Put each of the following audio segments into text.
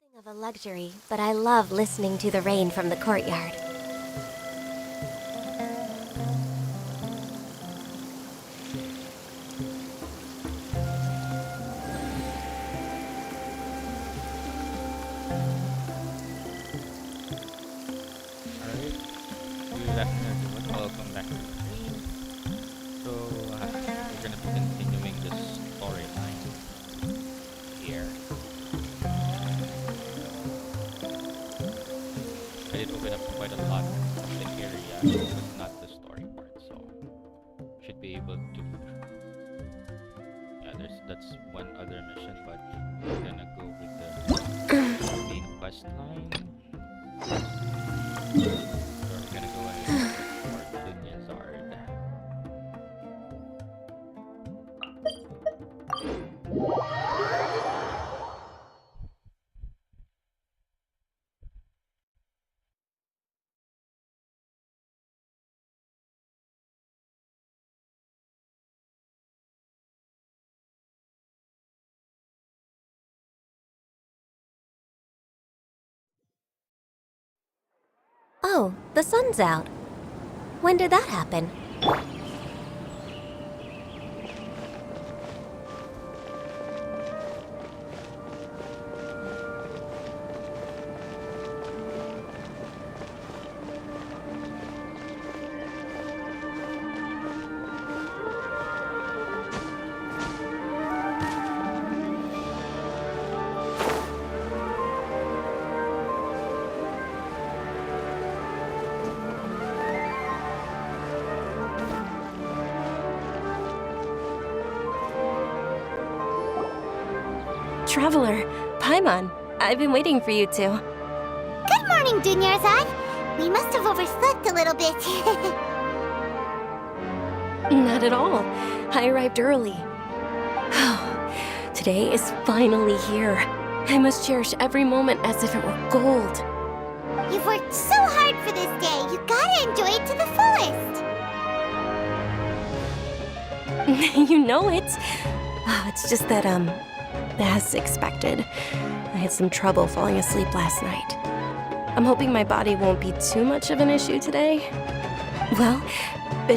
Something of a luxury, but I love listening to the rain from the courtyard. Alright, good afternoon everyone. Welcome back to the stream. So, we're gonna be continuing this storyline here. I did open up quite a lot of the area, but not the story part, so should be able to. Yeah, that's one other mission, but we're gonna go with the main quest line. So we're gonna go ahead for Dunyazard. Oh, the sun's out. When did that happen? Traveler, Paimon, I've been waiting for you two. Good morning, Dunyarzad. We must have overslept a little bit. Not at all. I arrived early. Today is finally here. I must cherish every moment as if it were gold. You've worked so hard for this day. You gotta enjoy it to the fullest. You know it. It's just that, as expected, I had some trouble falling asleep last night. I'm hoping my body won't be too much of an issue today. Well,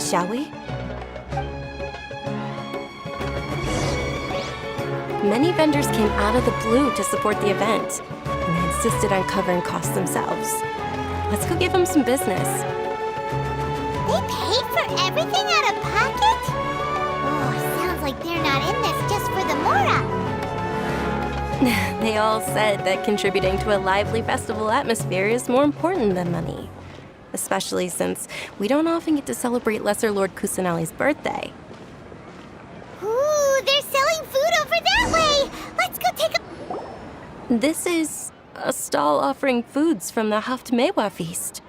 shall we? Many vendors came out of the blue to support the event, and they insisted on covering costs themselves. Let's go give them some business. They paid for everything out of pocket? Oh, sounds like they're not in this just for the Mora. They all said that contributing to a lively festival atmosphere is more important than money. Especially since we don't often get to celebrate Lesser Lord Kusanali's birthday. Ooh, they're selling food over that way! Let's go take a... This is a stall offering foods from the Haftmewa feast.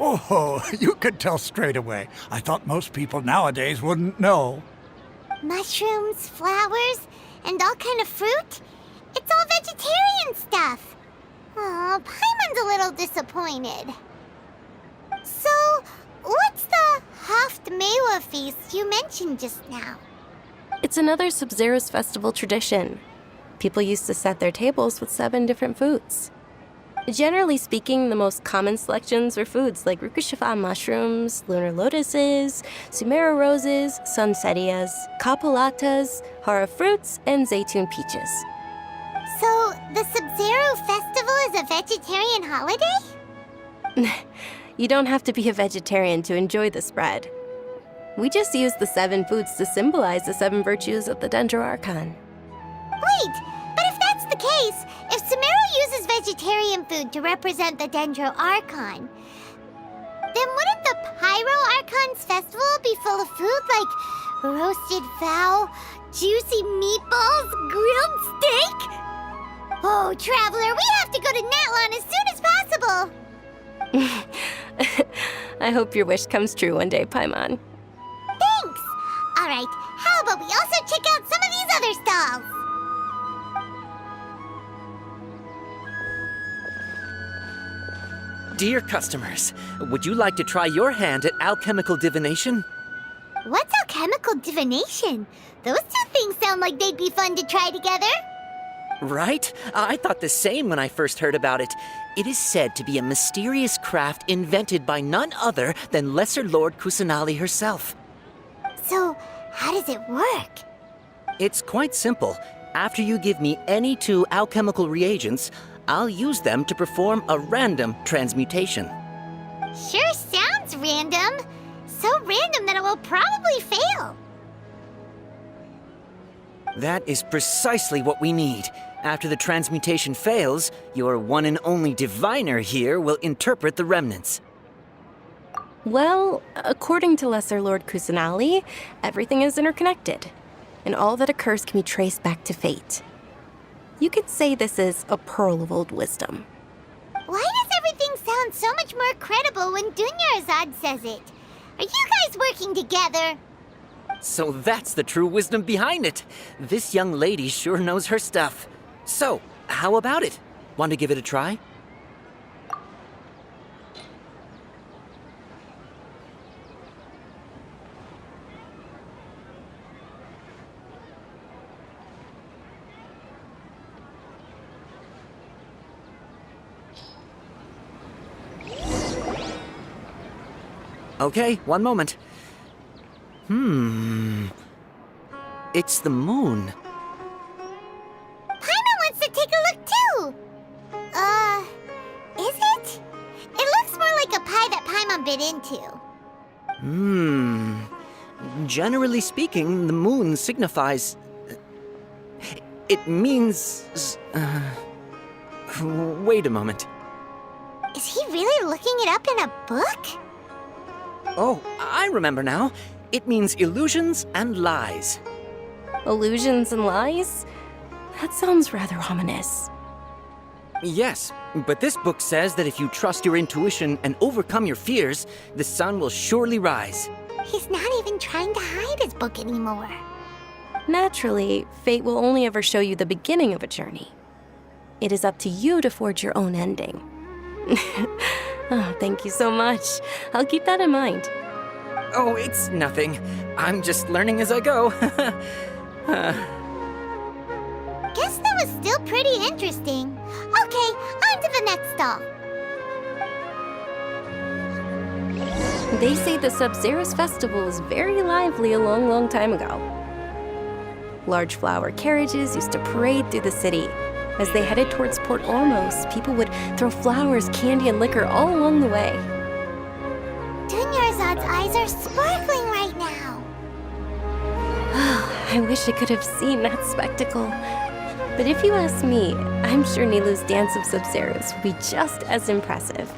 Oh, you could tell straight away. I thought most people nowadays wouldn't know. Mushrooms, flowers, and all kind of fruit? It's all vegetarian stuff. Oh, Paimon's a little disappointed. So, what's the Haftmewa feast you mentioned just now? It's another Sub-Zero's festival tradition. People used to set their tables with 7 different foods. Generally speaking, the most common selections were foods like Rukushifa mushrooms, lunar lotuses, SUMERU roses, sunsetias, kapulatas, hara fruits, and zaytun peaches. So, the Sub-Zero festival is a vegetarian holiday? You don't have to be a vegetarian to enjoy the spread. We just use the 7 foods to symbolize the 7 virtues of the Dendro Archon. Wait, but if that's the case, if SUMERU uses vegetarian food to represent the Dendro Archon, then wouldn't the Pyro Archon's festival be full of food like roasted fowl, juicy meatballs, grilled steak? Oh, Traveler, we have to go to Natlan as soon as possible! I hope your wish comes true one day, Paimon. Thanks! Alright, how about we also check out some of these other stalls? Dear customers, would you like to try your hand at alchemical divination? What's alchemical divination? Those two things sound like they'd be fun to try together. Right? I thought the same when I first heard about it. It is said to be a mysterious craft invented by none other than Lesser Lord Kusanali herself. So, how does it work? It's quite simple. After you give me any 2 alchemical reagents, I'll use them to perform a random transmutation. Sure sounds random. So random that it will probably fail. That is precisely what we need. After the transmutation fails, your one and only diviner here will interpret the remnants. Well, according to Lesser Lord Kusanali, everything is interconnected, and all that occurs can be traced back to fate. You could say this is a pearl of old wisdom. Why does everything sound so much more credible when Dunyarzad says it? Are you guys working together? So that's the true wisdom behind it. This young lady sure knows her stuff. So, how about it? Want to give it a try? Okay, one moment. It's the moon. Paimon wants to take a look too! Is it? It looks more like a pie that Paimon bit into. Generally speaking, the moon signifies... It means... Wait a moment. Is he really looking it up in a book? Oh, I remember now. It means illusions and lies. Illusions and lies? That sounds rather ominous. Yes, but this book says that if you trust your intuition and overcome your fears, the sun will surely rise. He's not even trying to hide his book anymore. Naturally, fate will only ever show you the beginning of a journey. It is up to you to forge your own ending. Oh, thank you so much. I'll keep that in mind. Oh, it's nothing. I'm just learning as I go. Guess that was still pretty interesting. Okay, on to the next stall. They say the Sub-Zerus festival was very lively a long, long time ago. Large flower carriages used to parade through the city. As they headed towards Port Ormos, people would throw flowers, candy, and liquor all along the way. Dunyarzad's eyes are sparkling right now. I wish I could have seen that spectacle. But if you ask me, I'm sure Nilu's Dance of Sub-Zerus will be just as impressive.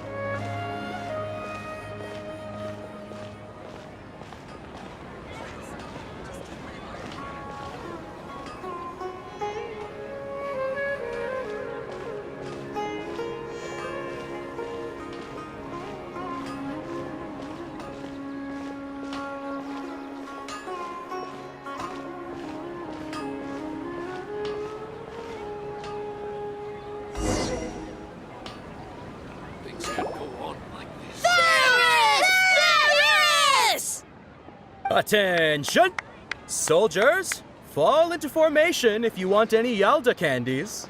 Attention! Soldiers, fall into formation if you want any Yalda candies.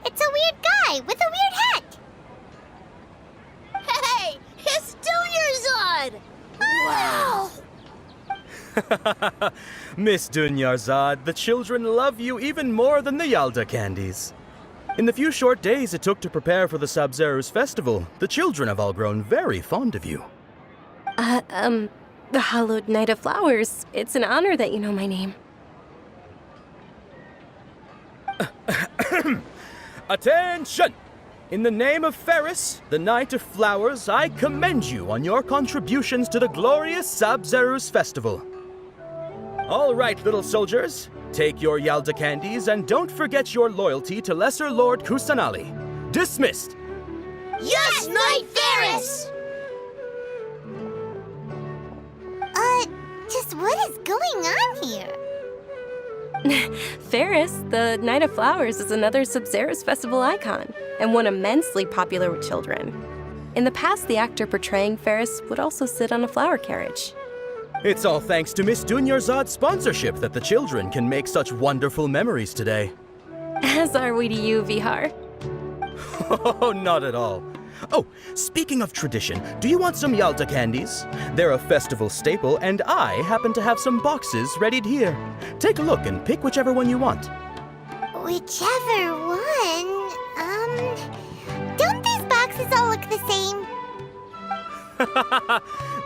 It's a weird guy with a weird hat. Hey, it's Dunyarzad! Wow! Miss Dunyarzad, the children love you even more than the Yalda candies. In the few short days it took to prepare for the Sub-Zerus festival, the children have all grown very fond of you. The Hallowed Knight of Flowers. It's an honor that you know my name. Attention! In the name of Ferris, the Knight of Flowers, I commend you on your contributions to the glorious Sub-Zerus festival. All right, little soldiers, take your Yalda candies and don't forget your loyalty to Lesser Lord Kusanali. Dismissed! Yes, Knight Ferris! Just what is going on here? Ferris, the Knight of Flowers, is another Sub-Zerus festival icon, and one immensely popular with children. In the past, the actor portraying Ferris would also sit on a flower carriage. It's all thanks to Miss Dunyarzad's sponsorship that the children can make such wonderful memories today. As are we to you, Vihar. Oh, not at all. Oh, speaking of tradition, do you want some Yalta candies? They're a festival staple, and I happen to have some boxes readied here. Take a look and pick whichever one you want. Whichever one. Don't these boxes all look the same?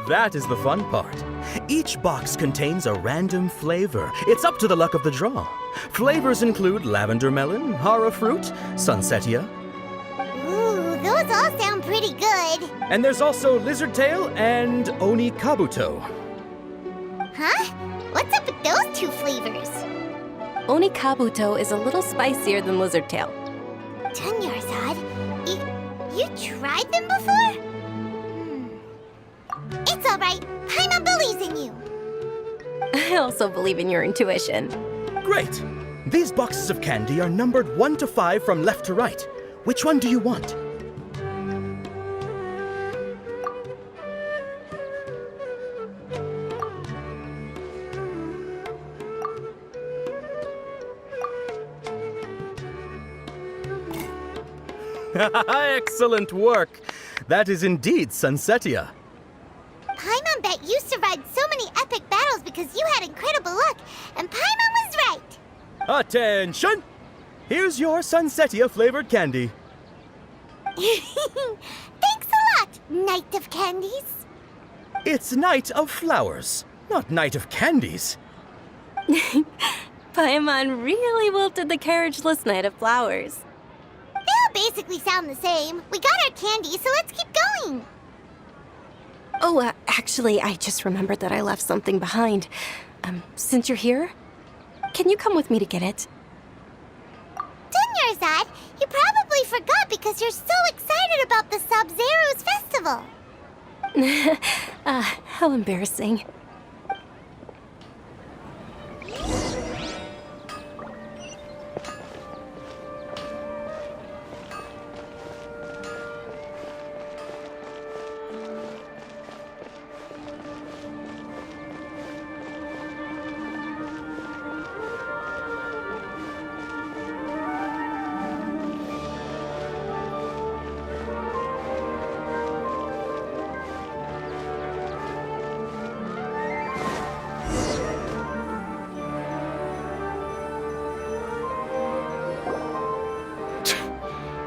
That is the fun part. Each box contains a random flavor. It's up to the luck of the draw. Flavors include lavender melon, hara fruit, sunsetia. Ooh, those all sound pretty good. And there's also lizard tail and oni kabuto. Huh? What's up with those two flavors? Oni kabuto is a little spicier than lizard tail. Dunyarzad, you tried them before? It's all right. Paimon believes in you. I also believe in your intuition. Great. These boxes of candy are numbered 1 to 5 from left to right. Which one do you want? Excellent work. That is indeed Sunsetia. Paimon bet you survived so many epic battles because you had incredible luck, and Paimon was right. Attention! Here's your Sunsetia flavored candy. Thanks a lot, Knight of Candies. It's Night of Flowers, not Night of Candies. Paimon really wilted the carriageless Knight of Flowers. They all basically sound the same. We got our candy, so let's keep going. Oh, actually, I just remembered that I left something behind. Since you're here, can you come with me to get it? Dunyarzad, you probably forgot because you're so excited about the Sub-Zero's festival. How embarrassing.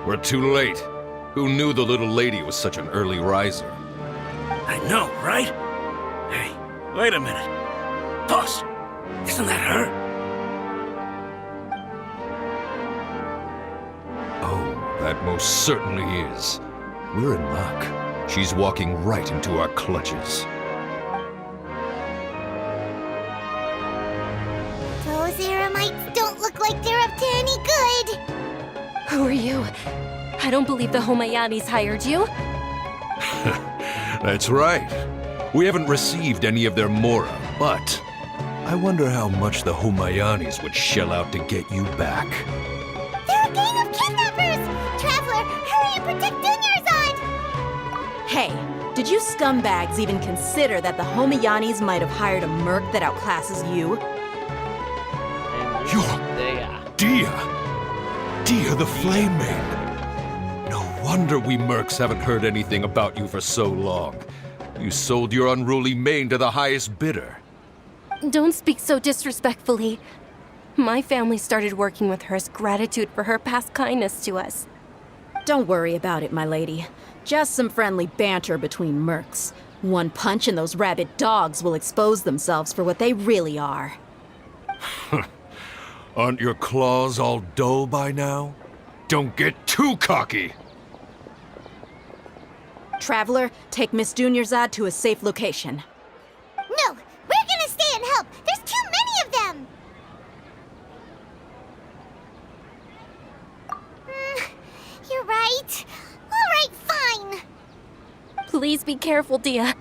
We're too late. Who knew the little lady was such an early riser? I know, right? Hey, wait a minute. Boss, isn't that her? Oh, that most certainly is. We're in luck. She's walking right into our clutches. Those Eremites don't look like they're up to any good. Who are you? I don't believe the Homayanis hired you. That's right. We haven't received any of their mora, but I wonder how much the Homayanis would shell out to get you back. They're a gang of kidnappers! Traveler, hurry and protect Dunyarzad! Hey, did you scumbags even consider that the Homayanis might have hired a merc that outclasses you? You're Dia the Flame Maiden. No wonder we mercs haven't heard anything about you for so long. You sold your unruly mane to the highest bidder. Don't speak so disrespectfully. My family started working with her as gratitude for her past kindness to us. Don't worry about it, my lady. Just some friendly banter between mercs. One punch and those rabid dogs will expose themselves for what they really are. Aren't your claws all dull by now? Don't get too cocky! Traveler, take Miss Dunyarzad to a safe location. No, we're gonna stay and help. There's too many of them. You're right. All right, fine. Please be careful, Dia.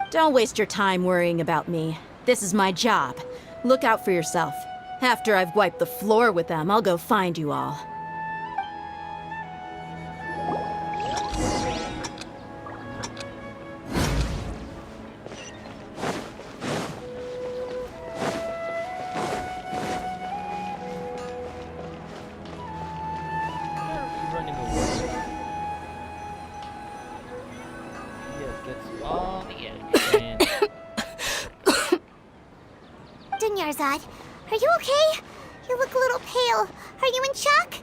Don't waste your time worrying about me. This is my job. Look out for yourself. After I've wiped the floor with them, I'll go find you all. Are you okay? You look a little pale. Are you in shock?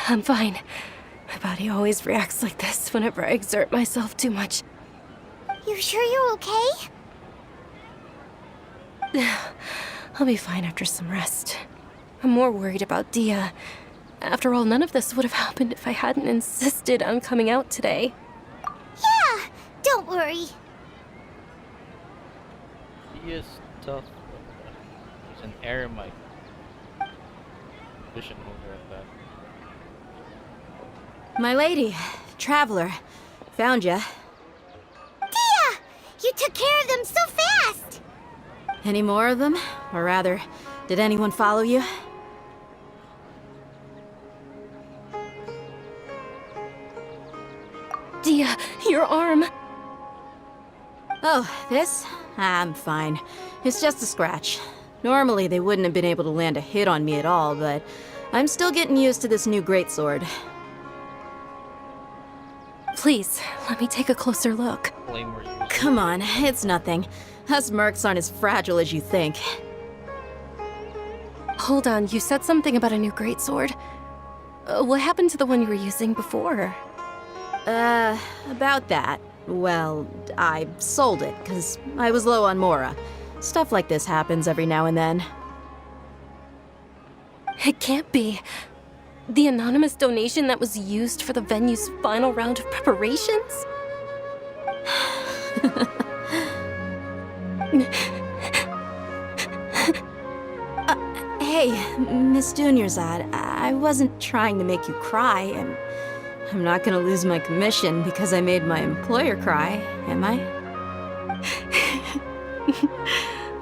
I'm fine. My body always reacts like this whenever I exert myself too much. You sure you're okay? I'll be fine after some rest. I'm more worried about Dia. After all, none of this would have happened if I hadn't insisted on coming out today. Yeah, don't worry. He is tough. He's an eremite. Vision holder at that. My lady, traveler, found ya. Dia! You took care of them so fast! Any more of them? Or rather, did anyone follow you? Dia, your arm! Oh, this? I'm fine. It's just a scratch. Normally, they wouldn't have been able to land a hit on me at all, but I'm still getting used to this new greatsword. Please, let me take a closer look. Flame were used. Come on, it's nothing. Us mercs aren't as fragile as you think. Hold on, you said something about a new greatsword. What happened to the one you were using before? About that. Well, I sold it, because I was low on Mora. Stuff like this happens every now and then. It can't be. The anonymous donation that was used for the venue's final round of preparations? Hey, Miss Dunyarzad, I wasn't trying to make you cry. I'm not gonna lose my commission because I made my employer cry, am I?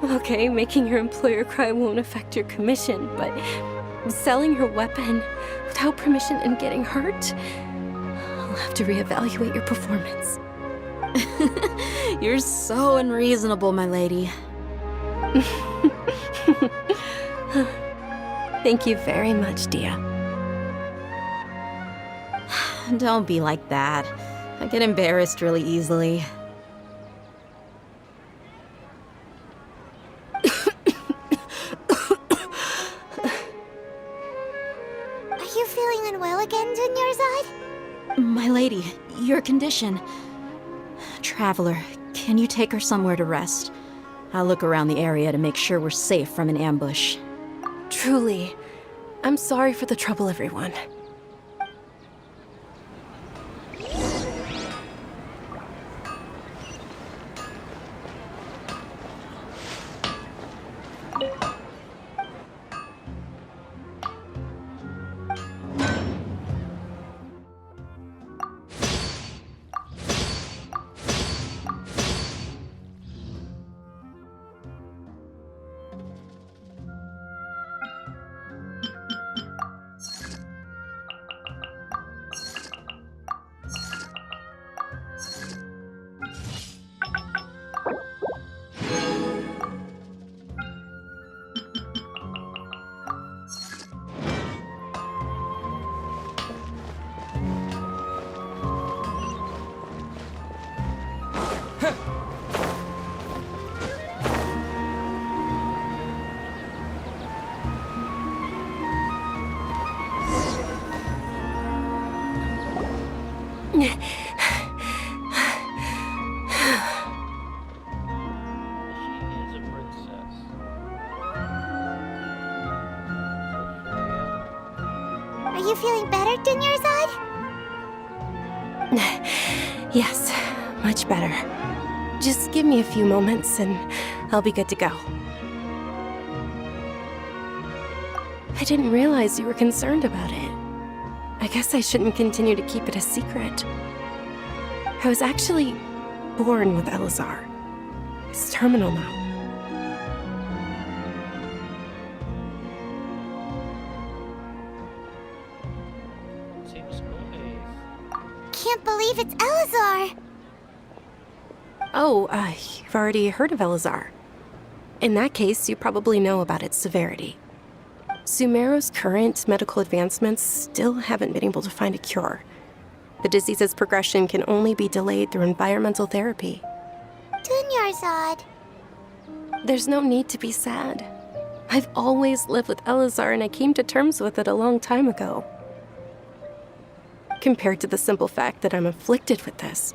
Okay, making your employer cry won't affect your commission, but selling your weapon without permission and getting hurt? I'll have to reevaluate your performance. You're so unreasonable, my lady. Thank you very much, Dia. Don't be like that. I get embarrassed really easily. Are you feeling unwell again, Dunyarzad? My lady, your condition. Traveler, can you take her somewhere to rest? I'll look around the area to make sure we're safe from an ambush. Truly, I'm sorry for the trouble, everyone. She is a princess. Are you feeling better, Dunyarzad? Yes, much better. Just give me a few moments and I'll be good to go. I didn't realize you were concerned about it. I guess I shouldn't continue to keep it a secret. I was actually born with Elazar. It's terminal now. Seems okay. Can't believe it's Elazar! Oh, you've already heard of Elazar. In that case, you probably know about its severity. SUMERU's current medical advancements still haven't been able to find a cure. The disease's progression can only be delayed through environmental therapy. Dunyarzad. There's no need to be sad. I've always lived with Elazar, and I came to terms with it a long time ago. Compared to the simple fact that I'm afflicted with this,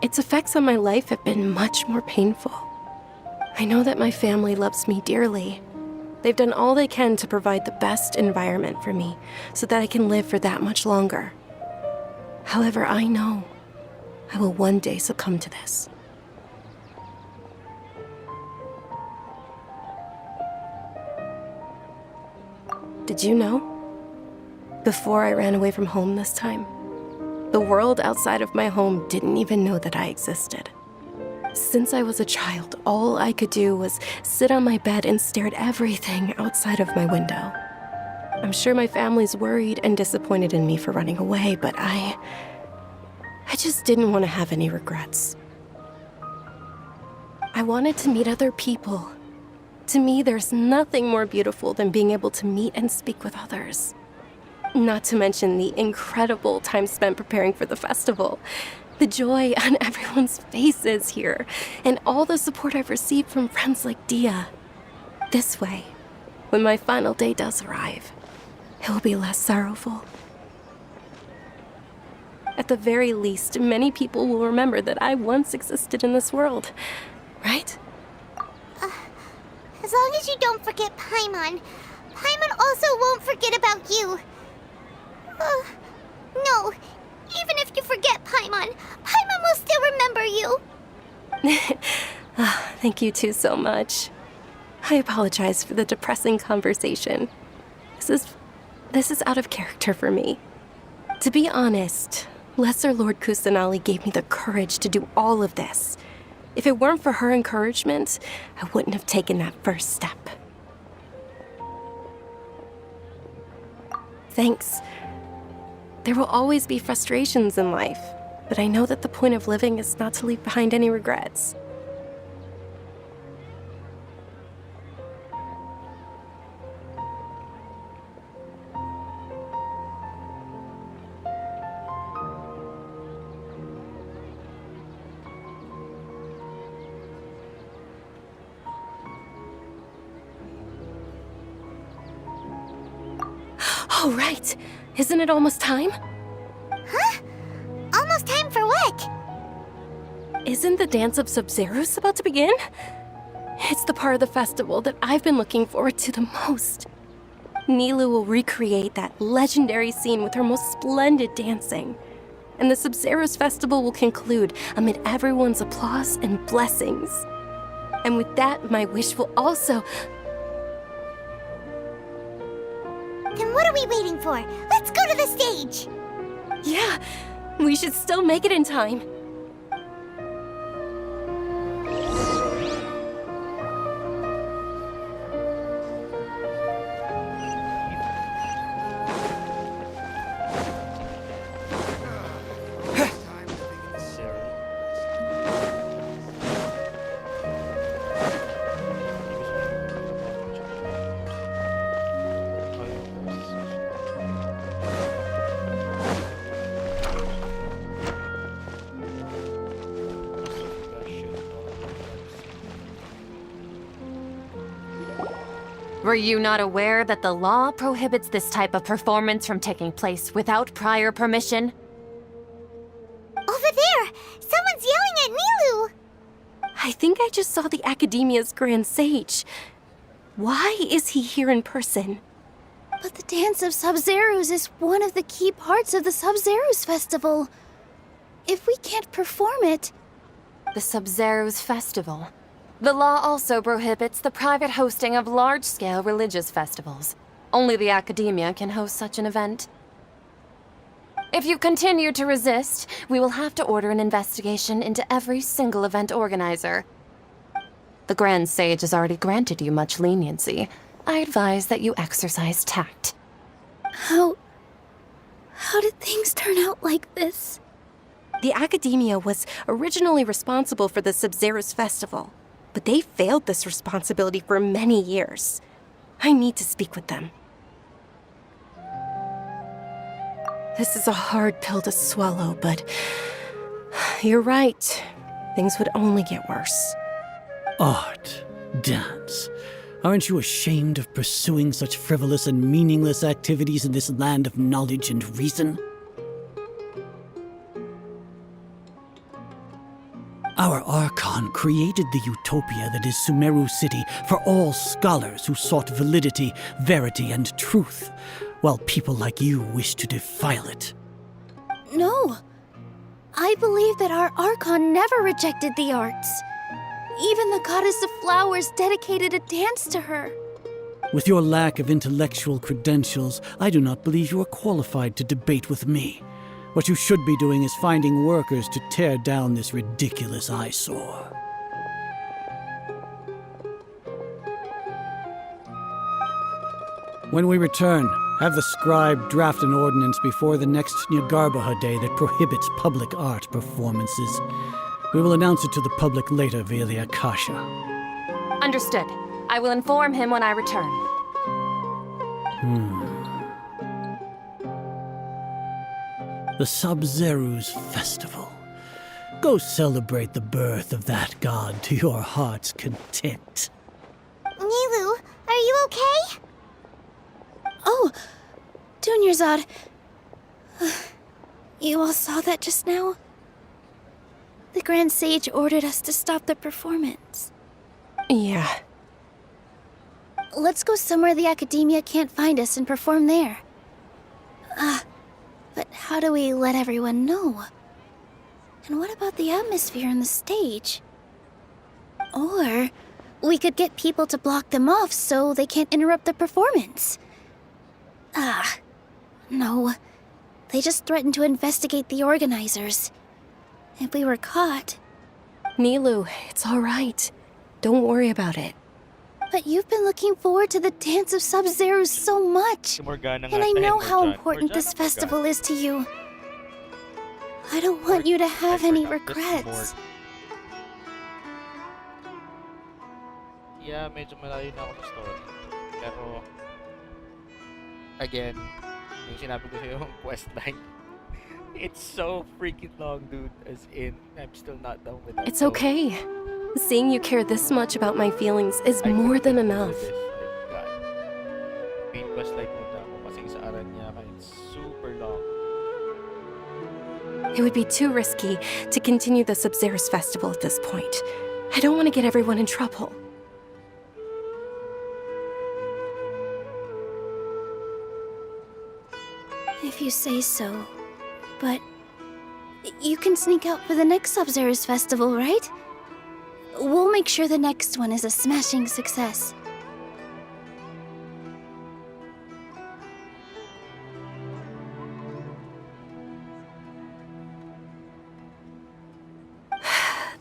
its effects on my life have been much more painful. I know that my family loves me dearly. They've done all they can to provide the best environment for me so that I can live for that much longer. However, I know I will one day succumb to this. Did you know? Before I ran away from home this time, the world outside of my home didn't even know that I existed. Since I was a child, all I could do was sit on my bed and stare at everything outside of my window. I'm sure my family's worried and disappointed in me for running away, but I just didn't want to have any regrets. I wanted to meet other people. To me, there's nothing more beautiful than being able to meet and speak with others. Not to mention the incredible time spent preparing for the festival. The joy on everyone's faces here, and all the support I've received from friends like Dia. This way, when my final day does arrive, it will be less sorrowful. At the very least, many people will remember that I once existed in this world, right? As long as you don't forget Paimon. Paimon also won't forget about you. No, even if you forget Paimon, Paimon will still remember you. Thank you two so much. I apologize for the depressing conversation. This is out of character for me. To be honest, Lesser Lord Kusanali gave me the courage to do all of this. If it weren't for her encouragement, I wouldn't have taken that first step. Thanks. There will always be frustrations in life, but I know that the point of living is not to leave behind any regrets. Oh, right. Isn't it almost time? Huh? Almost time for what? Isn't the Dance of Sub-Zerus about to begin? It's the part of the festival that I've been looking forward to the most. Nilou will recreate that legendary scene with her most splendid dancing. And the Sub-Zerus festival will conclude amid everyone's applause and blessings. And with that, my wish will also... Then what are we waiting for? Let's go to the stage! Yeah, we should still make it in time. Were you not aware that the law prohibits this type of performance from taking place without prior permission? Over there! Someone's yelling at Nilou! I think I just saw the Academia's Grand Sage. Why is he here in person? But the Dance of Sub-Zerus is one of the key parts of the Sub-Zerus Festival. If we can't perform it... The Sub-Zerus Festival. The law also prohibits the private hosting of large-scale religious festivals. Only the Academia can host such an event. If you continue to resist, we will have to order an investigation into every single event organizer. The Grand Sage has already granted you much leniency. I advise that you exercise tact. How did things turn out like this? The Academia was originally responsible for the Sub-Zerus Festival, but they failed this responsibility for many years. I need to speak with them. This is a hard pill to swallow, but you're right. Things would only get worse. Art. Dance. Aren't you ashamed of pursuing such frivolous and meaningless activities in this land of knowledge and reason? Our Archon created the utopia that is Sumeru City for all scholars who sought validity, verity, and truth, while people like you wish to defile it. No. I believe that our Archon never rejected the arts. Even the goddess of flowers dedicated a dance to her. With your lack of intellectual credentials, I do not believe you are qualified to debate with me. What you should be doing is finding workers to tear down this ridiculous eyesore. When we return, have the scribe draft an ordinance before the next Nyargarbaha Day that prohibits public art performances. We will announce it to the public later via the Akasha. Understood. I will inform him when I return. The Sub-Zeru's festival. Go celebrate the birth of that god to your heart's content. Nilu, are you okay? Oh, Dunyarzad. You all saw that just now? The Grand Sage ordered us to stop the performance. Yeah. Let's go somewhere the Academia can't find us and perform there. But how do we let everyone know? And what about the atmosphere on the stage? Or we could get people to block them off so they can't interrupt the performance. No. They just threatened to investigate the organizers. If we were caught... Nilu, it's all right. Don't worry about it. But you've been looking forward to the Dance of Sub-Zero so much. And I know how important this festival is to you. I don't want you to have any regrets. Yeah, medyo malayo na ako sa story. Pero, again, yung sinabi ko sa'yo yung quest line, it's so freaking long, dude. As in, I'm still not done with that. It's okay. Seeing you care this much about my feelings is more than enough. Main quest line muna ako kasi sa Aranya, it's super long. It would be too risky to continue the Sub-Zero's festival at this point. I don't want to get everyone in trouble. If you say so. But you can sneak out for the next Sub-Zero's festival, right? We'll make sure the next one is a smashing success.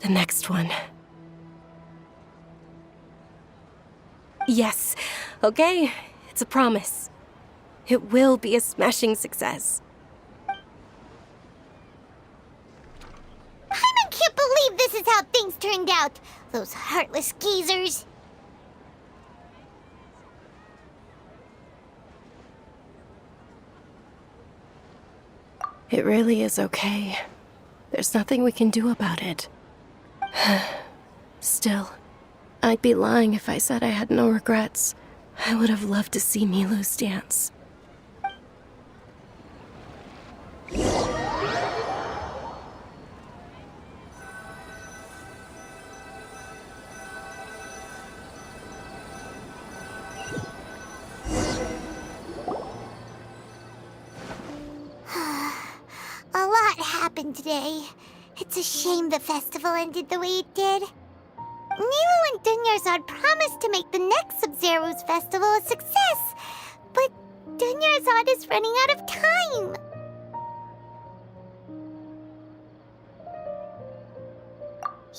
The next one. Yes. Okay. It's a promise. It will be a smashing success. I can't believe this is how things turned out. Those heartless geezers. It really is okay. There's nothing we can do about it. Still, I'd be lying if I said I had no regrets. I would have loved to see Nilu's dance. A lot happened today. It's a shame the festival ended the way it did. Nilu and Dunyarzad promised to make the next Sub-Zero's festival a success, but Dunyarzad is running out of time.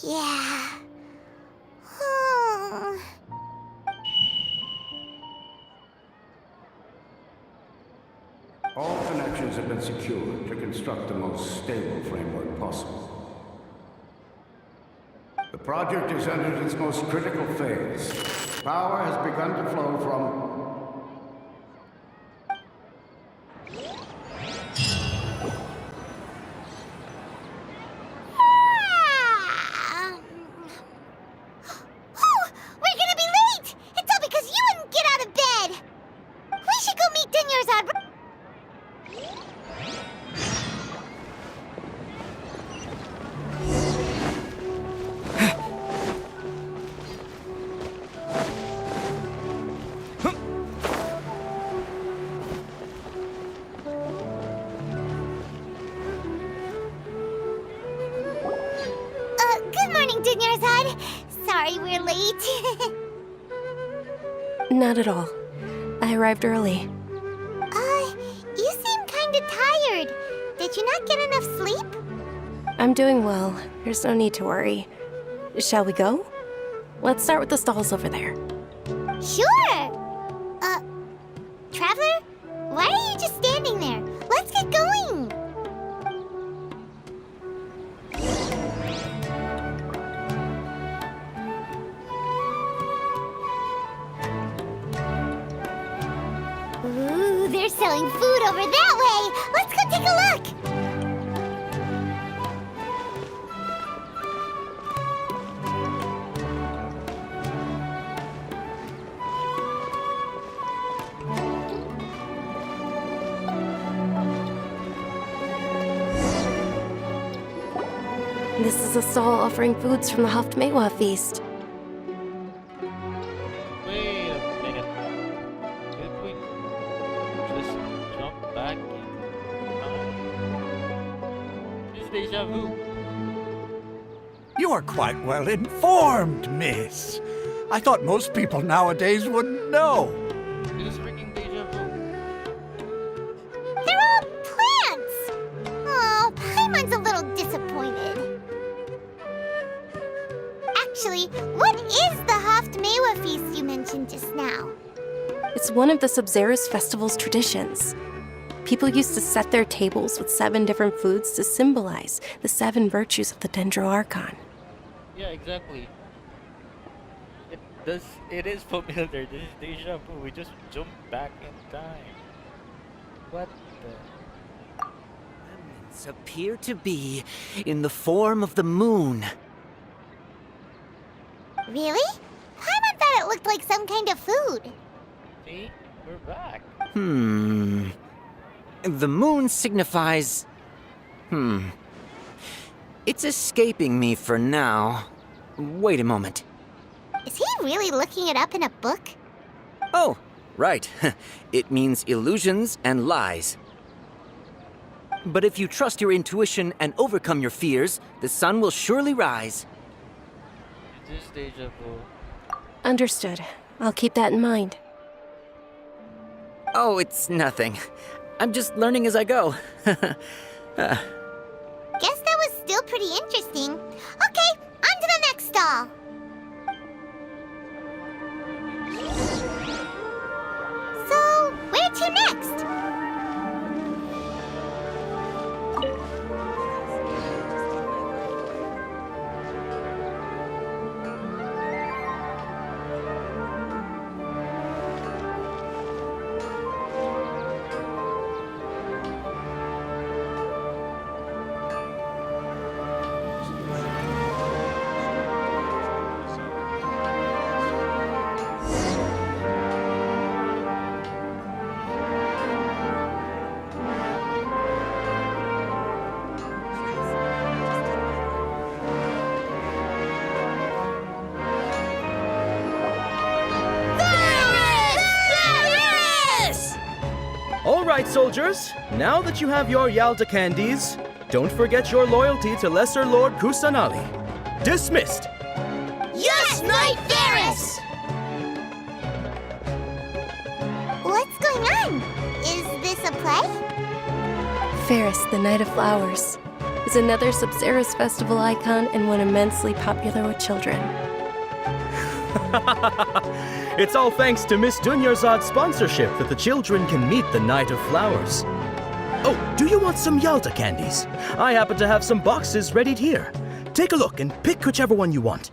Yeah. All connections have been secured to construct the most stable framework possible. The project has entered its most critical phase. Power has begun to flow from... We're gonna Good morning, Dunyarzad. Sorry we're late. Not at all. I arrived early. You seem kinda tired. Did you not get enough sleep? I'm doing well. There's no need to worry. Shall we go? Let's start with the stalls over there. Sure! Traveler? Why are you just standing there? Let's get going! Ooh, they're selling food over that way! Let's go take a look! This is a stall offering foods from the Haftmewa feast. Wait a minute. Did we just jump back in time? It's deja vu. You are quite well informed, miss. I thought most people nowadays wouldn't know. It is freaking deja vu. They're all plants! Oh, Paimon's a little disappointed. Actually, what is the Haftmewa feast you mentioned just now? It's one of the Sub-Zerus festival's traditions. People used to set their tables with 7 different foods to symbolize the 7 virtues of the Dendro Archon. Yeah, exactly. It is familiar. This is deja vu. We just jumped back in time. What the? Remnants appear to be in the form of the moon. Really? Paimon thought it looked like some kind of food. See? We're back. The moon signifies... It's escaping me for now. Wait a moment. Is he really looking it up in a book? Oh, right. It means illusions and lies. But if you trust your intuition and overcome your fears, the sun will surely rise. It is deja vu. Understood. I'll keep that in mind. Oh, it's nothing. I'm just learning as I go. Guess that was still pretty interesting. Okay, on to the next stall. So, where to next? All right, soldiers. Now that you have your Yalda candies, don't forget your loyalty to Lesser Lord Kusanali. Dismissed. Yes, Knight Varus! What's going on? Is this a play? Ferris, the Knight of Flowers, is another Sub-Zerus festival icon and one immensely popular with children. It's all thanks to Miss Dunyarzad's sponsorship that the children can meet the Knight of Flowers. Oh, do you want some Yalda candies? I happen to have some boxes readied here. Take a look and pick whichever one you want.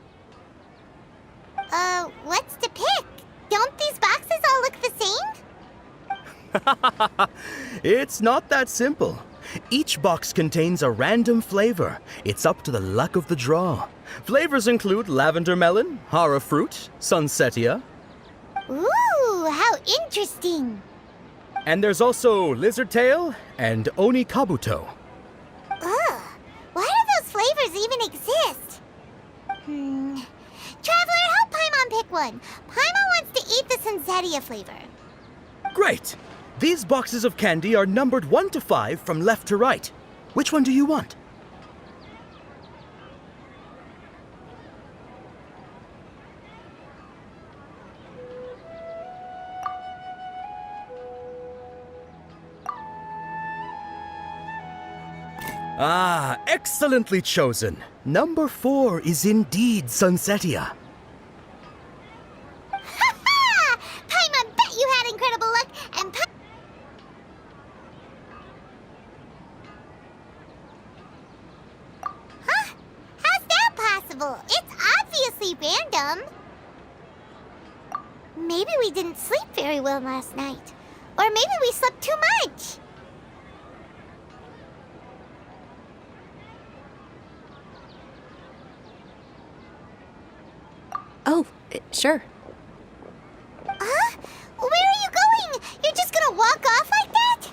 What's to pick? Don't these boxes all look the same? It's not that simple. Each box contains a random flavor. It's up to the luck of the draw. Flavors include lavender melon, hara fruit, sunsetia. Ooh, how interesting. And there's also lizard tail and oni kabuto. Ugh, why do those flavors even exist? Traveler, help Paimon pick one. Paimon wants to eat the Sunsetia flavor. Great! These boxes of candy are numbered 1 to 5 from left to right. Which one do you want? Ah, excellently chosen. Number 4 is indeed Sunsetia. Ha ha! Paimon bet you had incredible luck, and Huh? How's that possible? It's obviously random. Maybe we didn't sleep very well last night. Or maybe we slept too much. Oh, sure. Huh? Where are you going? You're just gonna walk off like that?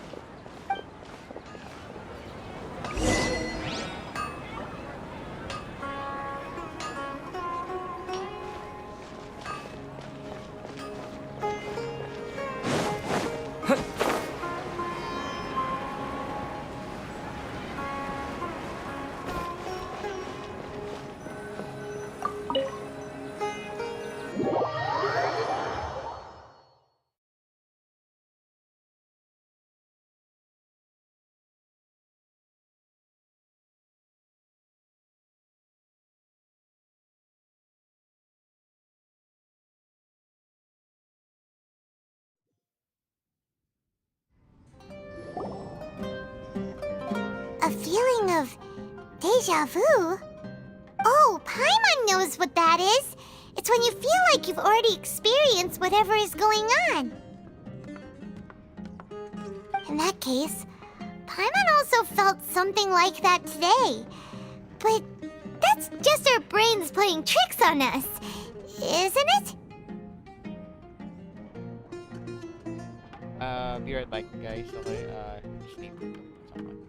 A feeling of deja vu? Oh, Paimon knows what that is. It's when you feel like you've already experienced whatever is going on. In that case, Paimon also felt something like that today. But that's just our brains playing tricks on us, isn't it? Be right back, guys. Okay, just need to someone.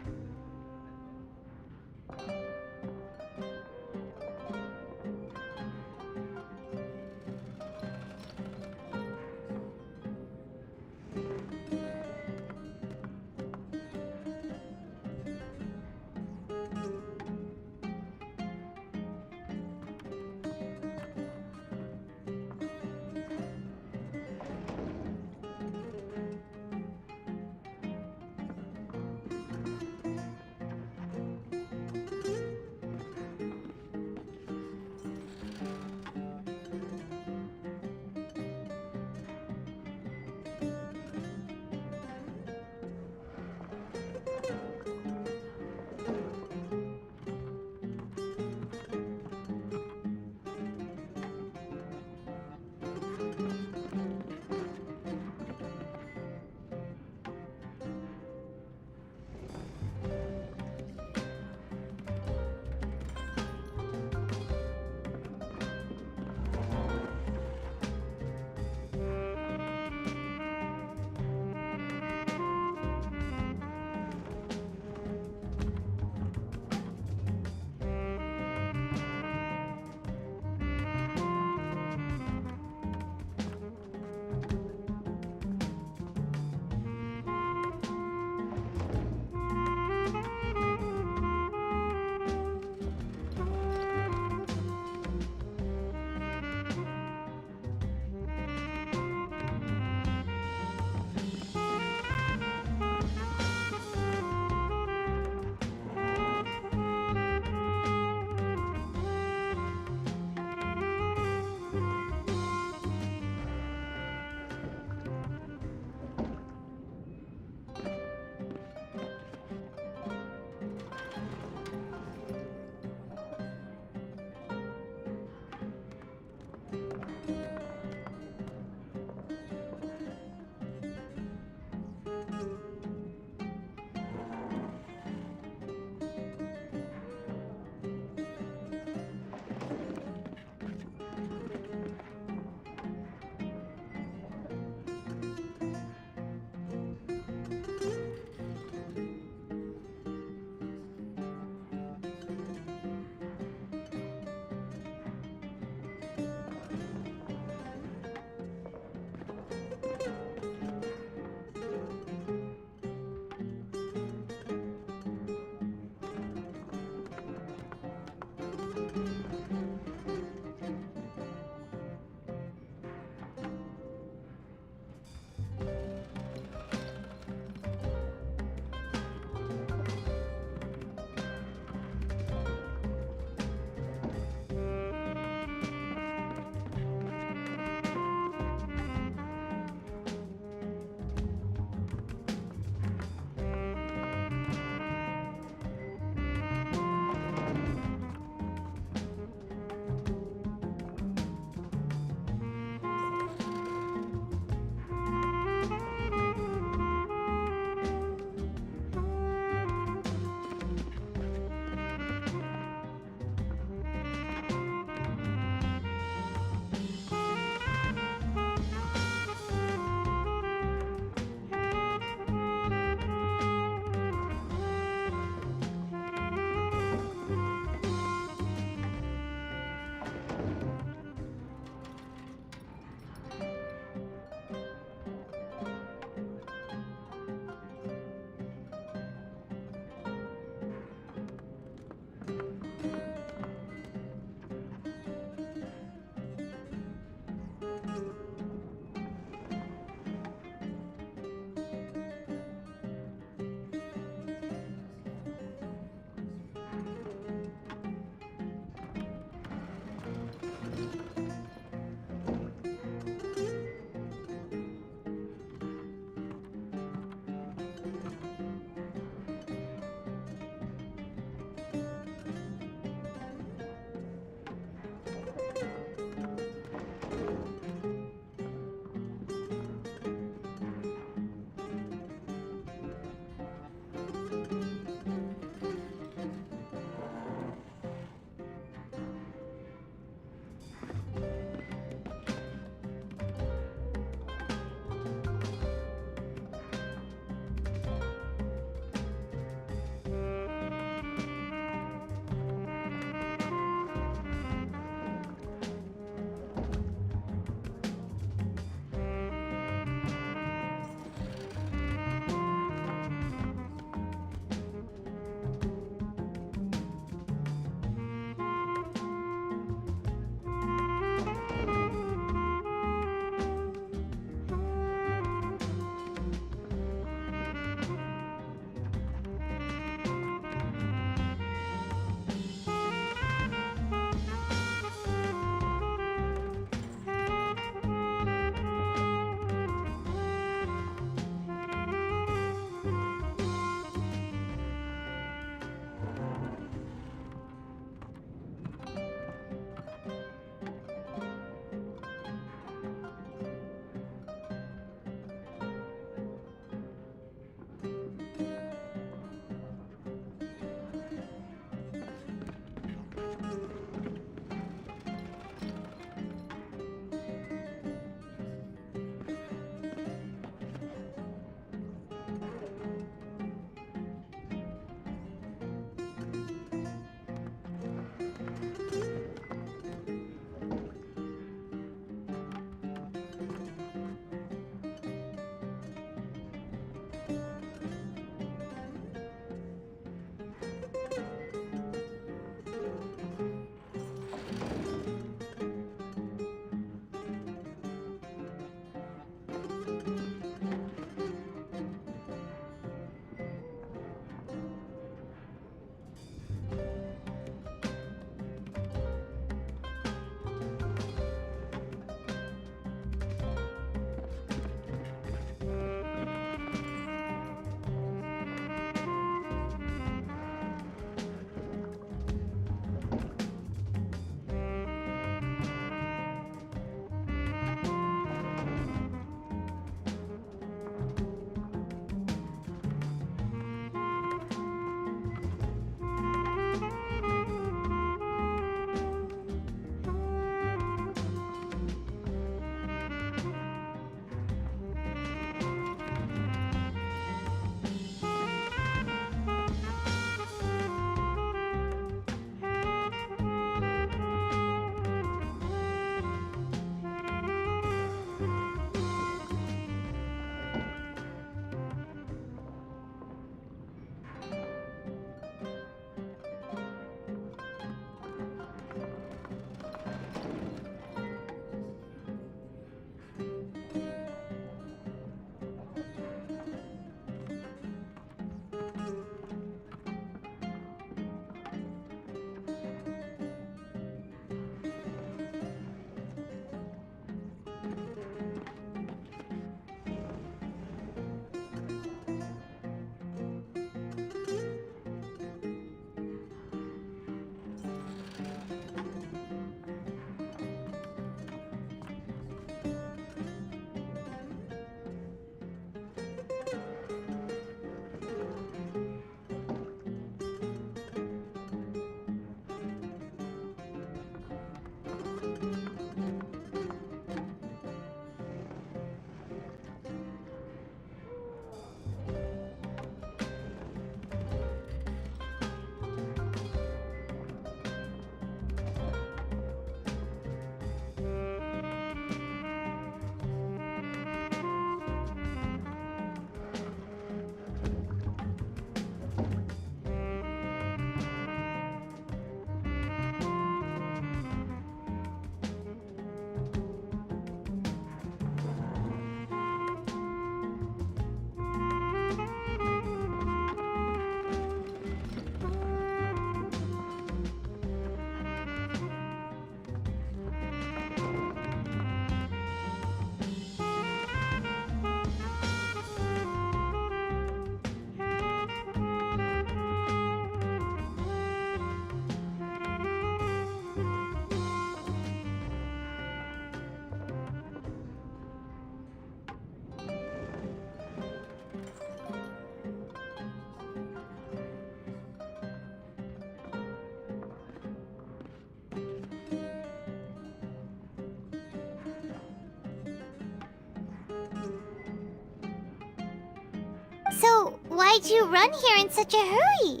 why'd you run here in such a hurry?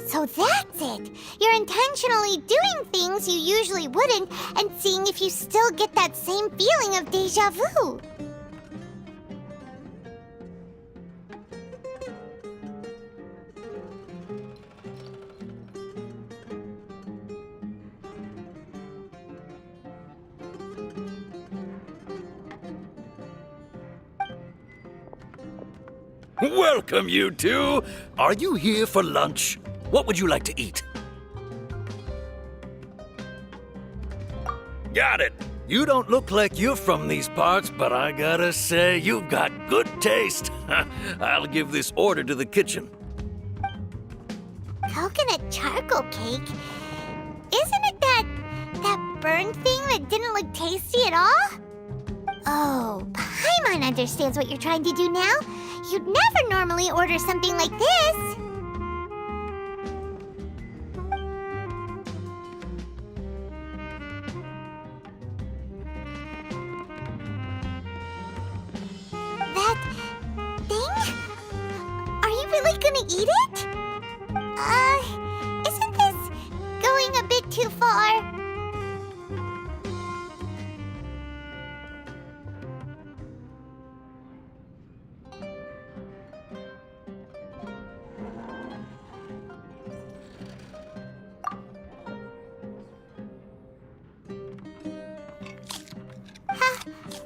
So that's it! You're intentionally doing things you usually wouldn't and seeing if you still get that same feeling of deja vu. Welcome, you two. Are you here for lunch? What would you like to eat? Got it. You don't look like you're from these parts, but I gotta say, you've got good taste. I'll give this order to the kitchen. Coconut charcoal cake? Isn't it that burned thing that didn't look tasty at all? Oh, Paimon understands what you're trying to do now. You'd never normally order something like this. That thing? Are you really gonna eat it? Isn't this going a bit too far?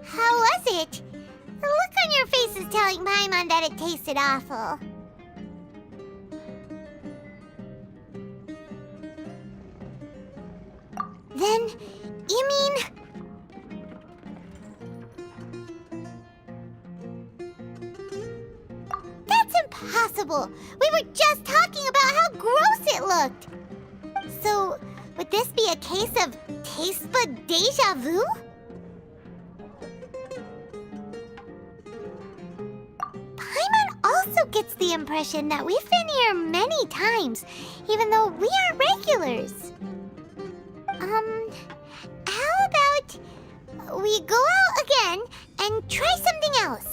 How was it? The look on your face is telling Paimon that it tasted awful. Then, you mean... That's impossible! We were just talking about how gross it looked! So, would this be a case of taste bud deja vu? Paimon also gets the impression that we've been here many times, even though we aren't regulars. How about we go out again and try something else?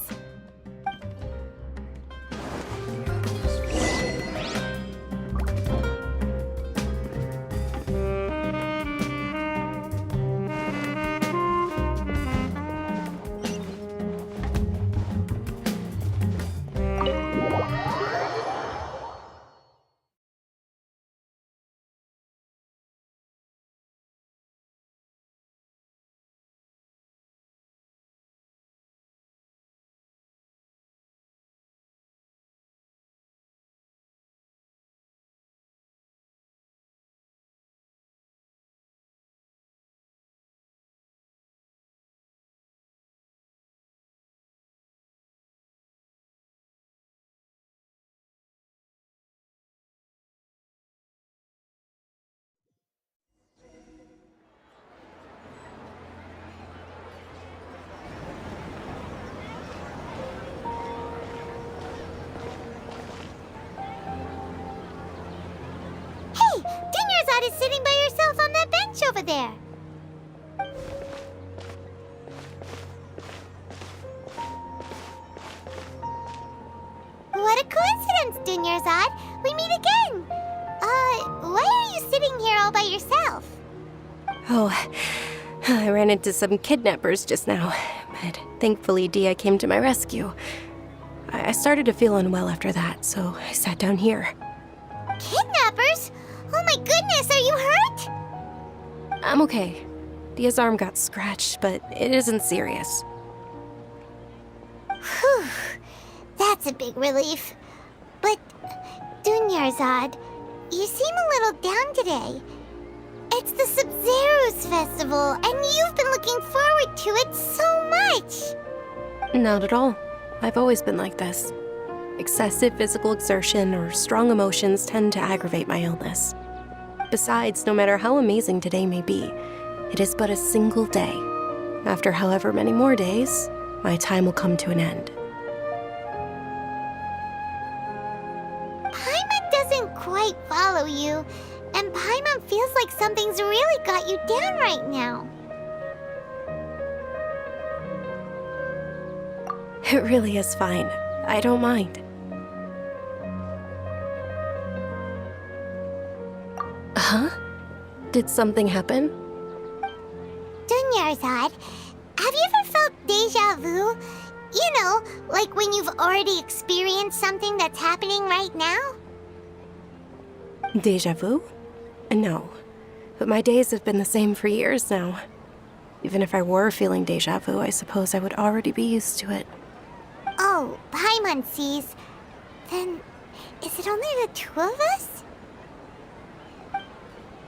Is sitting by yourself on that bench over there. What a coincidence, Dunyarzad. We meet again. Why are you sitting here all by yourself? Oh, I ran into some kidnappers just now, but thankfully Dia came to my rescue. I started to feel unwell after that, so I sat down here. Kidnappers? Oh my goodness, are you hurt? I'm okay. Dia's arm got scratched, but it isn't serious. Whew. That's a big relief. But, Dunyarzad, you seem a little down today. It's the SUMERU festival, and you've been looking forward to it so much. Not at all. I've always been like this. Excessive physical exertion or strong emotions tend to aggravate my illness. Besides, no matter how amazing today may be, it is but a single day. After however many more days, my time will come to an end. Paimon doesn't quite follow you, and Paimon feels like something's really got you down right now. It really is fine. I don't mind. Huh? Did something happen? Dunyarzad, have you ever felt deja vu? You know, like when you've already experienced something that's happening right now? Deja vu? No. But my days have been the same for years now. Even if I were feeling deja vu, I suppose I would already be used to it. Oh, Paimon sees. Then, is it only the two of us?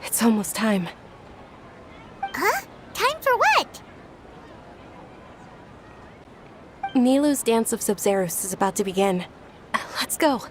It's almost time. Huh? Time for what? Nilou's Dance of Sub-Zerus is about to begin. Let's go.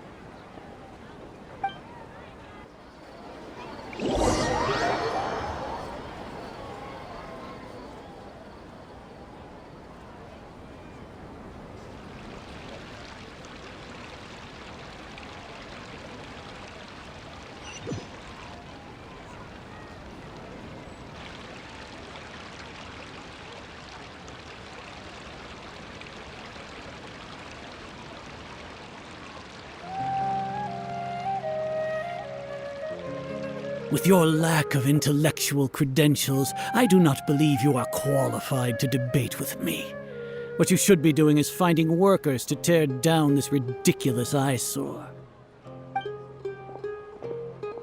With your lack of intellectual credentials, I do not believe you are qualified to debate with me. What you should be doing is finding workers to tear down this ridiculous eyesore.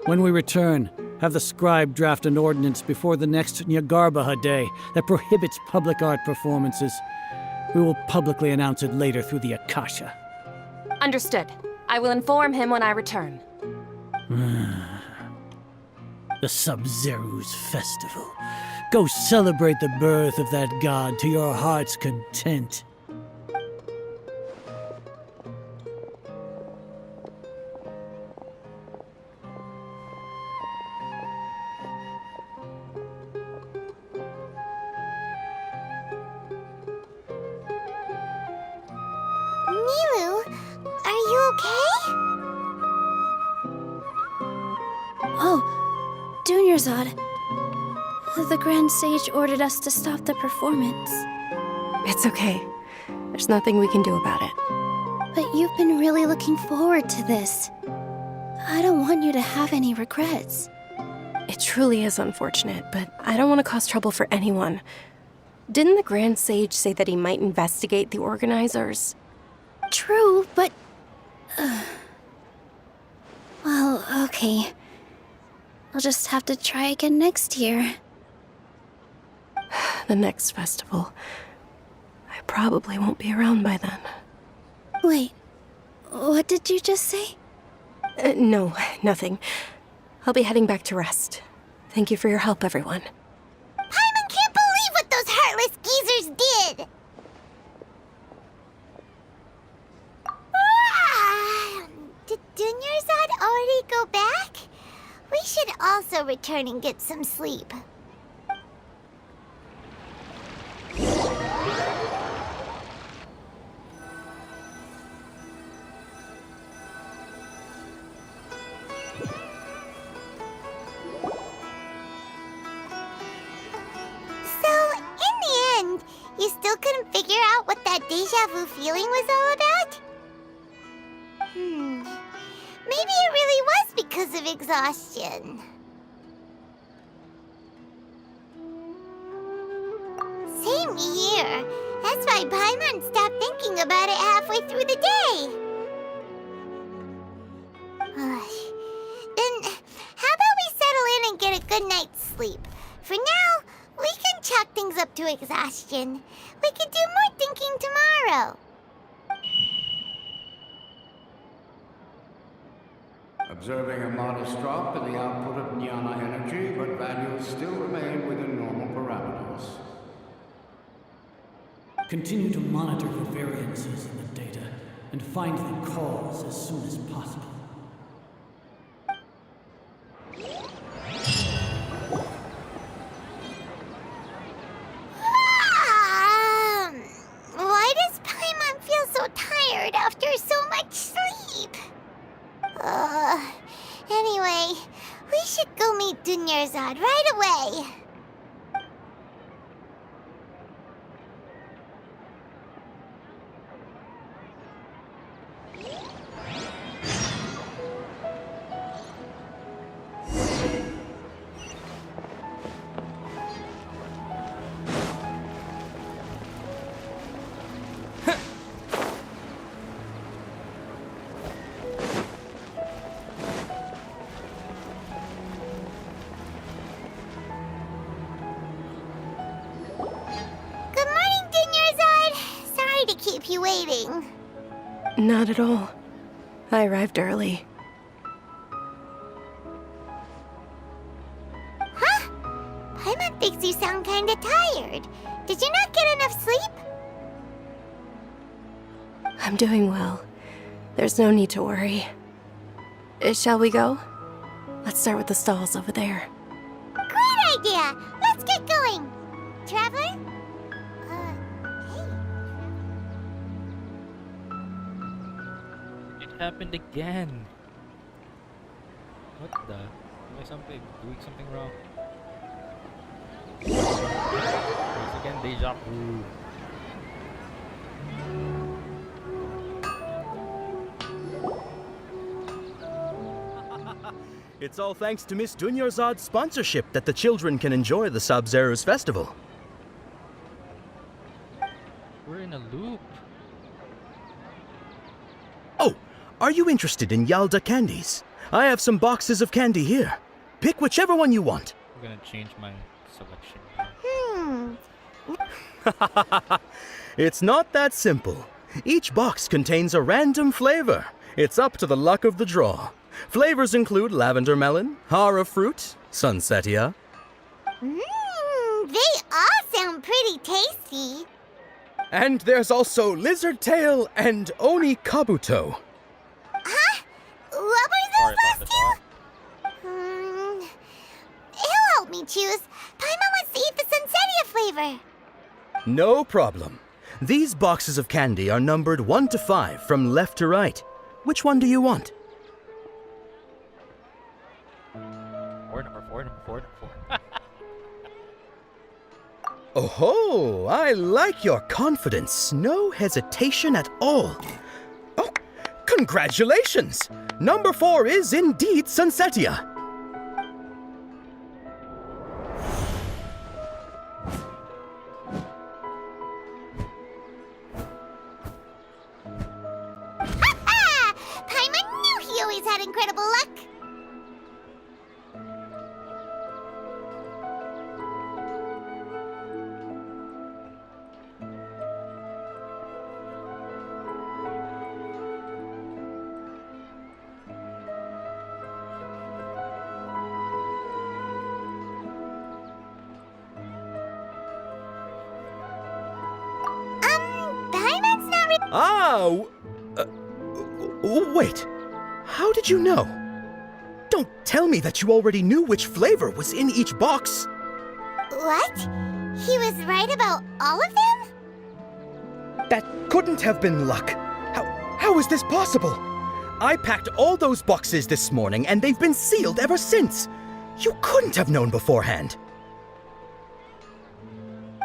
When we return, have the scribe draft an ordinance before the next Nyagarbaha Day that prohibits public art performances. We will publicly announce it later through the Akasha. Understood. I will inform him when I return. The Sub-Zeru's festival. Go celebrate the birth of that god to your heart's content. Nilou, are you okay? Oh, Dunyarzad. The Grand Sage ordered us to stop the performance. It's okay. There's nothing we can do about it. But you've been really looking forward to this. I don't want you to have any regrets. It truly is unfortunate, but I don't want to cause trouble for anyone. Didn't the Grand Sage say that he might investigate the organizers? True, but... Well, okay. I'll just have to try again next year. The next festival. I probably won't be around by then. Wait, what did you just say? No, nothing. I'll be heading back to rest. Thank you for your help, everyone. Paimon can't believe what those heartless geezers did! Did Dunyarzad already go back? We should also return and get some sleep. You still couldn't figure out what that deja vu feeling was all about? Maybe it really was because of exhaustion. Same here. That's why Paimon stopped thinking about it halfway through the day. Then, how about we settle in and get a good night's sleep? For now, we can chalk things up to exhaustion. We can do more thinking tomorrow. Observing a modest drop in the output of Jnana energy, but values still remain within normal parameters. Continue to monitor for variances in the data and find the cause as soon as possible. Why does Paimon feel so tired after so much sleep? Anyway, we should go meet Dunyarzad you waiting. Not at all. I arrived early. Huh? Paimon thinks you sound kinda tired. Did you not get enough sleep? I'm doing well. There's no need to worry. Shall we go? Let's start with the stalls over there. Great idea! Let's get going! Traveler? Hey. It happened again. What the? Am I doing something wrong? Once again, deja vu. It's all thanks to Miss Dunyarzad's sponsorship that the children can enjoy the Sub-Zero's festival. We're in a loop. Oh, are you interested in Yalda candies? I have some boxes of candy here. Pick whichever one you want. I'm gonna change my selection. It's not that simple. Each box contains a random flavor. It's up to the luck of the draw. Flavors include lavender melon, hara fruit, sunsetia. They all sound pretty tasty. And there's also lizard tail and oni kabuto. Huh? What were those last two? He'll help me choose. Paimon wants to eat the sunsetia flavor. No problem. These boxes of candy are numbered 1 to 5 from left to right. Which one do you want? Number four. Oh, I like your confidence. No hesitation at all. Oh, congratulations! Number 4 is indeed sunsetia. Paimon knew he always had incredible luck. Paimon's not Wait. How did you know? Don't tell me that you already knew which flavor was in each box. What? He was right about all of them? That couldn't have been luck. How is this possible? I packed all those boxes this morning and they've been sealed ever since. You couldn't have known beforehand.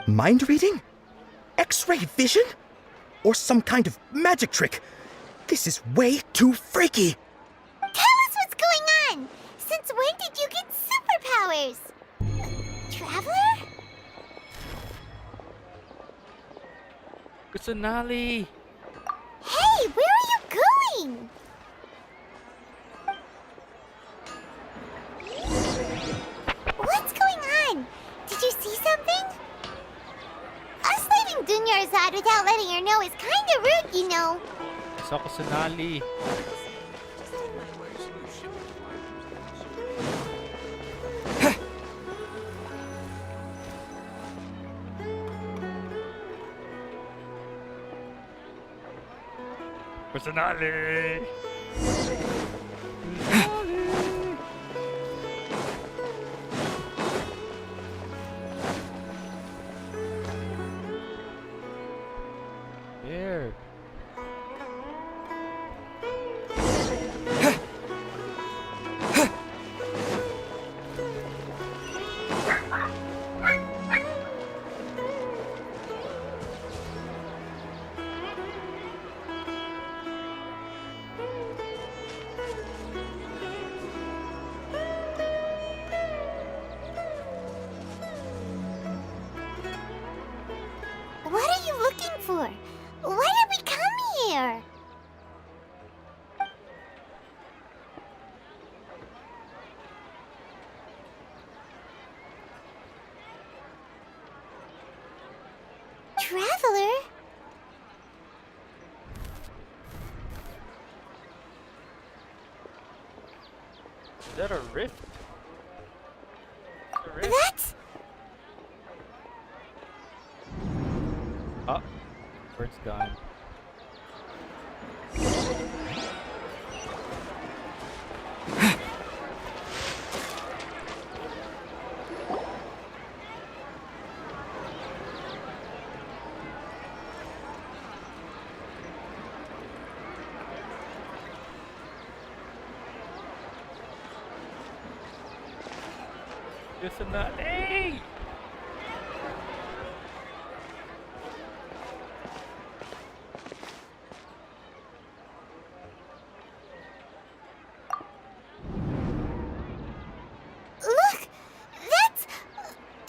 Mind reading? X-ray vision? Or some kind of magic trick? This is way too freaky. Tell us what's going on! Since when did you get superpowers? Traveler? Kusanali! Hey, where are you going? What's going on? Did you see something? Us leaving Dunyarzad without letting her know is kinda rude, you know. Sa Kusanali! Kusanali! There. What are you looking for? Why did we come here? Traveler? that a rift? A rift? That's... Oh, bird's gone. Just not. Hey! Look! That's...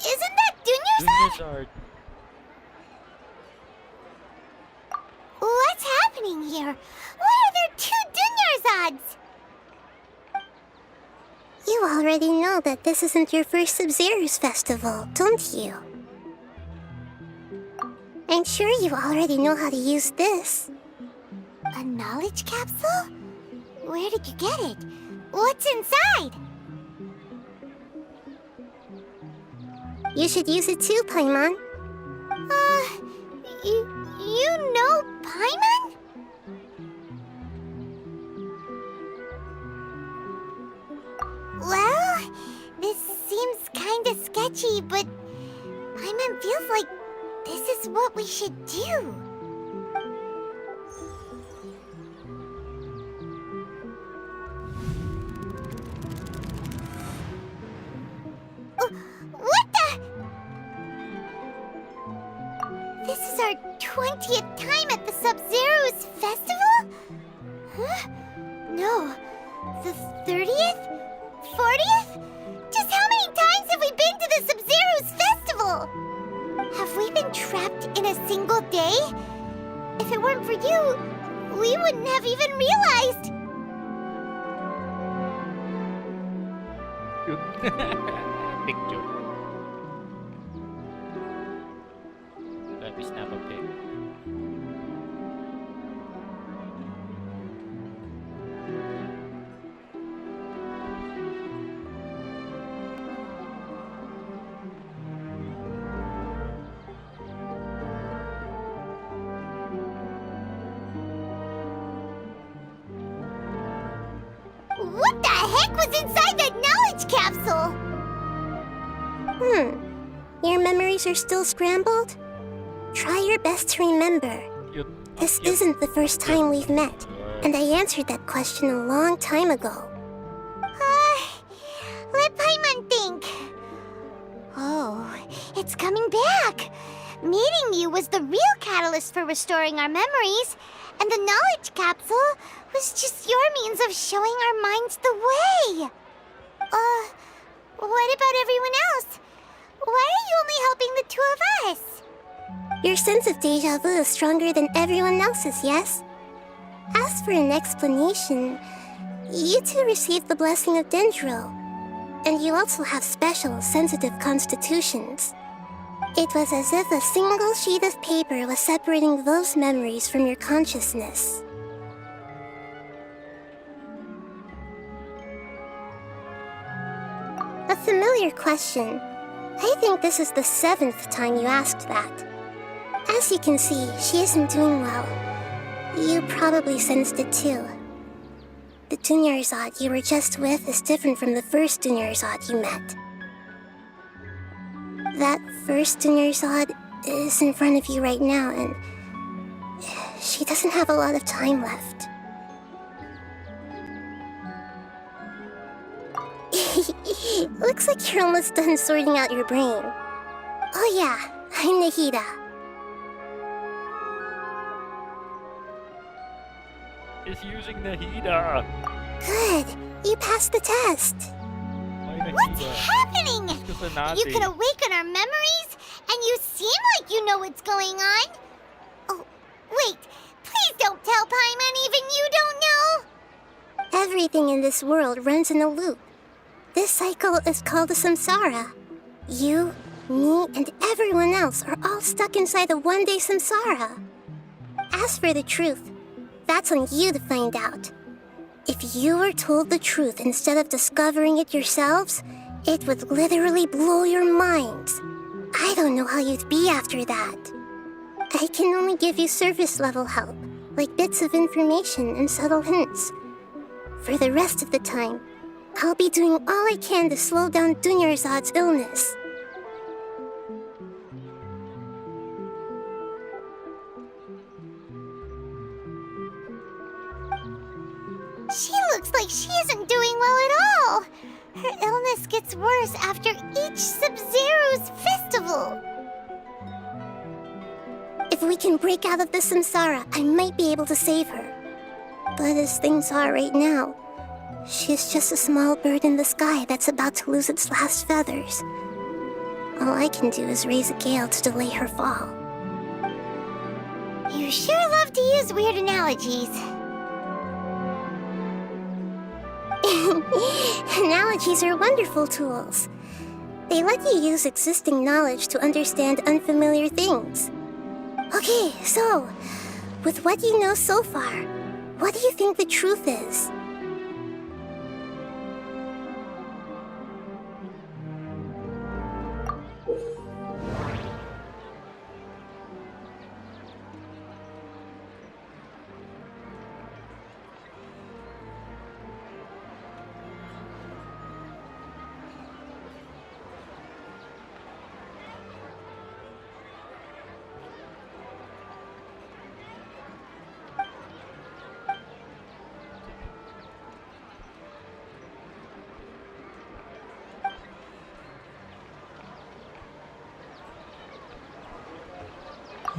Isn't that Dunyarzad? Dunyarzad. What's happening here? Why are there two Dunyarzads? You already know that this isn't your first Sub-Zero's festival, don't you? I'm sure you already know how to use this. A knowledge capsule? Where did you get it? What's inside? You should use it too, Paimon. You know Paimon? Well, this seems kinda sketchy, but Paimon feels like this is what we should do. What the? This is our 20th time at the Sub-Zero's festival? Huh? No. The 30th? 40th? Just how many times have we been to the Sub-Zero's festival? Have we been trapped in a single day? If it weren't for you, we wouldn't have even realized. Big joke. Let me snap a pic. What the heck was inside that knowledge capsule? Your memories are still scrambled? Try your best to remember. This isn't the first time we've met, and I answered that question a long time ago. Let Paimon think. Oh, it's coming back. Meeting you was the real catalyst for restoring our memories, and the knowledge capsule was just your means of showing our minds the way. What about everyone else? Why are you only helping the two of us? Your sense of deja vu is stronger than everyone else's, yes? As for an explanation, you two received the blessing of Dendro, and you also have special, sensitive constitutions. It was as if a single sheet of paper was separating those memories from your consciousness. A familiar question. I think this is the 7th time you asked that. As you can see, she isn't doing well. You probably sensed it too. The Dunyarzad you were just with is different from the first Dunyarzad you met. That first Dunyarzad is in front of you right now, and she doesn't have a lot of time left. Looks like you're almost done sorting out your brain. Oh yeah, I'm Nahida. It's using Nahida. Good, you passed the test. What's happening? You can awaken our memories, and you seem like you know what's going on. Oh, wait, please don't tell Paimon even you don't know. Everything in this world runs in a loop. This cycle is called a samsara. You, me, and everyone else are all stuck inside a one-day samsara. As for the truth, that's on you to find out. If you were told the truth instead of discovering it yourselves, it would literally blow your minds. I don't know how you'd be after that. I can only give you surface level help, like bits of information and subtle hints. For the rest of the time, I'll be doing all I can to slow down Dunyarzad's illness. She looks like she isn't doing well at all. Her illness gets worse after each Sub-Zero's festival. If we can break out of the samsara, I might be able to save her. But as things are right now, she's just a small bird in the sky that's about to lose its last feathers. All I can do is raise a gale to delay her fall. You sure love to use weird analogies. Analogies are wonderful tools. They let you use existing knowledge to understand unfamiliar things. Okay, so, with what you know so far, what do you think the truth is?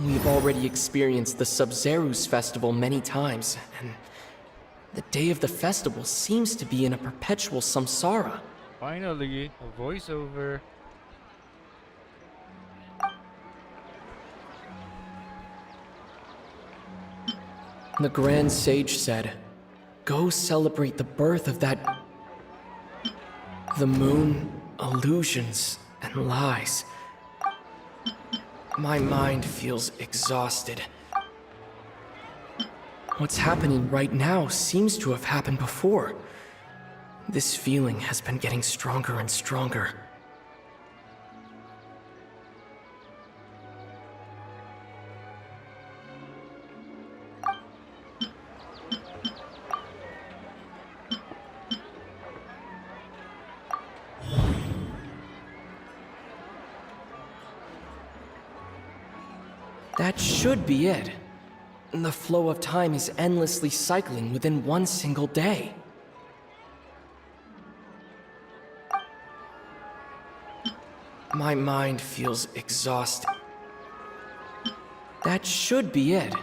We've already experienced the Sub-Zeru's festival many times, and the day of the festival seems to be in a perpetual samsara. Finally, a voiceover. The Grand Sage said, "Go celebrate the birth of that... the moon, illusions, and lies." My mind feels exhausted. What's happening right now seems to have happened before. This feeling has been getting stronger and stronger. That should be it. The flow of time is endlessly cycling within one single day. My mind feels exhausted. That should be it.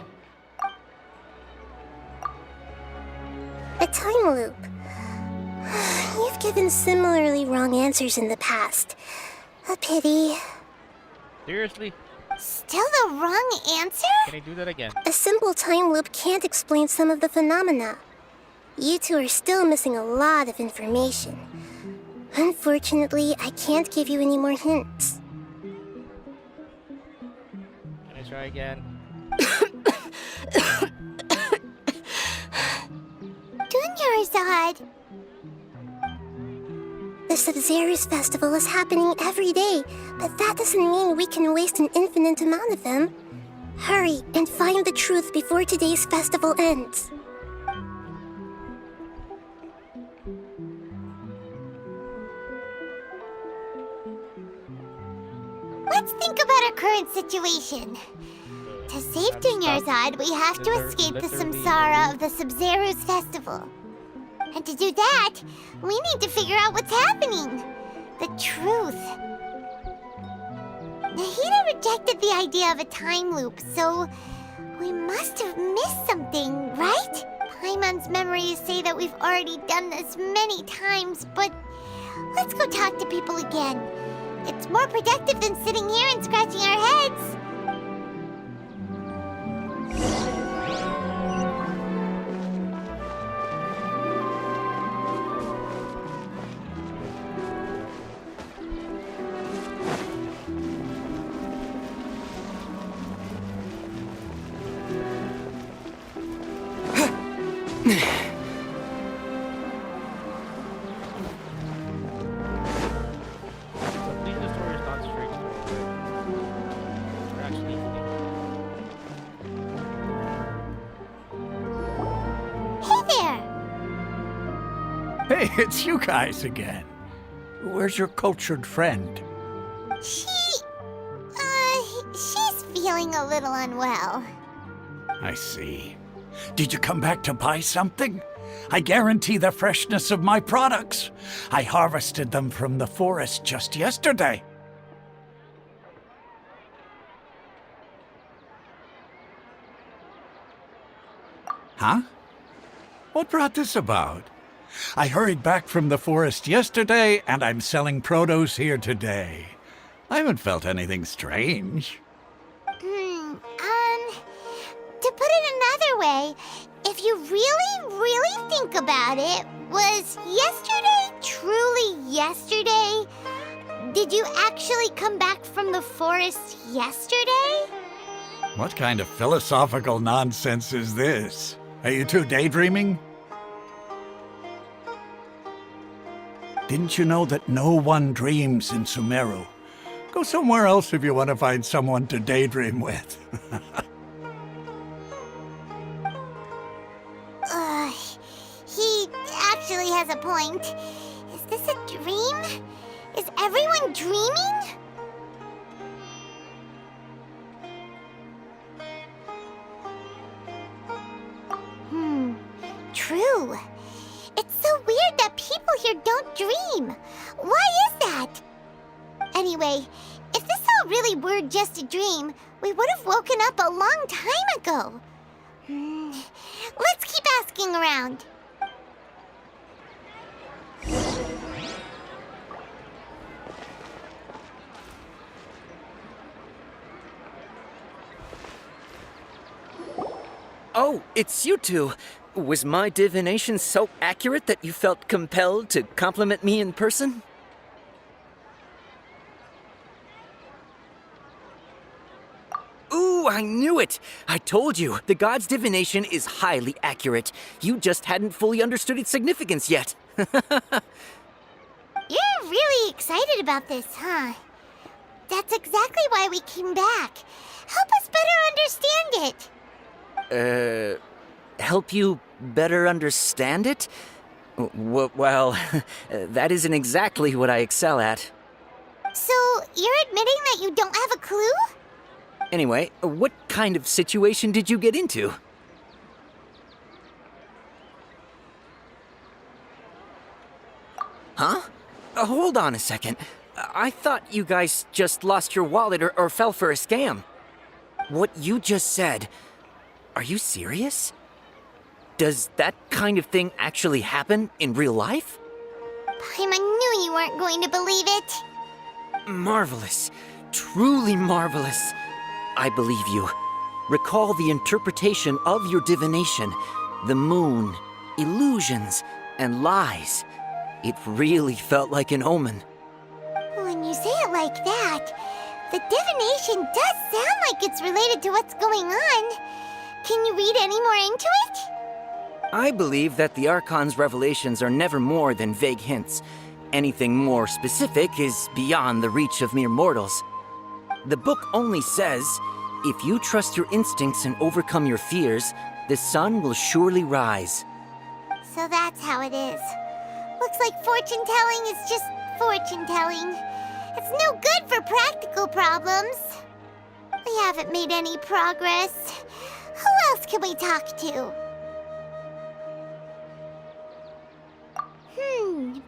A time loop. You've given similarly wrong answers in the past. A pity. Seriously? Still the wrong answer? Can I do that again? A simple time loop can't explain some of the phenomena. You two are still missing a lot of information. Unfortunately, I can't give you any more hints. Can I try again? Dunyarzad! The Sub-Zeru's festival is happening every day, but that doesn't mean we can waste an infinite amount of them. Hurry and find the truth before today's festival ends. Let's think about our current situation. To save Dunyarzad, we have to escape the samsara of the Sub-Zeru's festival. And to do that, we need to figure out what's happening. The truth. Nahida rejected the idea of a time loop, so we must have missed something, right? Paimon's memories say that we've already done this many times, but let's go talk to people again. It's more productive than sitting here and scratching our heads. Hey, it's you guys again. Where's your cultured friend? She's feeling a little unwell. I see. Did you come back to buy something? I guarantee the freshness of my products. I harvested them from the forest just yesterday. Huh? What brought this about? I hurried back from the forest yesterday, and I'm selling produce here today. I haven't felt anything strange. To put it another way, if you really think about it, was yesterday truly yesterday? Did you actually come back from the forest yesterday? What kind of philosophical nonsense is this? Are you two daydreaming? Didn't you know that no one dreams in SUMERU? Go somewhere else if you want to find someone to daydream with. He actually has a point. Is this a dream? Is everyone dreaming? True. It's so weird that people here don't dream. Why is that? Anyway, if this all really were just a dream, we would have woken up a long time ago. Let's keep asking around. Oh, it's you two. Was my divination so accurate that you felt compelled to compliment me in person? Ooh, I knew it! I told you, the god's divination is highly accurate. You just hadn't fully understood its significance yet. You're really excited about this, huh? That's exactly why we came back. Help us better understand it. Help you better understand it? Well, that isn't exactly what I excel at. So, you're admitting that you don't have a clue? Anyway, what kind of situation did you get into? Huh? Hold on a second. I thought you guys just lost your wallet or fell for a scam. What you just said, are you serious? Does that kind of thing actually happen in real life? Paimon knew you weren't going to believe it. Marvelous. Truly marvelous. I believe you. Recall the interpretation of your divination. The moon, illusions, and lies. It really felt like an omen. When you say it like that, the divination does sound like it's related to what's going on. Can you read any more into it? I believe that the Archon's revelations are never more than vague hints. Anything more specific is beyond the reach of mere mortals. The book only says, if you trust your instincts and overcome your fears, the sun will surely rise. So that's how it is. Looks like fortune-telling is just fortune-telling. It's no good for practical problems. We haven't made any progress. Who else can we talk to?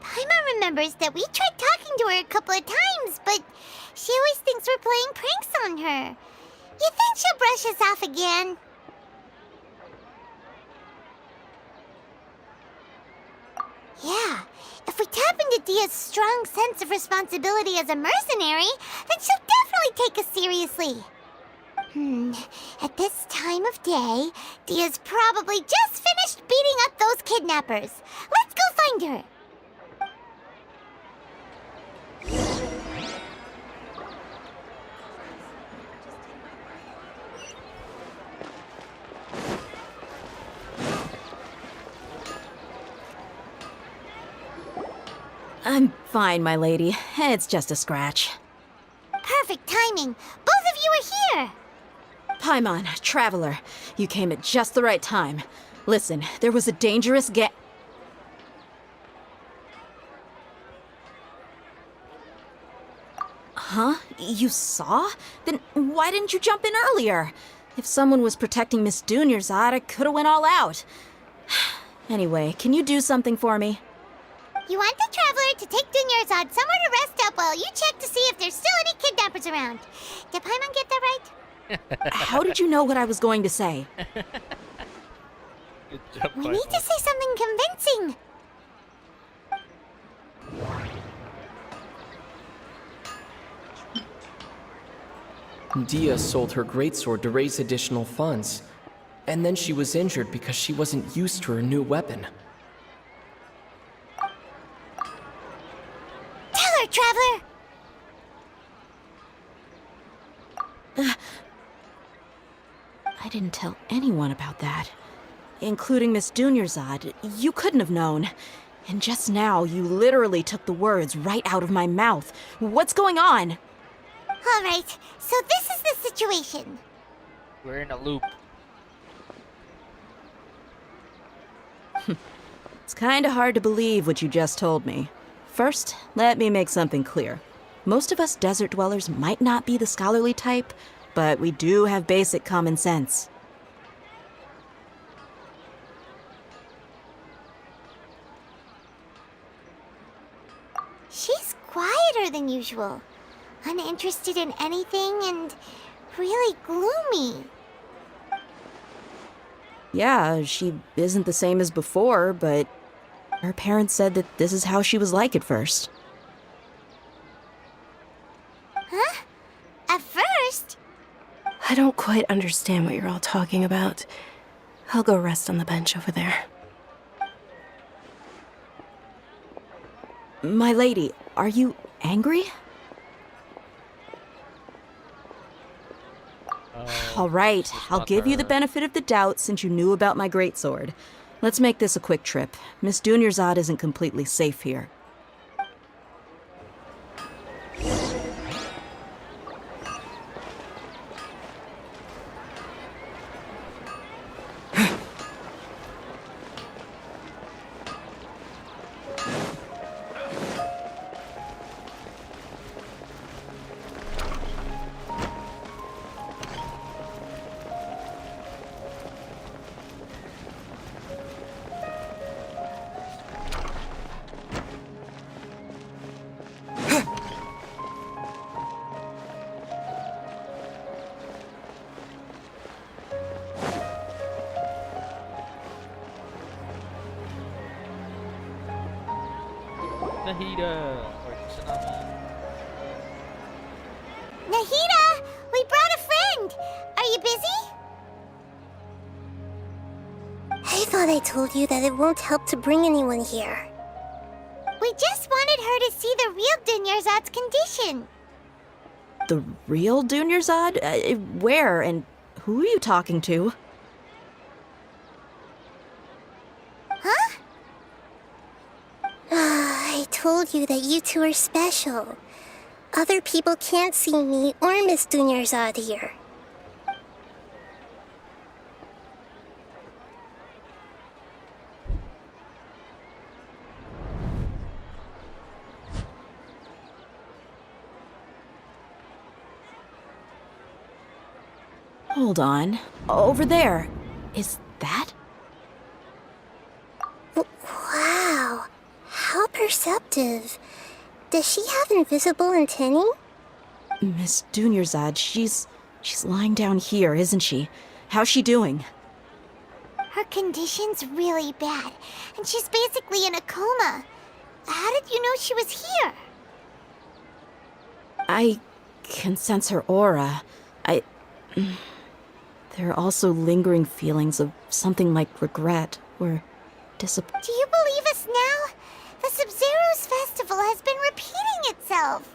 Paimon remembers that we tried talking to her a couple of times, but she always thinks we're playing pranks on her. You think she'll brush us off again? Yeah, if we tap into Dia's strong sense of responsibility as a mercenary, then she'll definitely take us seriously. At this time of day, Dia's probably just finished beating up those kidnappers. Let's go find her. I'm fine, my lady. It's just a scratch. Perfect timing. Both of you are here. Paimon, Traveler, you came at just the right time. Listen, there was a dangerous Huh? You saw? Then why didn't you jump in earlier? If someone was protecting Miss Dunyarzad, I could have went all out. Anyway, can you do something for me? You want the Traveler to take Dunyarzad somewhere to rest up while you check to see if there's still any kidnappers around. Did Paimon get that right? How did you know what I was going to say? Good job, We need to say something convincing. Dia sold her greatsword to raise additional funds. And then she was injured because she wasn't used to her new weapon. Tell her, Traveler! I didn't tell anyone about that. Including Miss Dunyarzad. You couldn't have known. And just now, you literally took the words right out of my mouth. What's going on? All right, so this is the situation. We're in a loop. It's kinda hard to believe what you just told me. First, let me make something clear. Most of us desert dwellers might not be the scholarly type, but we do have basic common sense. She's quieter than usual, uninterested in anything, and really gloomy. Yeah, she isn't the same as before, but her parents said that this is how she was like at first. Huh? At first? I don't quite understand what you're all talking about. I'll go rest on the bench over there. My lady, are you angry? All right, I'll give you the benefit of the doubt since you knew about my greatsword. Let's make this a quick trip. Miss Dunyarzad isn't completely safe here. Nahida or Tsunami. Nahida! We brought a friend! Are you busy? I thought I told you that it won't help to bring anyone here. We just wanted her to see the real Dunyarzad's condition. The real Dunyarzad? Where and who are you talking to? Huh? I told you that you two are special. Other people can't see me or Miss Dunyarzad here. Hold on. Over there. Is that? Wow. How perceptive. Does she have invisible antennae? Miss Dunyarzad, she's lying down here, isn't she? How's she doing? Her condition's really bad, and she's basically in a coma. How did you know she was here? I can sense her aura. There are also lingering feelings of something like regret or disappointment. Do you believe us now? The SUMERU's festival has been repeating itself.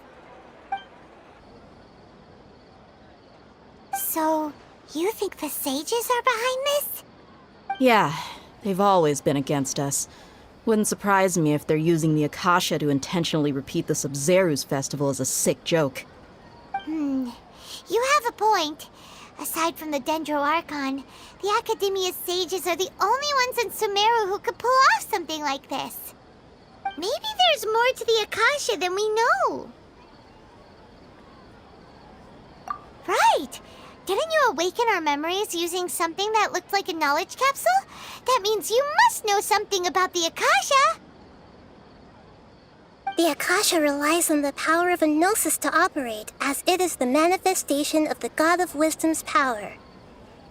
So, you think the sages are behind this? Yeah, they've always been against us. Wouldn't surprise me if they're using the Akasha to intentionally repeat the SUMERU's festival as a sick joke. You have a point. Aside from the Dendro Archon, the Academia's sages are the only ones in SUMERU who could pull off something like this. Maybe there's more to the Akasha than we know. Wait, didn't you awaken our memories using something that looked like a knowledge capsule? That means you must know something about the Akasha! The Akasha relies on the power of a gnosis to operate, as it is the manifestation of the God of Wisdom's power.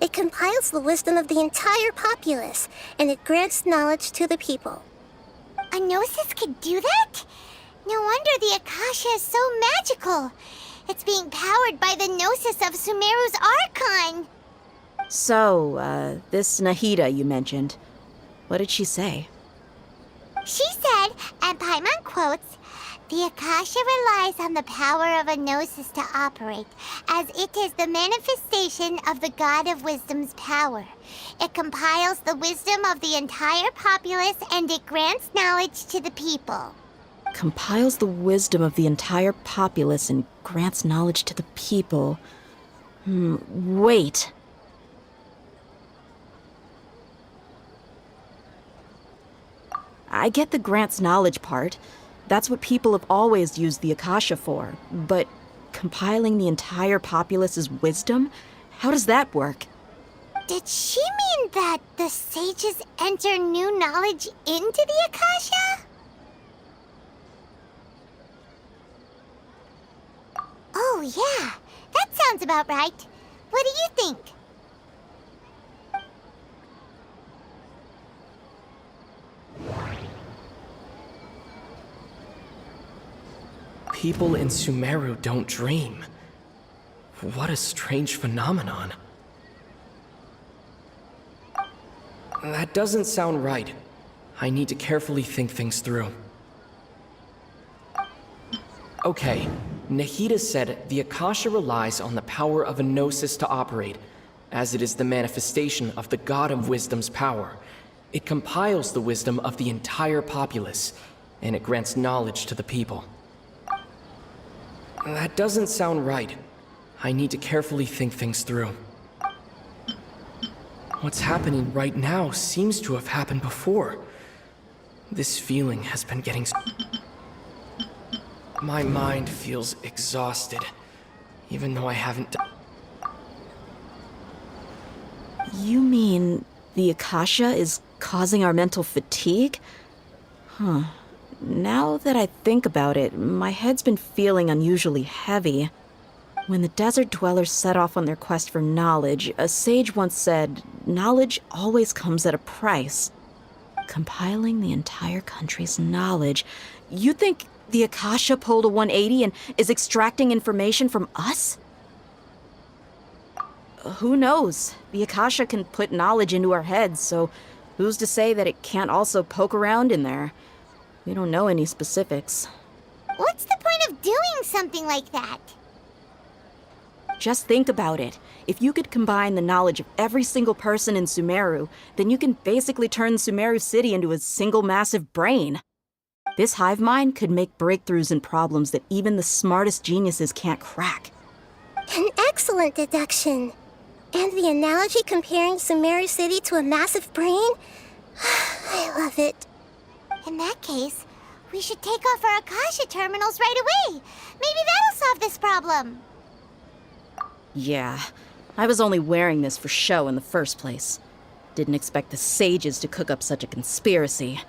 It compiles the wisdom of the entire populace, and it grants knowledge to the people. A gnosis could do that? No wonder the Akasha is so magical. It's being powered by the gnosis of SUMERU's Archon. So, this Nahida you mentioned, what did she say? She said, and Paimon quotes, "The Akasha relies on the power of a gnosis to operate, as it is the manifestation of the God of Wisdom's power. It compiles the wisdom of the entire populace and it grants knowledge to the people." Compiles the wisdom of the entire populace and grants knowledge to the people. Wait. I get the grants knowledge part. That's what people have always used the Akasha for. But compiling the entire populace's wisdom? How does that work? Did she mean that the sages enter new knowledge into the Akasha? Oh yeah, that sounds about right. What do you think? People in SUMERU don't dream. What a strange phenomenon. That doesn't sound right. I need to carefully think things through. Okay, Nahida said the Akasha relies on the power of a gnosis to operate, as it is the manifestation of the God of Wisdom's power. It compiles the wisdom of the entire populace, and it grants knowledge to the people. That doesn't sound right. I need to carefully think things through. What's happening right now seems to have happened before. This feeling has been getting... My mind feels exhausted, even though I haven't done... You mean the Akasha is causing our mental fatigue? Huh. Now that I think about it, my head's been feeling unusually heavy. When the desert dwellers set off on their quest for knowledge, a sage once said, knowledge always comes at a price. Compiling the entire country's knowledge. You think the Akasha pulled a 180 and is extracting information from us? Who knows? The Akasha can put knowledge into our heads, so who's to say that it can't also poke around in there? We don't know any specifics. What's the point of doing something like that? Just think about it. If you could combine the knowledge of every single person in SUMERU, then you can basically turn SUMERU City into a single massive brain. This hive mind could make breakthroughs in problems that even the smartest geniuses can't crack. An excellent deduction. And the analogy comparing SUMERU City to a massive brain? I love it. In that case, we should take off our Akasha terminals right away. Maybe that'll solve this problem. Yeah, I was only wearing this for show in the first place. Didn't expect the sages to cook up such a conspiracy.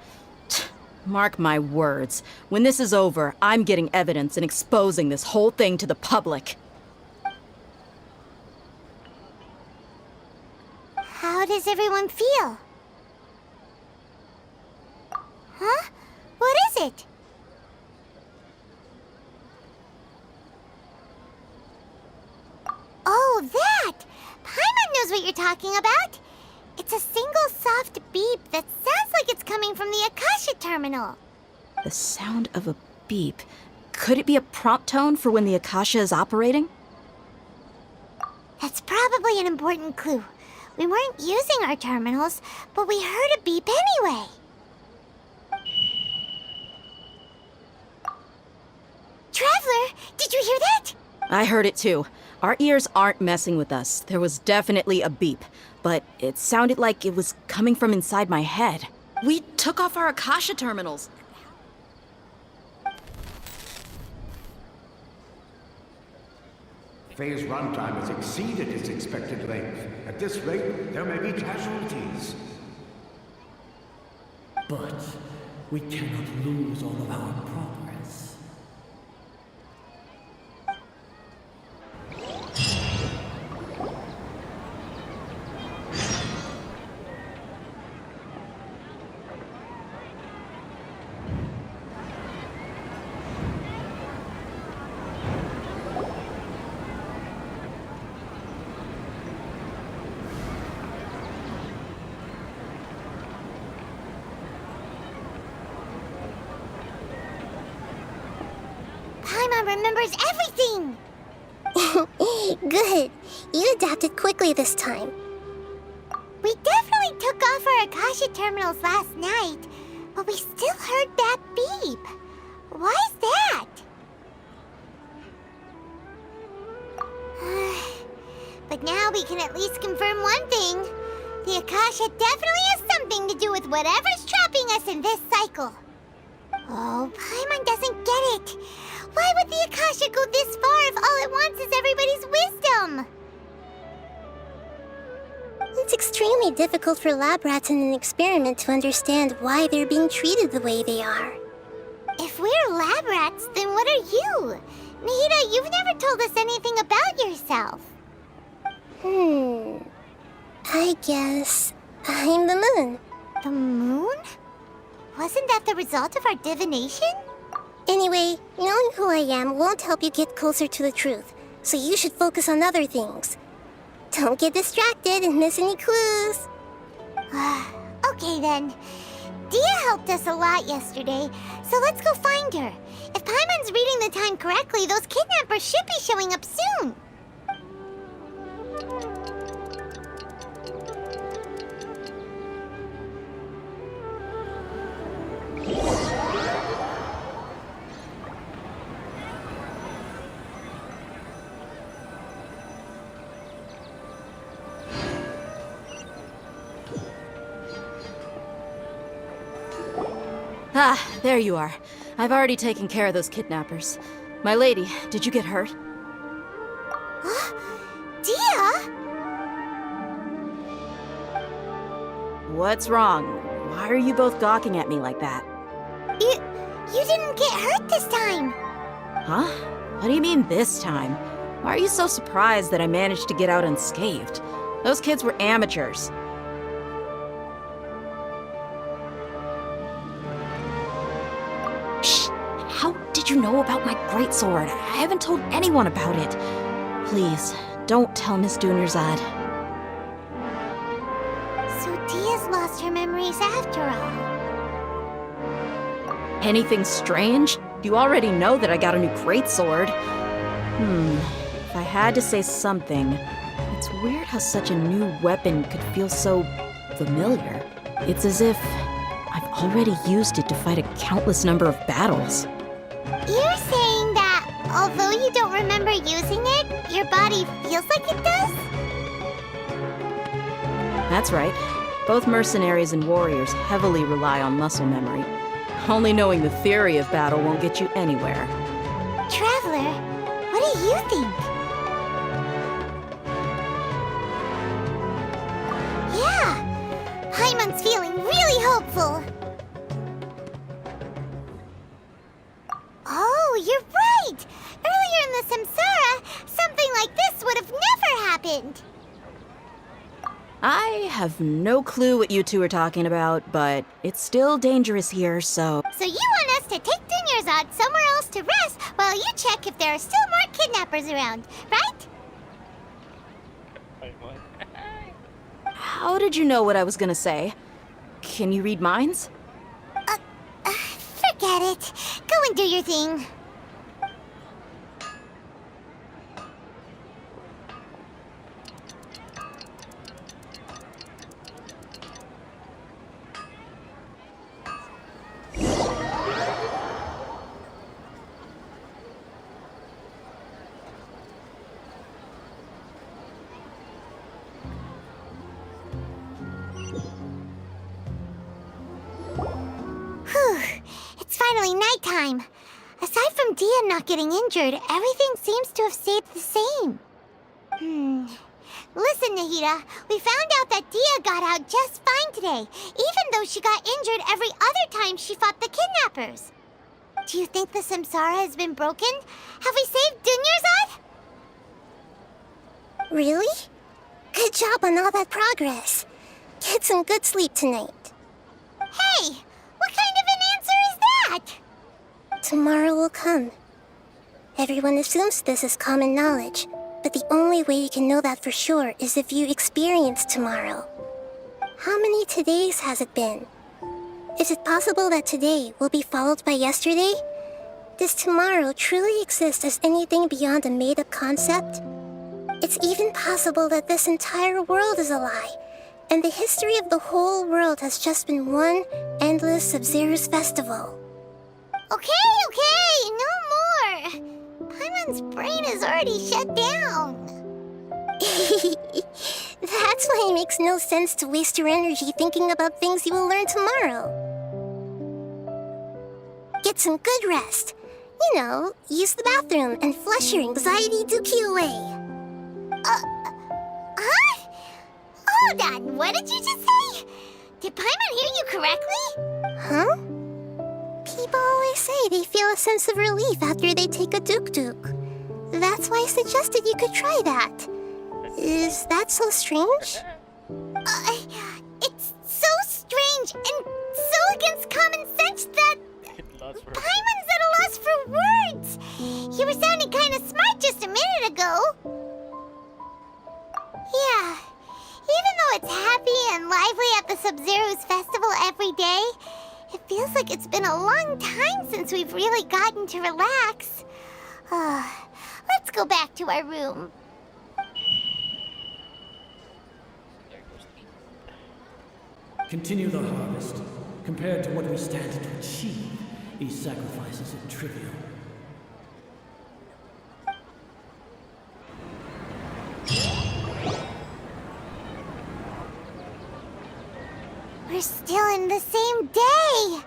Mark my words, when this is over, I'm getting evidence and exposing this whole thing to the public. How does everyone feel? Huh? What is it? Oh, that! Paimon knows what you're talking about. It's a single soft beep that sounds like it's coming from the Akasha terminal. The sound of a beep. Could it be a prompt tone for when the Akasha is operating? That's probably an important clue. We weren't using our terminals, but we heard a beep anyway. Traveler, did you hear that? I heard it too. Our ears aren't messing with us. There was definitely a beep, but it sounded like it was coming from inside my head. We took off our Akasha terminals. Phase runtime has exceeded its expected length. At this rate, there may be casualties. But we cannot lose all of our progress. Paimon remembers everything! Good. You adapted quickly this time. We definitely took off our Akasha terminals last night, but we still heard that beep. Why is that? But now we can at least confirm one thing. The Akasha definitely has something to do with whatever's trapping us in this cycle. Oh, Paimon doesn't get it. Why would the Akasha go this far if all it wants is everybody's wisdom? It's extremely difficult for lab rats in an experiment to understand why they're being treated the way they are. If we're lab rats, then what are you? Nahida, you've never told us anything about yourself. I guess I'm the moon. The moon? Wasn't that the result of our divination? Anyway, knowing who I am won't help you get closer to the truth, so you should focus on other things. Don't get distracted and miss any clues. Okay then. Dia helped us a lot yesterday, so let's go find her. If Paimon's reading the time correctly, those kidnappers should be showing up soon. Ah, there you are. I've already taken care of those kidnappers. My lady, did you get hurt? Dia? What's wrong? Why are you both gawking at me like that? You didn't get hurt this time. Huh? What do you mean this time? Why are you so surprised that I managed to get out unscathed? Those kids were amateurs. Shh! How did you know about my greatsword? I haven't told anyone about it. Please, don't tell Miss Dunyarzad. So Dia's lost her memories after all. Anything strange? You already know that I got a new greatsword. If I had to say something, it's weird how such a new weapon could feel so familiar. It's as if I've already used it to fight a countless number of battles. You're saying that although you don't remember using it, your body feels like it does? That's right. Both mercenaries and warriors heavily rely on muscle memory. Only knowing the theory of battle won't get you anywhere. Traveler, what do you think? Yeah, Paimon's feeling really hopeful. Oh, you're right! Earlier in the Samsara, something like this would have never happened. I have no clue what you two are talking about, but it's still dangerous here, so... So you want us to take Dunyarzad somewhere else to rest while you check if there are still more kidnappers around, right? How did you know what I was gonna say? Can you read minds? Forget it. Go and do your thing. Whew. It's finally nighttime. Aside from Dia not getting injured, everything seems to have stayed the same. Listen, Nahida, we found out that Dia got out just fine today, even though she got injured every other time she fought the kidnappers. Do you think the Samsara has been broken? Have we saved Dunyarzad? Really? Good job on all that progress. Get some good sleep tonight. Hey, what kind of an answer is that? Tomorrow will come. Everyone assumes this is common knowledge, but the only way you can know that for sure is if you experience tomorrow. How many todays has it been? Is it possible that today will be followed by yesterday? Does tomorrow truly exist as anything beyond a made-up concept? It's even possible that this entire world is a lie, and the history of the whole world has just been one endless Sub-Zero's festival. Okay, no more. Paimon's brain is already shut down. That's why it makes no sense to waste your energy thinking about things you will learn tomorrow. Get some good rest. You know, use the bathroom and flush your anxiety dookie away. Huh? Hold on, what did you just say? Did Paimon hear you correctly? Huh? People always say they feel a sense of relief after they take a duk-duk. That's why I suggested you could try that. Is that so strange? It's so strange and so against common sense that Paimon's at a loss for words. You were sounding kind of smart just a minute ago. Yeah, even though it's happy and lively at the Sub-Zero's festival every day, it feels like it's been a long time since we've really gotten to relax. Let's go back to our room. Continue the harvest. Compared to what we stand to achieve, these sacrifices are trivial. We're still in the same day!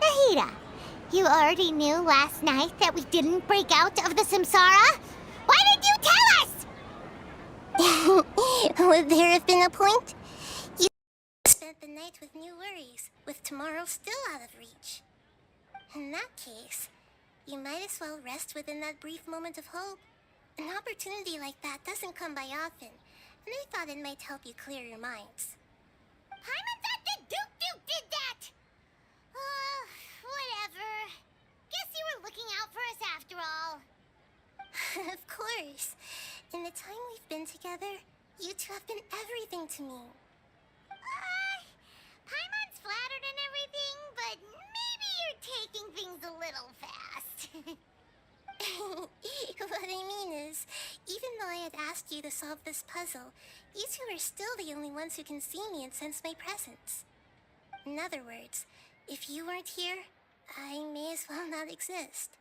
Nahida, you already knew last night that we didn't break out of the Samsara? Why did you tell us? Would there have been a point? You spent the night with new worries, with tomorrow still out of reach. In that case, you might as well rest within that brief moment of hope. An opportunity like that doesn't come by often, and I thought it might help you clear your minds. Paimon thought the Duke did that! Whatever. Guess you were looking out for us after all. Of course. In the time we've been together, you two have been everything to me. Paimon's flattered and everything, but maybe you're taking things a little fast. What I mean is, even though I had asked you to solve this puzzle, you two are still the only ones who can see me and sense my presence. In other words, if you weren't here, I may as well not exist.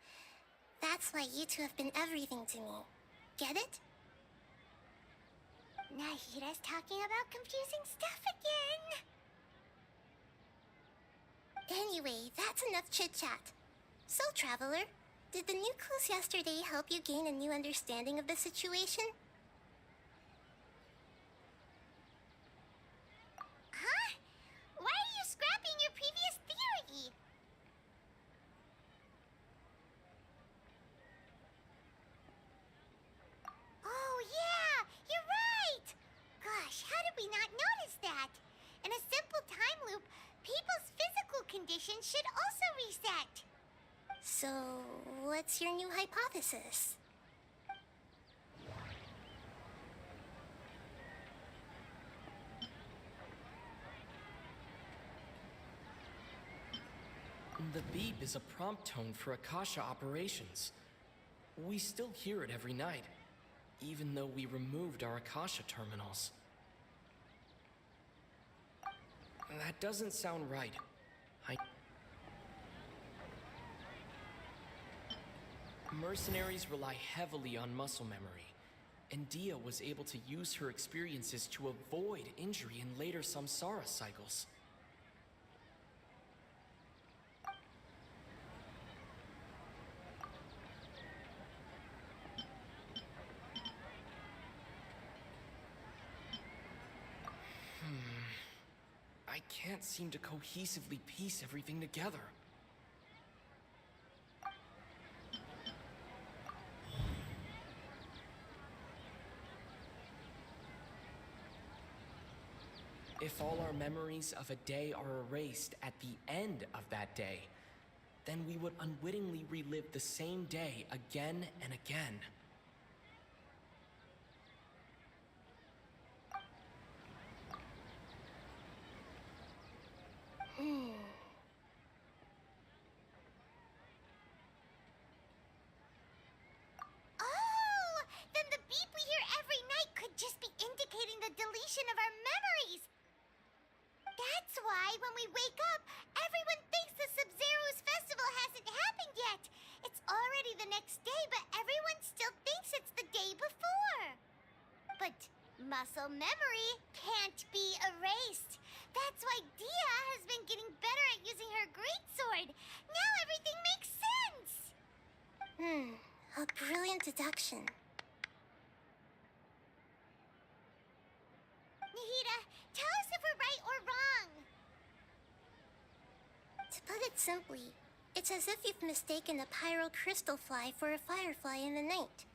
That's why you two have been everything to me. Get it? Nahira's talking about confusing stuff again. Anyway, that's enough chit-chat. So, Traveler, did the new clues yesterday help you gain a new understanding of the situation? Huh? Why are you scrapping your previous theory? Oh, yeah! You're right! Gosh, how did we not notice that? In a simple time loop, people's physical condition should also reset. So, what's your new hypothesis? The beep is a prompt tone for Akasha operations. We still hear it every night, even though we removed our Akasha terminals. That doesn't sound right. Mercenaries rely heavily on muscle memory, and Dia was able to use her experiences to avoid injury in later samsara cycles. I can't seem to cohesively piece everything together. If all our memories of a day are erased at the end of that day, then we would unwittingly relive the same day again and again. Oh! Then the beep we hear every night could just be indicating the deletion of our memories! That's why when we wake up, everyone thinks the SUMERU's festival hasn't happened yet! It's already the next day, but everyone still thinks it's the day before! But muscle memory can't be erased. That's why Dia has been getting better at using her greatsword. Now everything makes sense! A brilliant deduction. Nahida, tell us if we're right or wrong. To put it simply, it's as if you've mistaken a pyro crystal fly for a firefly in the night.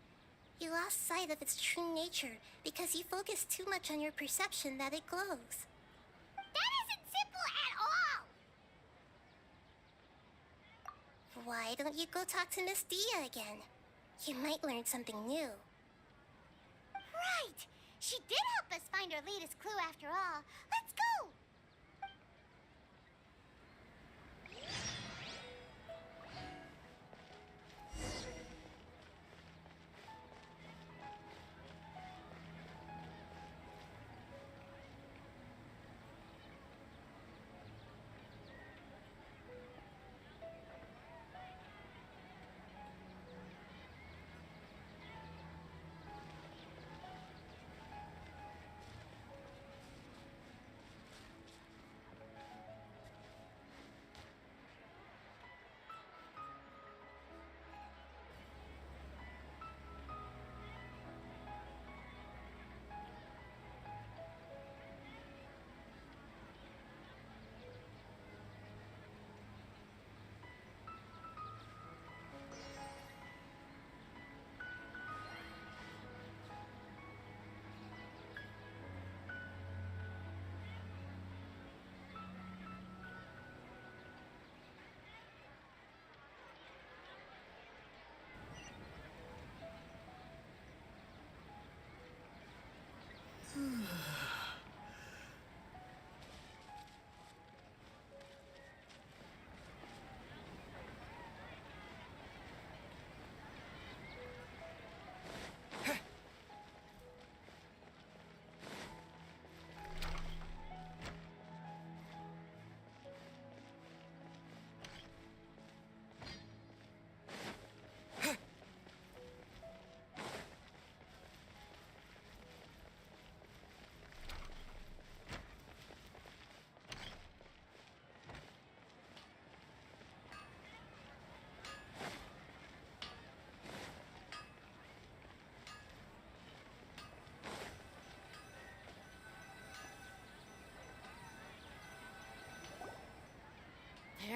You lost sight of its true nature because you focused too much on your perception that it glows. That isn't simple at all! Why don't you go talk to Miss Dia again? You might learn something new. Right! She did help us find our latest clue after all. Let's go!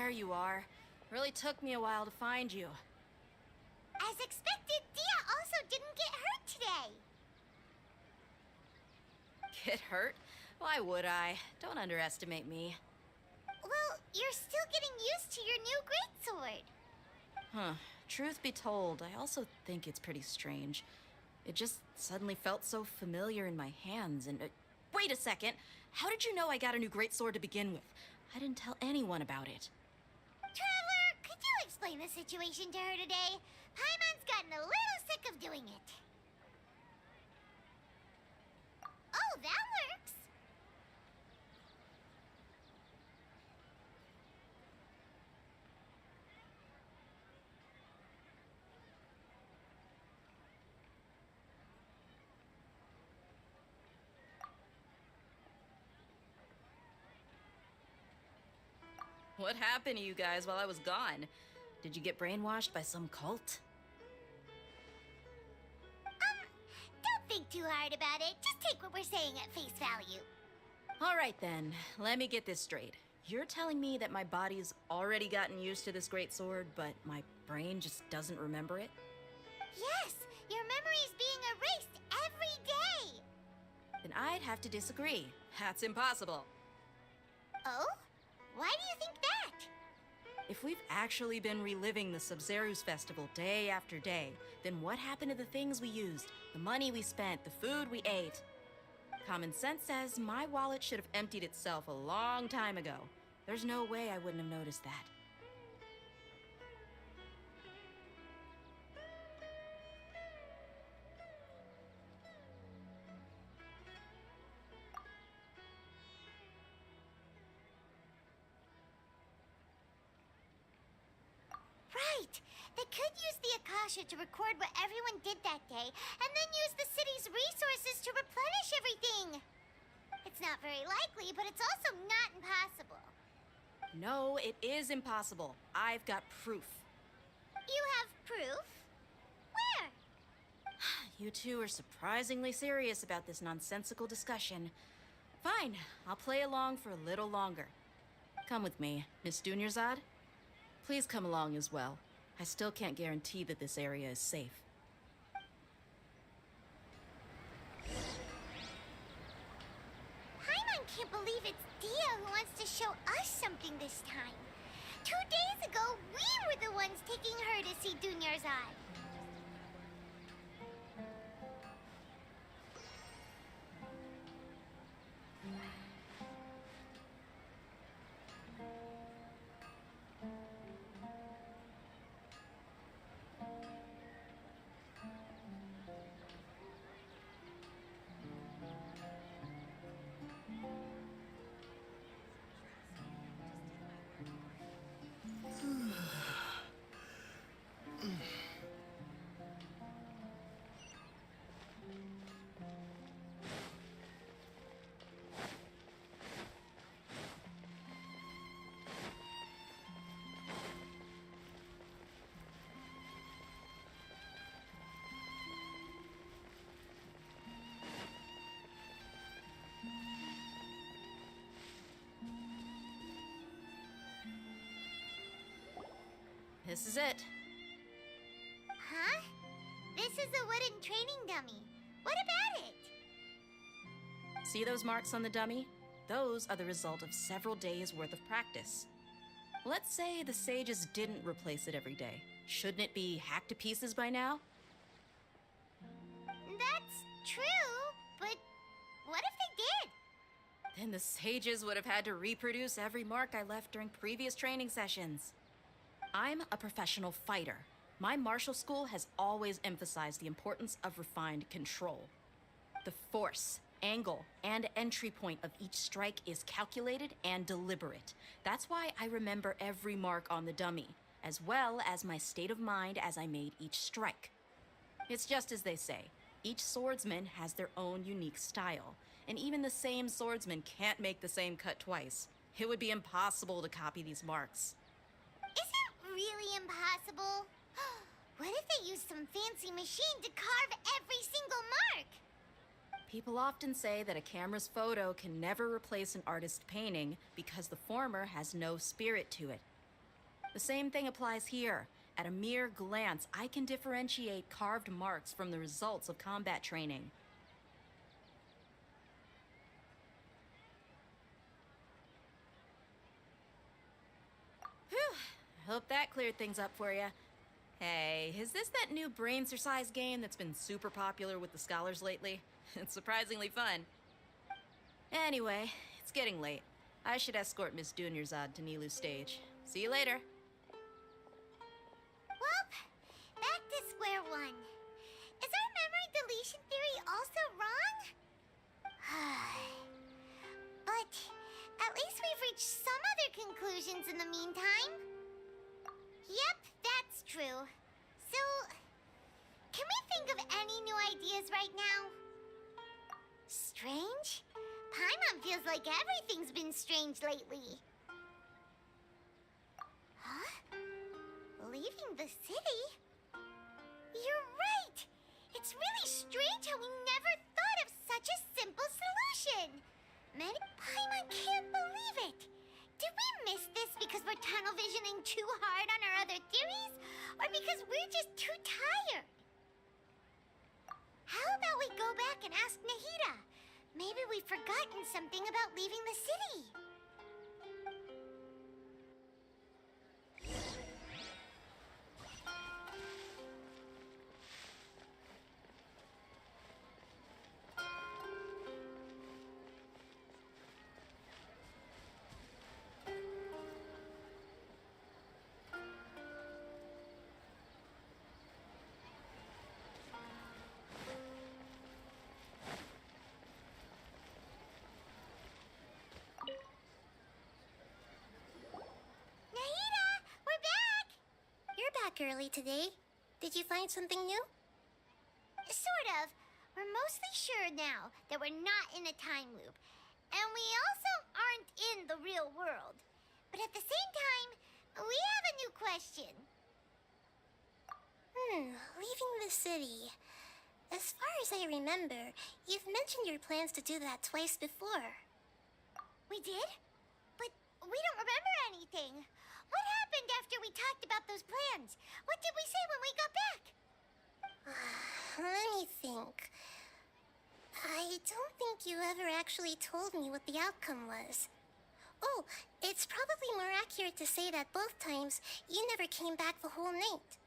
There you are. Really took me a while to find you. As expected, Dia also didn't get hurt today. Get hurt? Why would I? Don't underestimate me. Well, you're still getting used to your new greatsword. Huh. Truth be told, I also think it's pretty strange. It just suddenly felt so familiar in my hands and... wait a second! How did you know I got a new greatsword to begin with? I didn't tell anyone about it. Traveler, could you explain the situation to her today? Paimon's gotten a little sick of doing it. Oh, that works. What happened to you guys while I was gone? Did you get brainwashed by some cult? Don't think too hard about it. Just take what we're saying at face value. All right then, let me get this straight. You're telling me that my body's already gotten used to this greatsword, but my brain just doesn't remember it? Yes, your memory's being erased every day. Then I'd have to disagree. That's impossible. Oh? Why do you think that? If we've actually been reliving the SUMERU's festival day after day, then what happened to the things we used, the money we spent, the food we ate? Common sense says my wallet should have emptied itself a long time ago. There's no way I wouldn't have noticed that. Right! They could use the Akasha to record what everyone did that day, and then use the city's resources to replenish everything! It's not very likely, but it's also not impossible. No, it is impossible. I've got proof. You have proof? Where? You two are surprisingly serious about this nonsensical discussion. Fine, I'll play along for a little longer. Come with me, Miss Dunyarzad. Please come along as well. I still can't guarantee that this area is safe. Paimon can't believe it's Dia who wants to show us something this time. 2 days ago, we were the ones taking her to see Dunyarzad. This is it. Huh? This is a wooden training dummy. What about it? See those marks on the dummy? Those are the result of several days' worth of practice. Let's say the sages didn't replace it every day. Shouldn't it be hacked to pieces by now? That's true, but what if they did? Then the sages would have had to reproduce every mark I left during previous training sessions. I'm a professional fighter. My martial school has always emphasized the importance of refined control. The force, angle, and entry point of each strike is calculated and deliberate. That's why I remember every mark on the dummy, as well as my state of mind as I made each strike. It's just as they say, each swordsman has their own unique style, and even the same swordsman can't make the same cut twice. It would be impossible to copy these marks. Is it really impossible? What if they used some fancy machine to carve every single mark? People often say that a camera's photo can never replace an artist's painting because the former has no spirit to it. The same thing applies here. At a mere glance, I can differentiate carved marks from the results of combat training. Whew. Hope that cleared things up for you. Hey, is this that new brain-exercise game that's been super popular with the scholars lately? It's surprisingly fun. Anyway, it's getting late. I should escort Miss Dunyarzad to Nilu's stage. See you later. Well, back to square one. Is our memory deletion theory also wrong? But at least we've reached some other conclusions in the meantime. Yep, that's true. So, can we think of any new ideas right now? Strange? Paimon feels like everything's been strange lately. Huh? Leaving the city? You're right! It's really strange how we never thought of such a simple solution! Paimon can't believe it! Did we miss this because we're tunnel visioning too hard on our other theories? Or because we're just too tired? How about we go back and ask Nahida? Maybe we've forgotten something about leaving the city. Early today. Did you find something new? Sort of. We're mostly sure now that we're not in a time loop. And we also aren't in the real world. But at the same time, we have a new question. Leaving the city. As far as I remember, you've mentioned your plans to do that twice before. We did? But we don't remember anything. What happened after we talked about those plans? What did we say when we got back? Let me think. I don't think you ever actually told me what the outcome was. Oh, it's probably more accurate to say that both times you never came back the whole night.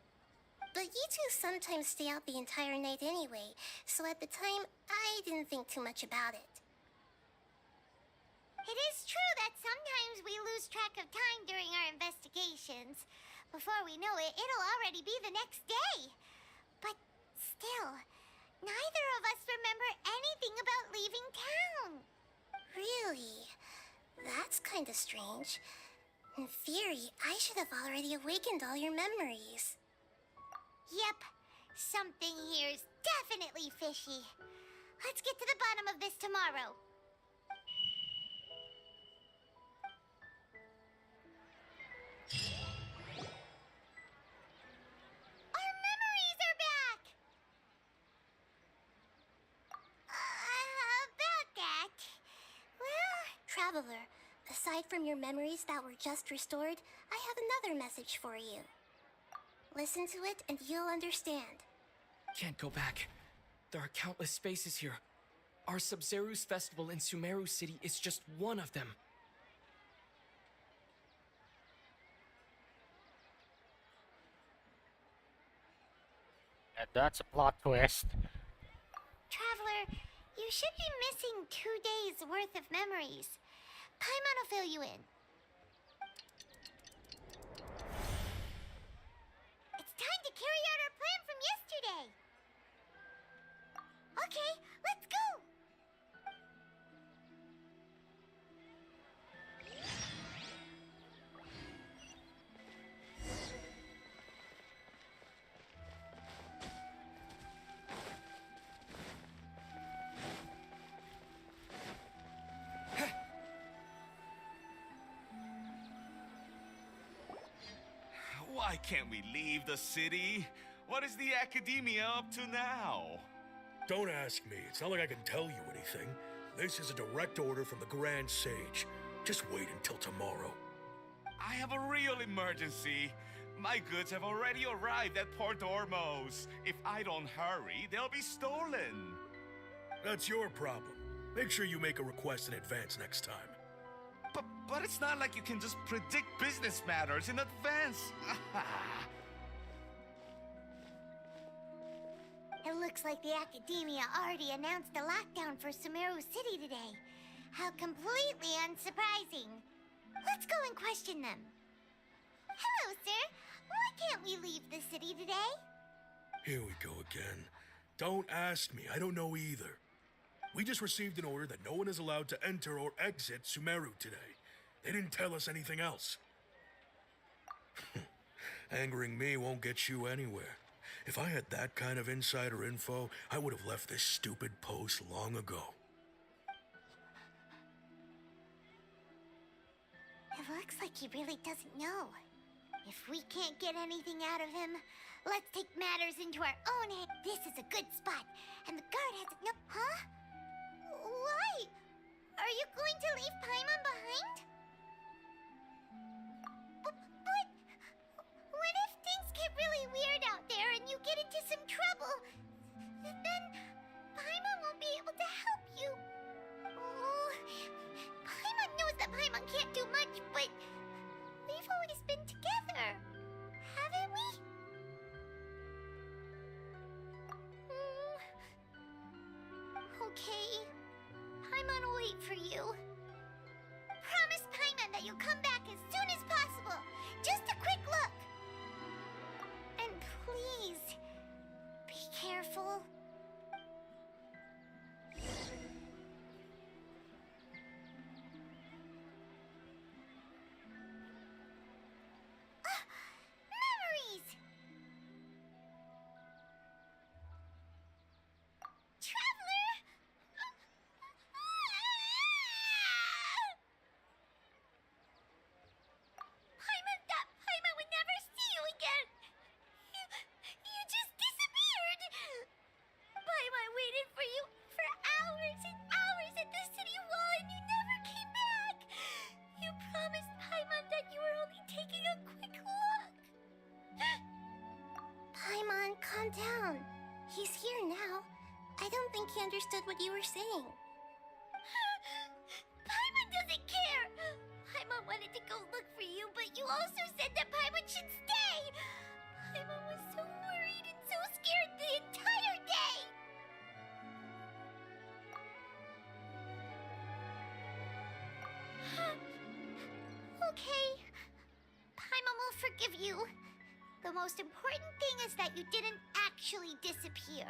But you two sometimes stay out the entire night anyway, so at the time, I didn't think too much about it. It is true that sometimes we lose track of time during our investigations. Before we know it, it'll already be the next day. But still, neither of us remember anything about leaving town. Really? That's kind of strange. In theory, I should have already awakened all your memories. Yep, something here's definitely fishy. Let's get to the bottom of this tomorrow. Our memories are back! About that... Well, Traveler, aside from your memories that were just restored, I have another message for you. Listen to it and you'll understand. Can't go back. There are countless spaces here. Our SUMERU's festival in SUMERU City is just one of them. And that's a plot twist. Traveler, you should be missing 2 days worth of memories. Paimon will fill you in. It's time to carry out our plan from yesterday. Okay, let's go. Why can't we leave the city? What is the Academia up to now? Don't ask me. It's not like I can tell you anything. This is a direct order from the Grand Sage. Just wait until tomorrow. I have a real emergency. My goods have already arrived at Port Ormos. If I don't hurry, they'll be stolen. That's your problem. Make sure you make a request in advance next time. But it's not like you can just predict business matters in advance. It looks like the Academia already announced a lockdown for SUMERU City today. How completely unsurprising. Let's go and question them. Hello, sir. Why can't we leave the city today? Here we go again. Don't ask me, I don't know either. We just received an order that no one is allowed to enter or exit SUMERU today. They didn't tell us anything else. Angering me won't get you anywhere. If I had that kind of insider info, I would have left this stupid post long ago. It looks like he really doesn't know. If we can't get anything out of him, let's take matters into our own hands. This is a good spot, and the guard has no... Huh? Why? Are you going to leave Paimon behind? But what if things get really weird out there and you get into some trouble? Then Paimon won't be able to help you. Oh, Paimon knows that Paimon can't do much, but we've always been together, haven't we? Okay. Paimon will wait for you. Promise Paimon that you'll come back as soon as possible. Just a quick look. And please, be careful. Memories! Traveler! Paimon would never see you again! You just disappeared! Paimon waited for you for hours and hours at the city wall and you never came back! You promised Paimon that you were only taking a quick look! Paimon, calm down. He's here now. I don't think he understood what you were saying. Paimon doesn't care! Paimon wanted to go look for you, but you also said that Paimon should stay! Paimon was so worried and so scared the entire day! Okay. Paimon will forgive you. The most important thing is that you didn't actually disappear.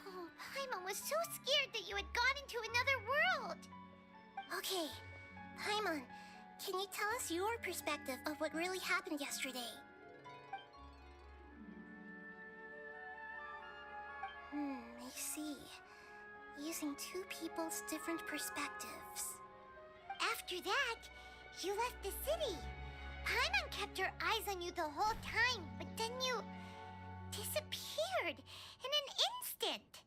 Oh, Paimon was so scared that you had gone into another world. Okay, Paimon, can you tell us your perspective of what really happened yesterday? I see. Using two people's different perspectives. After that, you left the city. Paimon kept her eyes on you the whole time, but then you disappeared in an instant.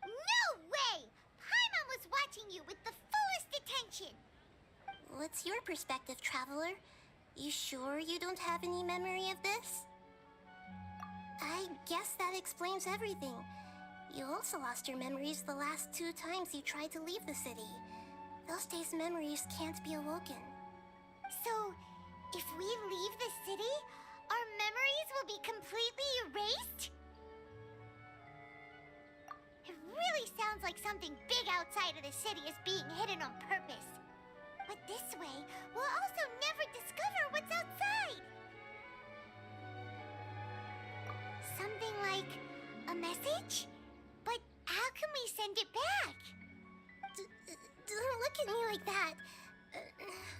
No way! Paimon was watching you with the fullest attention. What's your perspective, Traveler? You sure you don't have any memory of this? I guess that explains everything. You also lost your memories the last 2 times you tried to leave the city. Those days' memories can't be awoken. So, if we leave the city, our memories will be completely erased? It really sounds like something big outside of the city is being hidden on purpose. But this way, we'll also never discover what's outside. Something like a message? But how can we send it back? Don't look at me like that.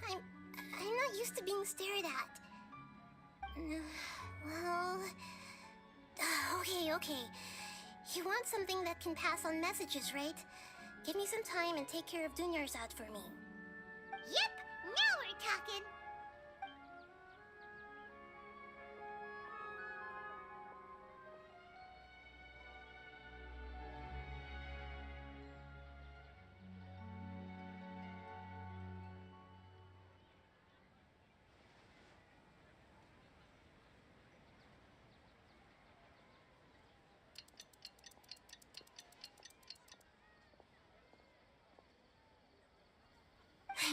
I'm not used to being stared at. Well... Okay. You want something that can pass on messages, right? Give me some time and take care of Dunyarzad for me. Yep! Now we're talking!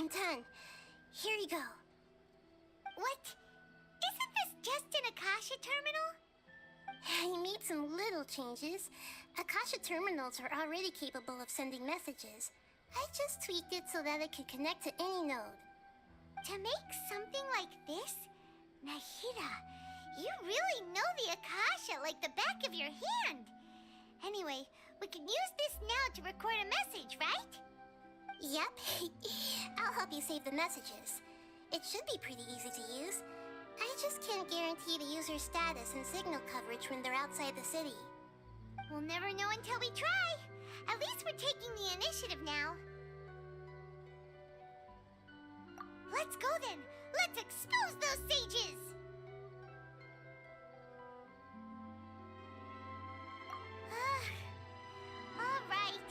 I'm done. Here you go. What? Isn't this just an Akasha terminal? I made some little changes. Akasha terminals are already capable of sending messages. I just tweaked it so that it could connect to any node. To make something like this? Nahida, you really know the Akasha like the back of your hand. Anyway, we can use this now to record a message, right? Yep. I'll help you save the messages. It should be pretty easy to use. I just can't guarantee the user's status and signal coverage when they're outside the city. We'll never know until we try. At least we're taking the initiative now. Let's go then. Let's expose those sages. All right.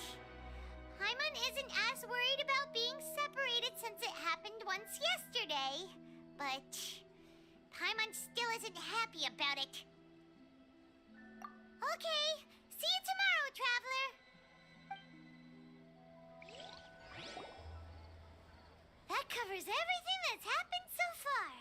Paimon isn't as worried about being separated since it happened once yesterday. But Paimon still isn't happy about it. Okay, see you tomorrow, Traveler. That covers everything that's happened so far.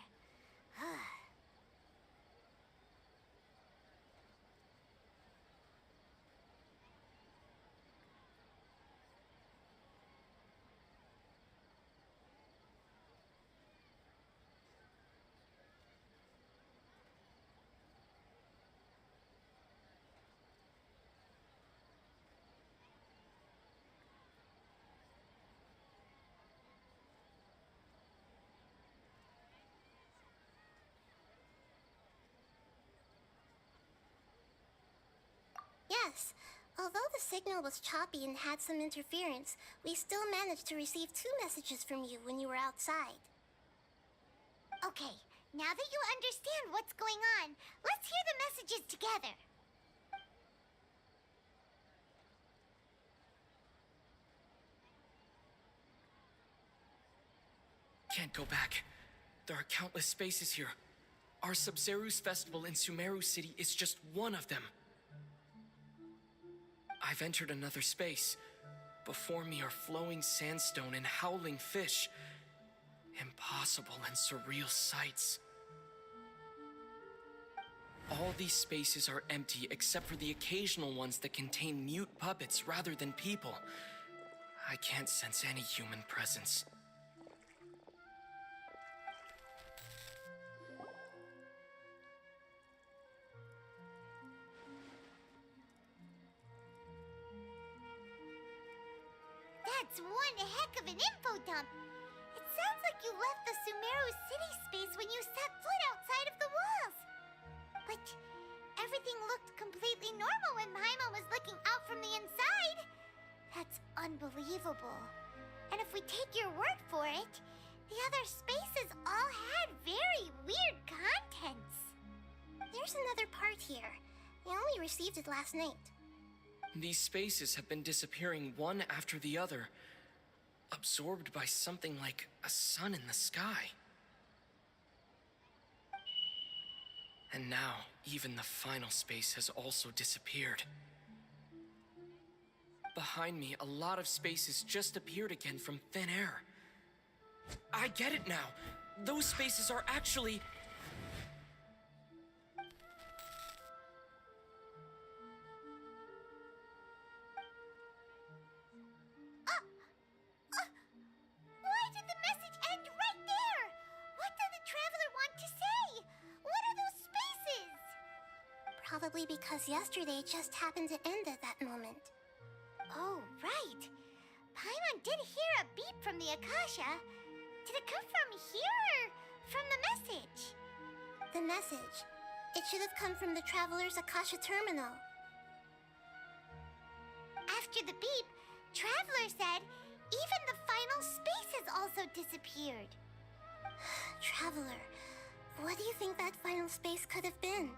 Yes, although the signal was choppy and had some interference, we still managed to receive 2 messages from you when you were outside. Okay, now that you understand what's going on, let's hear the messages together. Can't go back. There are countless spaces here. Our SUMERU's festival in SUMERU City is just one of them. I've entered another space. Before me are flowing sandstone and howling fish. Impossible and surreal sights. All these spaces are empty except for the occasional ones that contain mute puppets rather than people. I can't sense any human presence. That's one heck of an info dump. It sounds like you left the SUMERU city space when you set foot outside of the walls. But everything looked completely normal when Paimon was looking out from the inside. That's unbelievable. And if we take your word for it, the other spaces all had very weird contents. There's another part here. We only received it last night. These spaces have been disappearing one after the other, absorbed by something like a sun in the sky. And now, even the final space has also disappeared. Behind me, a lot of spaces just appeared again from thin air. I get it now! Those spaces are actually... Why did the message end right there? What did the Traveler want to say? What are those spaces? Probably because yesterday just happened to end at that moment. Oh, right. Paimon did hear a beep from the Akasha. Did it come from here or from the message? The message. It should have come from the Traveler's Akasha terminal. After the beep, Traveler said even the final spaces also disappeared. Traveler, what do you think that final space could have been?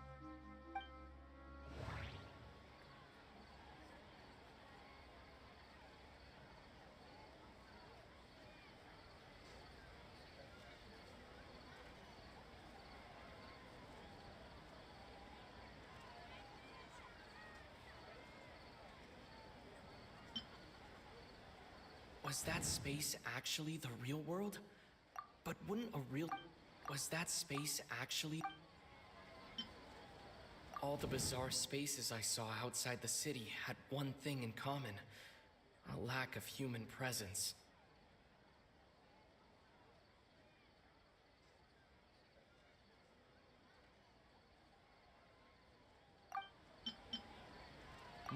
Was that space actually the real world? But wouldn't a real... Was that space actually... All the bizarre spaces I saw outside the city had one thing in common. A lack of human presence.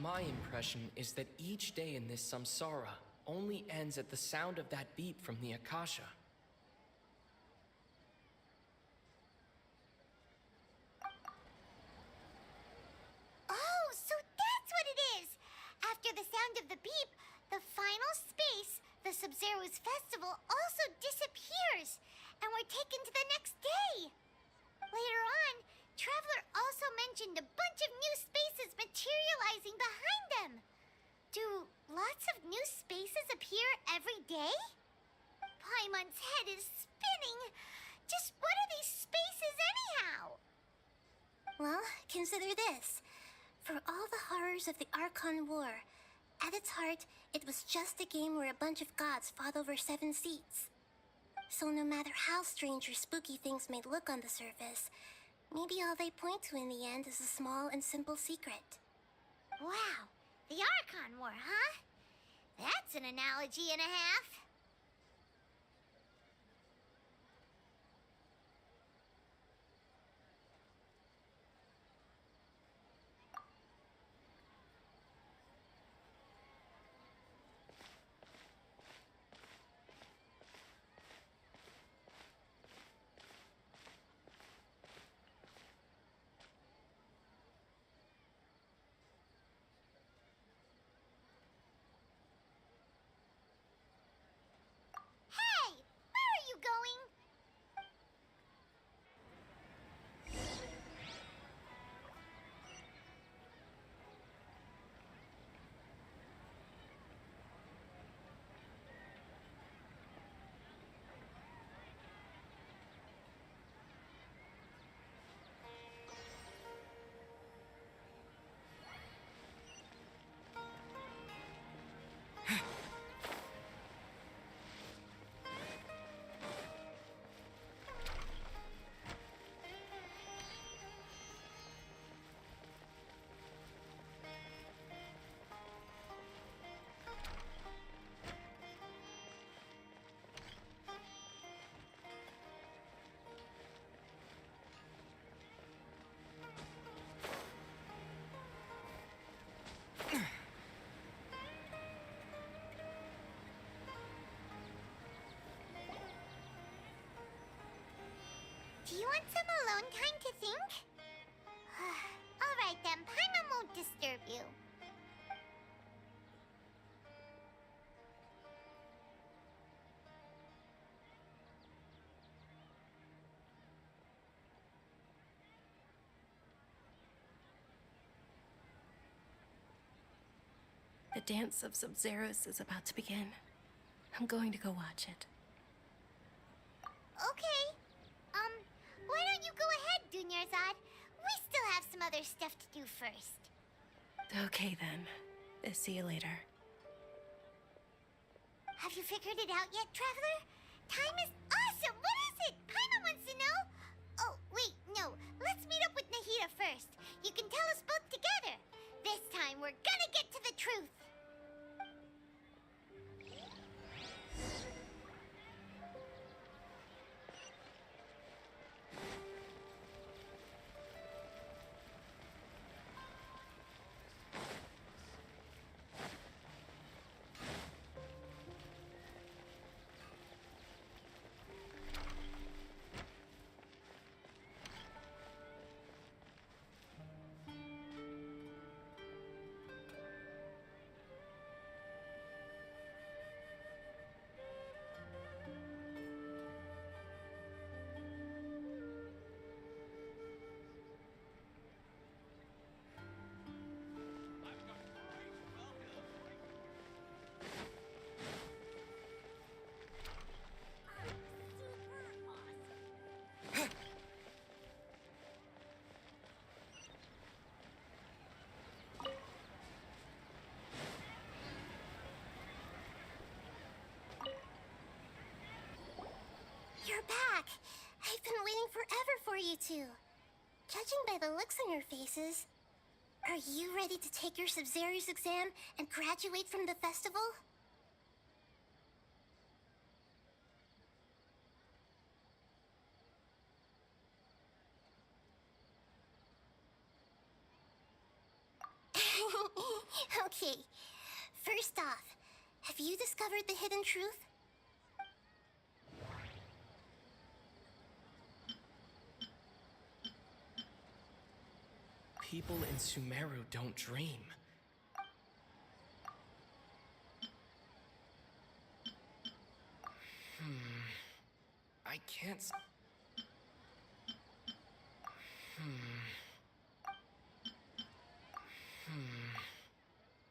My impression is that each day in this samsara only ends at the sound of that beep from the Akasha. Oh, so that's what it is! After the sound of the beep, the final space, the Sub-Zero's festival, also disappears, and we're taken to the next day. Later on, Traveler also mentioned a bunch of new spaces materializing behind them. Do lots of new spaces appear every day? Paimon's head is spinning. Just what are these spaces anyhow? Well, consider this. For all the horrors of the Archon War, at its heart, it was just a game where a bunch of gods fought over 7 seats. So no matter how strange or spooky things may look on the surface, maybe all they point to in the end is a small and simple secret. Wow, the Archon War, huh? That's an analogy and a half. Hey, where are you going? Do you want some alone time to think? All right then, Paimon won't disturb you. The dance of Sub-Zeros is about to begin. I'm going to go watch it. Okay. Why don't you go ahead, Dunyarzad? We still have some other stuff to do first. Okay then. See you later. Have you figured it out yet, Traveler? Time is awesome! What is it? Paimon wants to know! Oh, wait, no. Let's meet up with Nahida first. You can tell us both together. This time, we're gonna get to the truth. You're back! I've been waiting forever for you two. Judging by the looks on your faces, are you ready to take your SUMERU's exam and graduate from the festival? Okay, first off, have you discovered the hidden truth? People in SUMERU don't dream. I can't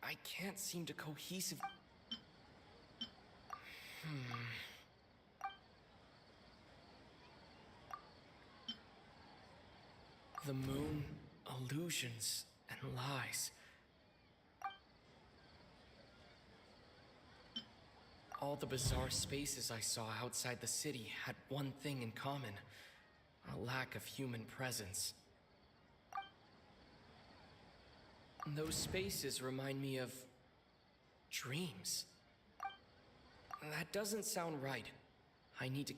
I can't seem to cohesive. The moon, illusions, and lies. All the bizarre spaces I saw outside the city had one thing in common: a lack of human presence. Those spaces remind me of dreams. That doesn't sound right. I need to.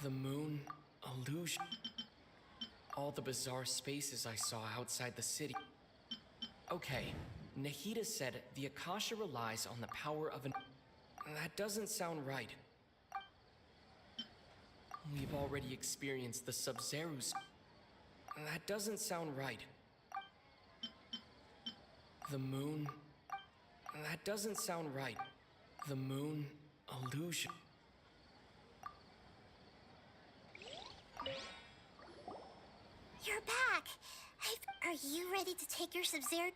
The moon, illusion. All the bizarre spaces I saw outside the city. Okay, Nahida said the Akasha relies on the power of an. That doesn't sound right. We've already experienced the SUMERU's. That doesn't sound right. The moon. That doesn't sound right. The moon, illusion. You're back! Are you ready to take your SUMERU?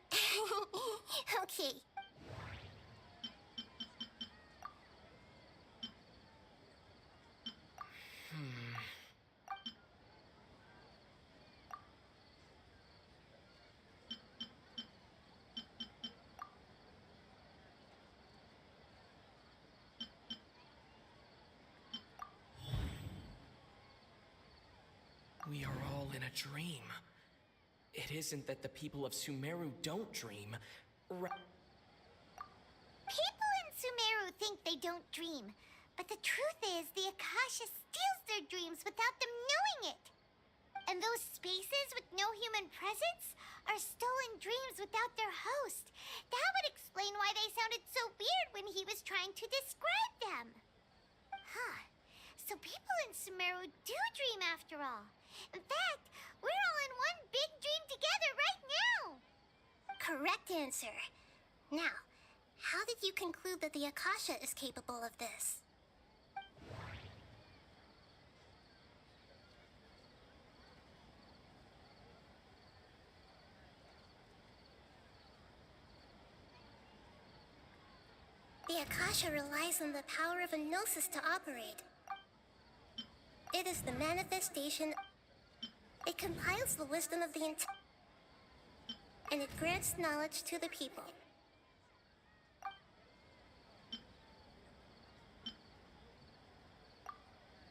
Okay. We are all in a dream. It isn't that the people of SUMERU don't dream. People in SUMERU think they don't dream, but the truth is the Akasha steals their dreams without them knowing it. And those spaces with no human presence are stolen dreams without their host. That would explain why they sounded so weird when he was trying to describe them. Huh. So people in SUMERU do dream after all. In fact, we're all in one big dream together right now. Correct answer. Now, how did you conclude that the Akasha is capable of this? The Akasha relies on the power of a gnosis to operate. It is the manifestation. It compiles the wisdom of the and it grants knowledge to the people.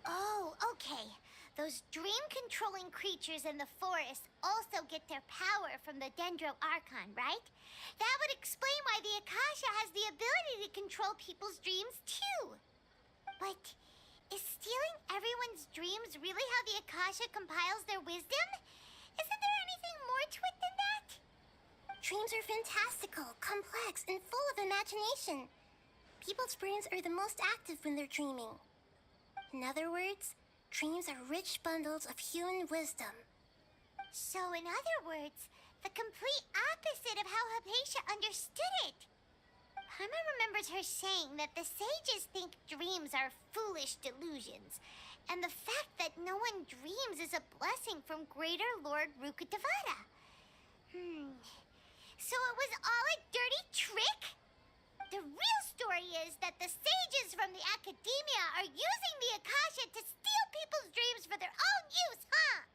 Oh, okay. Those dream-controlling creatures in the forest also get their power from the Dendro Archon, right? That would explain why the Akasha has the ability to control people's dreams, too. But is stealing everyone's dreams really how the Akasha compiles their wisdom? Isn't there anything more to it than that? Dreams are fantastical, complex, and full of imagination. People's brains are the most active when they're dreaming. In other words, dreams are rich bundles of human wisdom. So in other words, the complete opposite of how Hypatia understood it. Paimon remembers her saying that the sages think dreams are foolish delusions, and the fact that no one dreams is a blessing from Greater Lord Rukkhadevata. So it was all a dirty trick? The real story is that the sages from the Academia are using the Akasha to steal people's dreams for their own use, huh?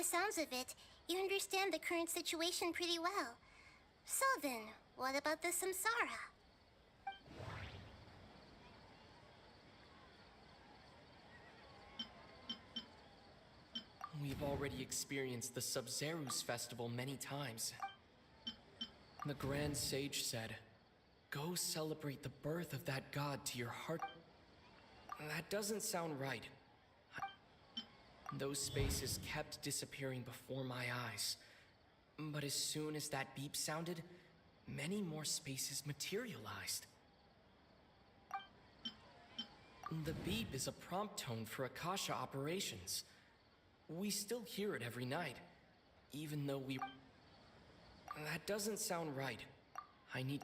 the sounds of it, you understand the current situation pretty well. So then, what about the samsara? We've already experienced the SUMERU's festival many times. The Grand Sage said, "Go celebrate the birth of that god to your heart." That doesn't sound right. Those spaces kept disappearing before my eyes. But as soon as that beep sounded, many more spaces materialized. The beep is a prompt tone for Akasha operations. We still hear it every night, even though we... That doesn't sound right. I need...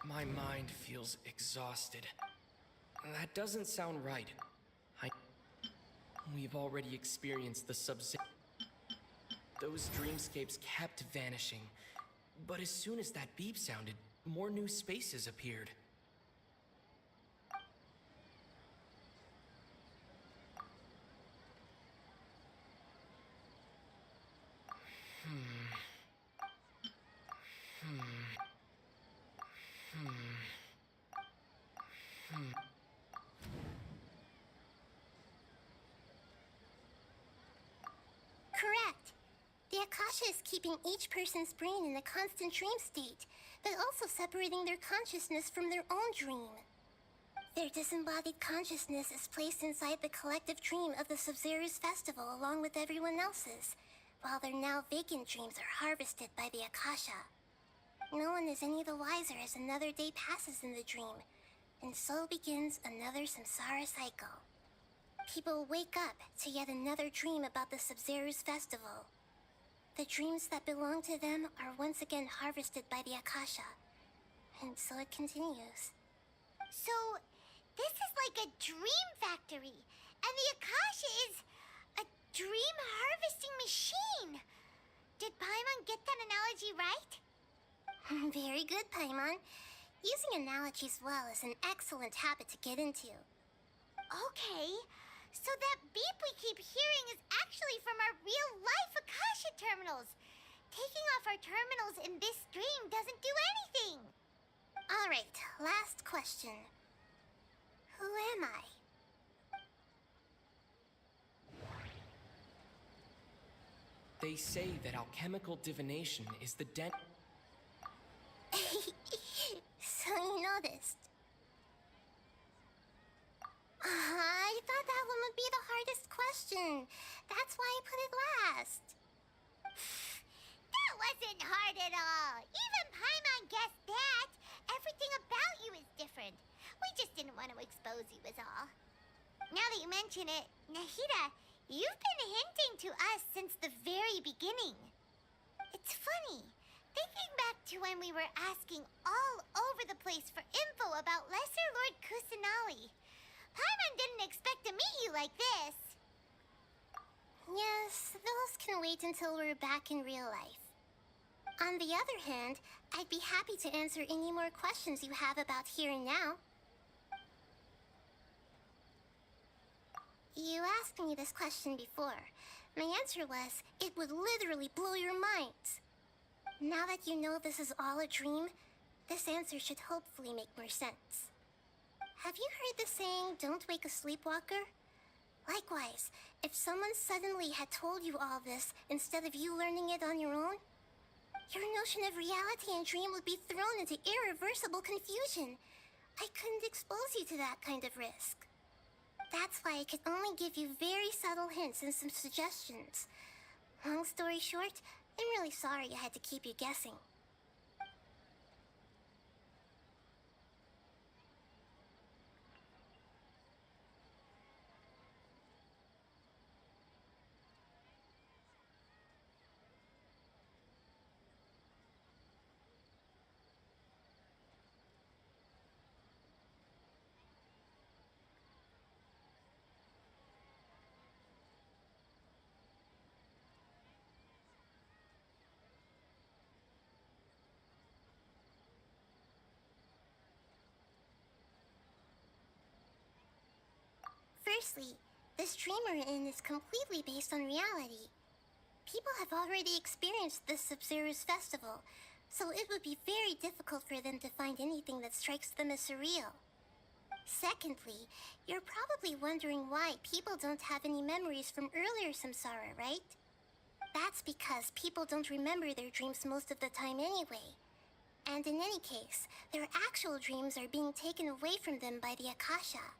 My mind feels exhausted. That doesn't sound right. We've already experienced the Those dreamscapes kept vanishing. But as soon as that beep sounded, more new spaces appeared. Correct. The Akasha is keeping each person's brain in a constant dream state, but also separating their consciousness from their own dream. Their disembodied consciousness is placed inside the collective dream of the SUMERU's festival along with everyone else's, while their now vacant dreams are harvested by the Akasha. No one is any the wiser as another day passes in the dream, and so begins another samsara cycle. People wake up to yet another dream about the SUMERU's festival. The dreams that belong to them are once again harvested by the Akasha, and so it continues. So, this is like a dream factory, and the Akasha is a dream harvesting machine. Did Paimon get that analogy right? Very good, Paimon. Using analogies well is an excellent habit to get into. Okay, so that beep we keep hearing is actually from our real-life Akasha terminals. Taking off our terminals in this stream doesn't do anything. All right, last question. Who am I? They say that alchemical divination is the So you noticed. I thought that one would be the hardest question. That's why I put it last. That wasn't hard at all. Even Paimon guessed that. Everything about you is different. We just didn't want to expose you is all. Now that you mention it, Nahida, you've been hinting to us since the very beginning. It's funny. Thinking back to when we were asking all over the place for info about Lesser Lord Kusanali, Paimon didn't expect to meet you like this. Yes, those can wait until we're back in real life. On the other hand, I'd be happy to answer any more questions you have about here and now. You asked me this question before. My answer was, it would literally blow your minds. Now that you know this is all a dream, this answer should hopefully make more sense. Have you heard the saying, don't wake a sleepwalker? Likewise, if someone suddenly had told you all this instead of you learning it on your own, your notion of reality and dream would be thrown into irreversible confusion. I couldn't expose you to that kind of risk. That's why I could only give you very subtle hints and some suggestions. Long story short, I'm really sorry I had to keep you guessing. Firstly, This dream we're in is completely based on reality. People have already experienced this SUMERU's festival, so it would be very difficult for them to find anything that strikes them as surreal. Secondly, you're probably wondering why people don't have any memories from earlier samsara, right? That's because people don't remember their dreams most of the time anyway. And in any case, their actual dreams are being taken away from them by the Akasha.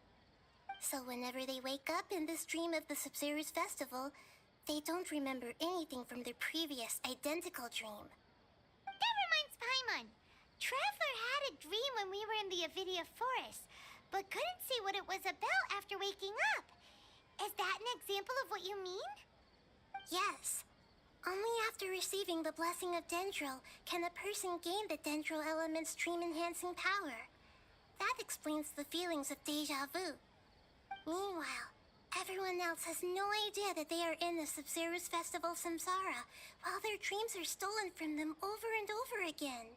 So whenever they wake up in this dream of the SUMERU's festival, they don't remember anything from their previous identical dream. That reminds Paimon. Traveler had a dream when we were in the Avidia Forest, but couldn't see what it was about after waking up. Is that an example of what you mean? Yes. Only after receiving the blessing of Dendro can a person gain the Dendro element's dream-enhancing power. That explains the feelings of deja vu. Meanwhile, everyone else has no idea that they are in the SUMERU's festival samsara, while their dreams are stolen from them over and over again.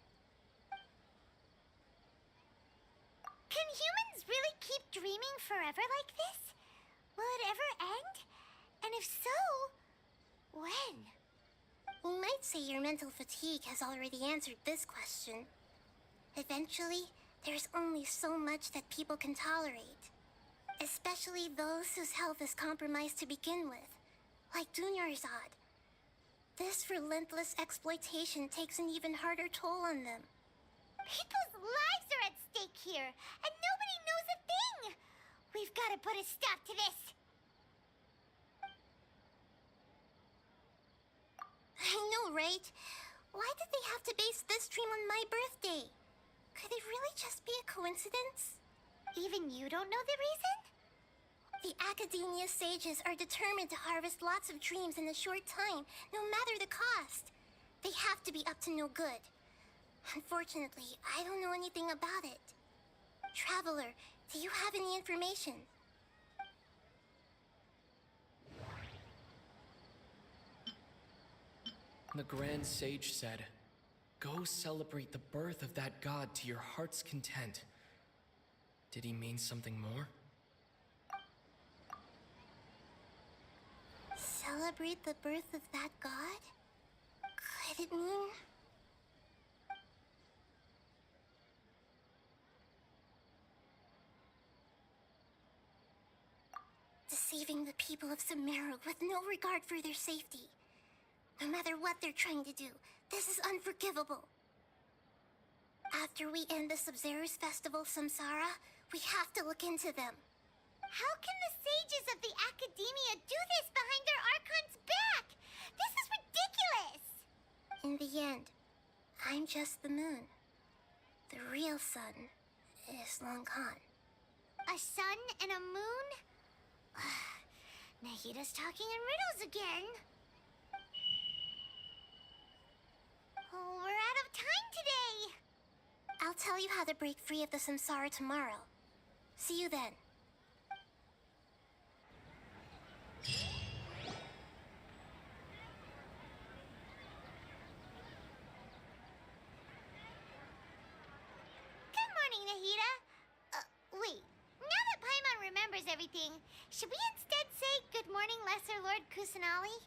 Can humans really keep dreaming forever like this? Will it ever end? And if so, when? We might say your mental fatigue has already answered this question. Eventually, there's only so much that people can tolerate. Especially those whose health is compromised to begin with, like Dunyarzad. This relentless exploitation takes an even harder toll on them. People's lives are at stake here, and nobody knows a thing! We've got to put a stop to this! I know, right? Why did they have to base this dream on my birthday? Could it really just be a coincidence? Even you don't know the reason? The Academia sages are determined to harvest lots of dreams in a short time, no matter the cost. They have to be up to no good. Unfortunately, I don't know anything about it. Traveler, do you have any information? The Grand Sage said, "Go celebrate the birth of that god to your heart's content." Did he mean something more? Celebrate the birth of that god? Could it mean... deceiving the people of SUMERU with no regard for their safety? No matter what they're trying to do, this is unforgivable. After we end the SUMERU's festival samsara, we have to look into them. How can the sages of the Academia do this behind their Archon's back? This is ridiculous! In the end, I'm just the moon. The real sun is long gone. A sun and a moon? Nahida's talking in riddles again. Oh, we're out of time today! I'll tell you how to break free of the samsara tomorrow. See you then. Good morning, Nahida. Wait. Now that Paimon remembers everything, should we instead say good morning, Lesser Lord Kusanali?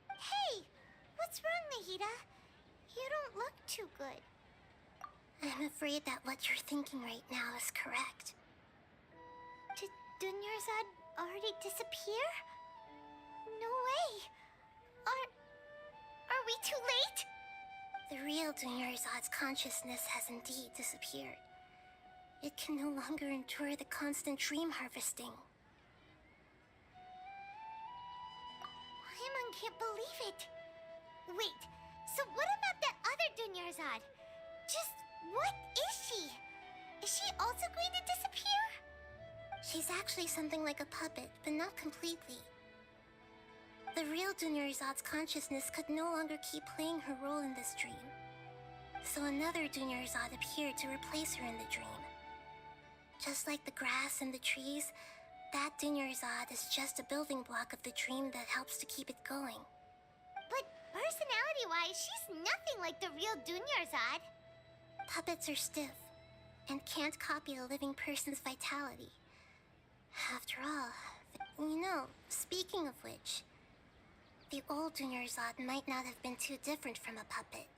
Hey! What's wrong, Nahida? You don't look too good. I'm afraid that what you're thinking right now is correct. Did Dunyarzad already disappear? No way! Are we too late? The real Dunyarzad's consciousness has indeed disappeared. It can no longer endure the constant dream harvesting. Paimon can't believe it. Wait, so what about that other Dunyarzad? Just what is she? Is she also going to disappear? She's actually something like a puppet, but not completely. The real Dunyarzad's consciousness could no longer keep playing her role in this dream. So another Dunyarzad appeared to replace her in the dream. Just like the grass and the trees, that Dunyarzad is just a building block of the dream that helps to keep it going. But personality-wise, she's nothing like the real Dunyarzad. Puppets are stiff and can't copy a living person's vitality. After all, speaking of which, the old Dunyarzad might not have been too different from a puppet.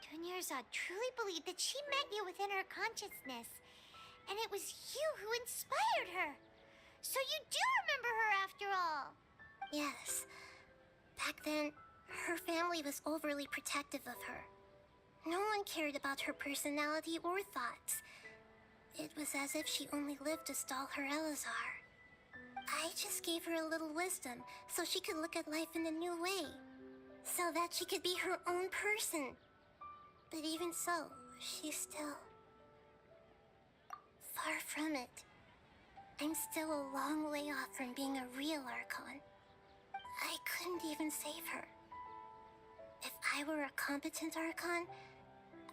Dunyarzad truly believed that she met you within her consciousness, and it was you who inspired her. So you do remember her after all. Yes. Back then, her family was overly protective of her. No one cared about her personality or thoughts. It was as if she only lived to stall her Elazar. I just gave her a little wisdom so she could look at life in a new way. So that she could be her own person. But even so, she's still... far from it. I'm still a long way off from being a real Archon. I couldn't even save her. If I were a competent Archon,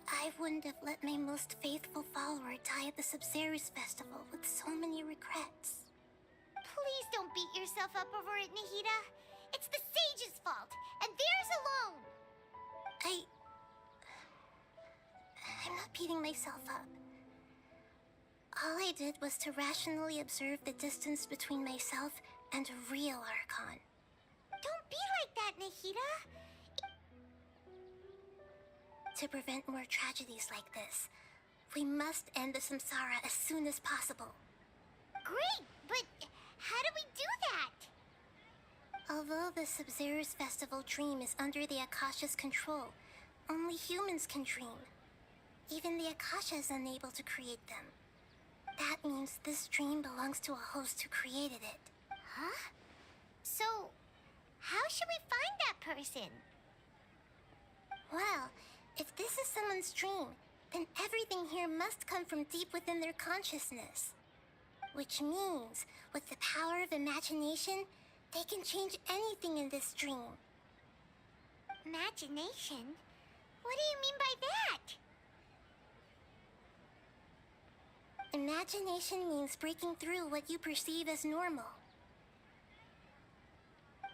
I wouldn't have let my most faithful follower die at the SUMERU festival with so many regrets. Please don't beat yourself up over it, Nahida. It's the sage's fault, and theirs alone. I'm not beating myself up. All I did was to rationally observe the distance between myself and a real Archon. Don't be like that, Nahida. To prevent more tragedies like this, we must end the samsara as soon as possible. Great, but how do we do that? Although the SUMERU festival dream is under the Akasha's control, only humans can dream. Even the Akasha is unable to create them. That means this dream belongs to a host who created it. Huh? So, how should we find that person? Well, if this is someone's dream, then everything here must come from deep within their consciousness. Which means, with the power of imagination, they can change anything in this dream. Imagination? What do you mean by that? Imagination means breaking through what you perceive as normal.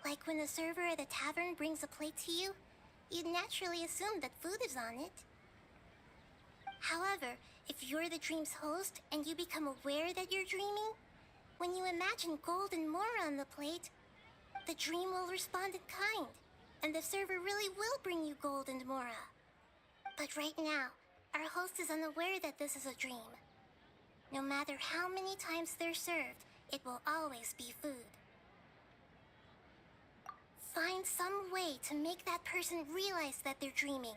Like when a server at a tavern brings a plate to you, you'd naturally assume that food is on it. However, if you're the dream's host and you become aware that you're dreaming, when you imagine gold and more on the plate, the dream will respond in kind, and the server really will bring you gold and mora. But right now, our host is unaware that this is a dream. No matter how many times they're served, it will always be food. Find some way to make that person realize that they're dreaming.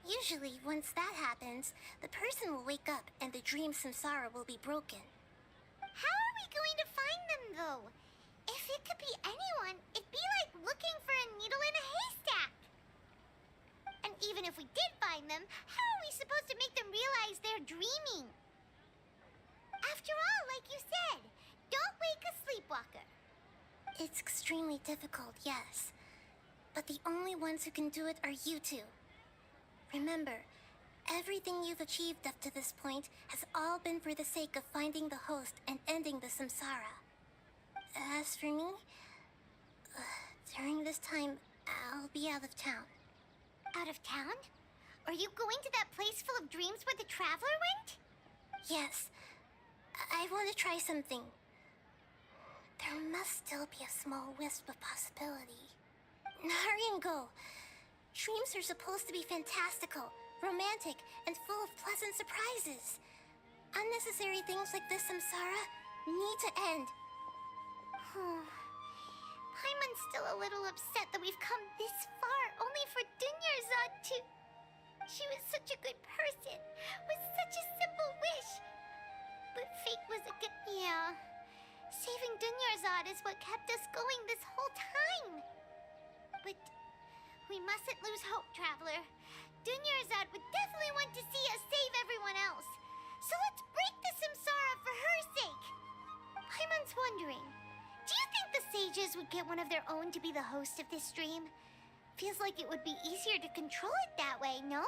Usually, once that happens, the person will wake up and the dream samsara will be broken. How are we going to find them, though? If it could be anyone, it'd be like looking for a needle in a haystack. And even if we did find them, how are we supposed to make them realize they're dreaming? After all, like you said, don't wake a sleepwalker. It's extremely difficult, yes. But the only ones who can do it are you two. Remember, everything you've achieved up to this point has all been for the sake of finding the host and ending the samsara. As for me, during this time, I'll be out of town. Out of town? Are you going to that place full of dreams where the traveler went? Yes. I want to try something. There must still be a small wisp of possibility. Hurry and go. Dreams are supposed to be fantastical, romantic, and full of pleasant surprises. Unnecessary things like this samsara need to end. Paimon's still a little upset that we've come this far only for Dunyarzad to... She was such a good person, with such a simple wish. But fate was a good... Yeah. Saving Dunyarzad is what kept us going this whole time. But we mustn't lose hope, Traveler. Dunyarzad would definitely want to see us save everyone else. So let's break the samsara for her sake. Paimon's wondering, do you think the sages would get one of their own to be the host of this stream? Feels like it would be easier to control it that way, no?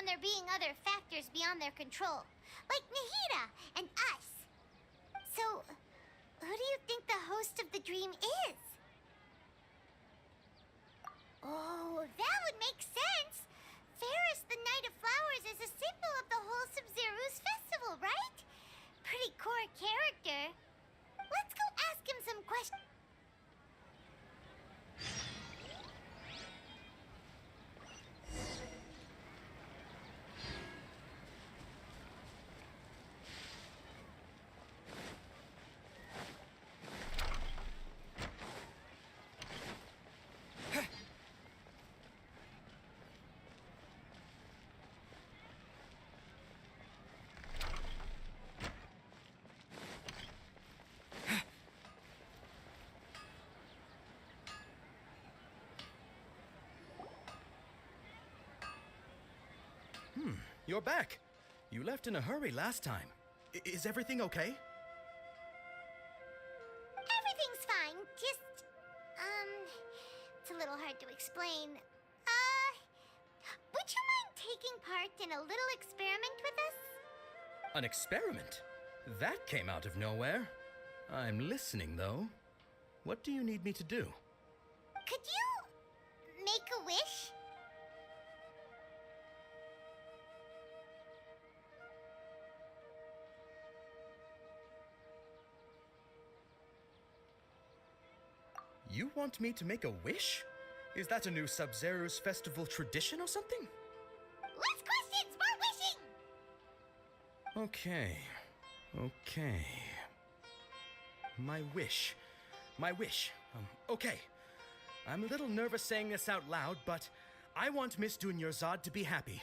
on there being other factors beyond their control, like Nahida and us. So, who do you think the host of the dream is? Oh, that would make sense. Ferris, the Knight of Flowers, is a symbol of the whole SUMERU's festival, right? Pretty core character. Let's go ask him some questions. You're back. You left in a hurry last time. Is everything okay? Everything's fine. Just, it's a little hard to explain. Would you mind taking part in a little experiment with us? An experiment? That came out of nowhere. I'm listening, though. What do you need me to do? Could you make a wish? You want me to make a wish? Is that a new Sub-Zero's festival tradition or something? Less questions, more wishing! Okay. My wish. Okay. I'm a little nervous saying this out loud, but I want Miss Dunyarzad to be happy.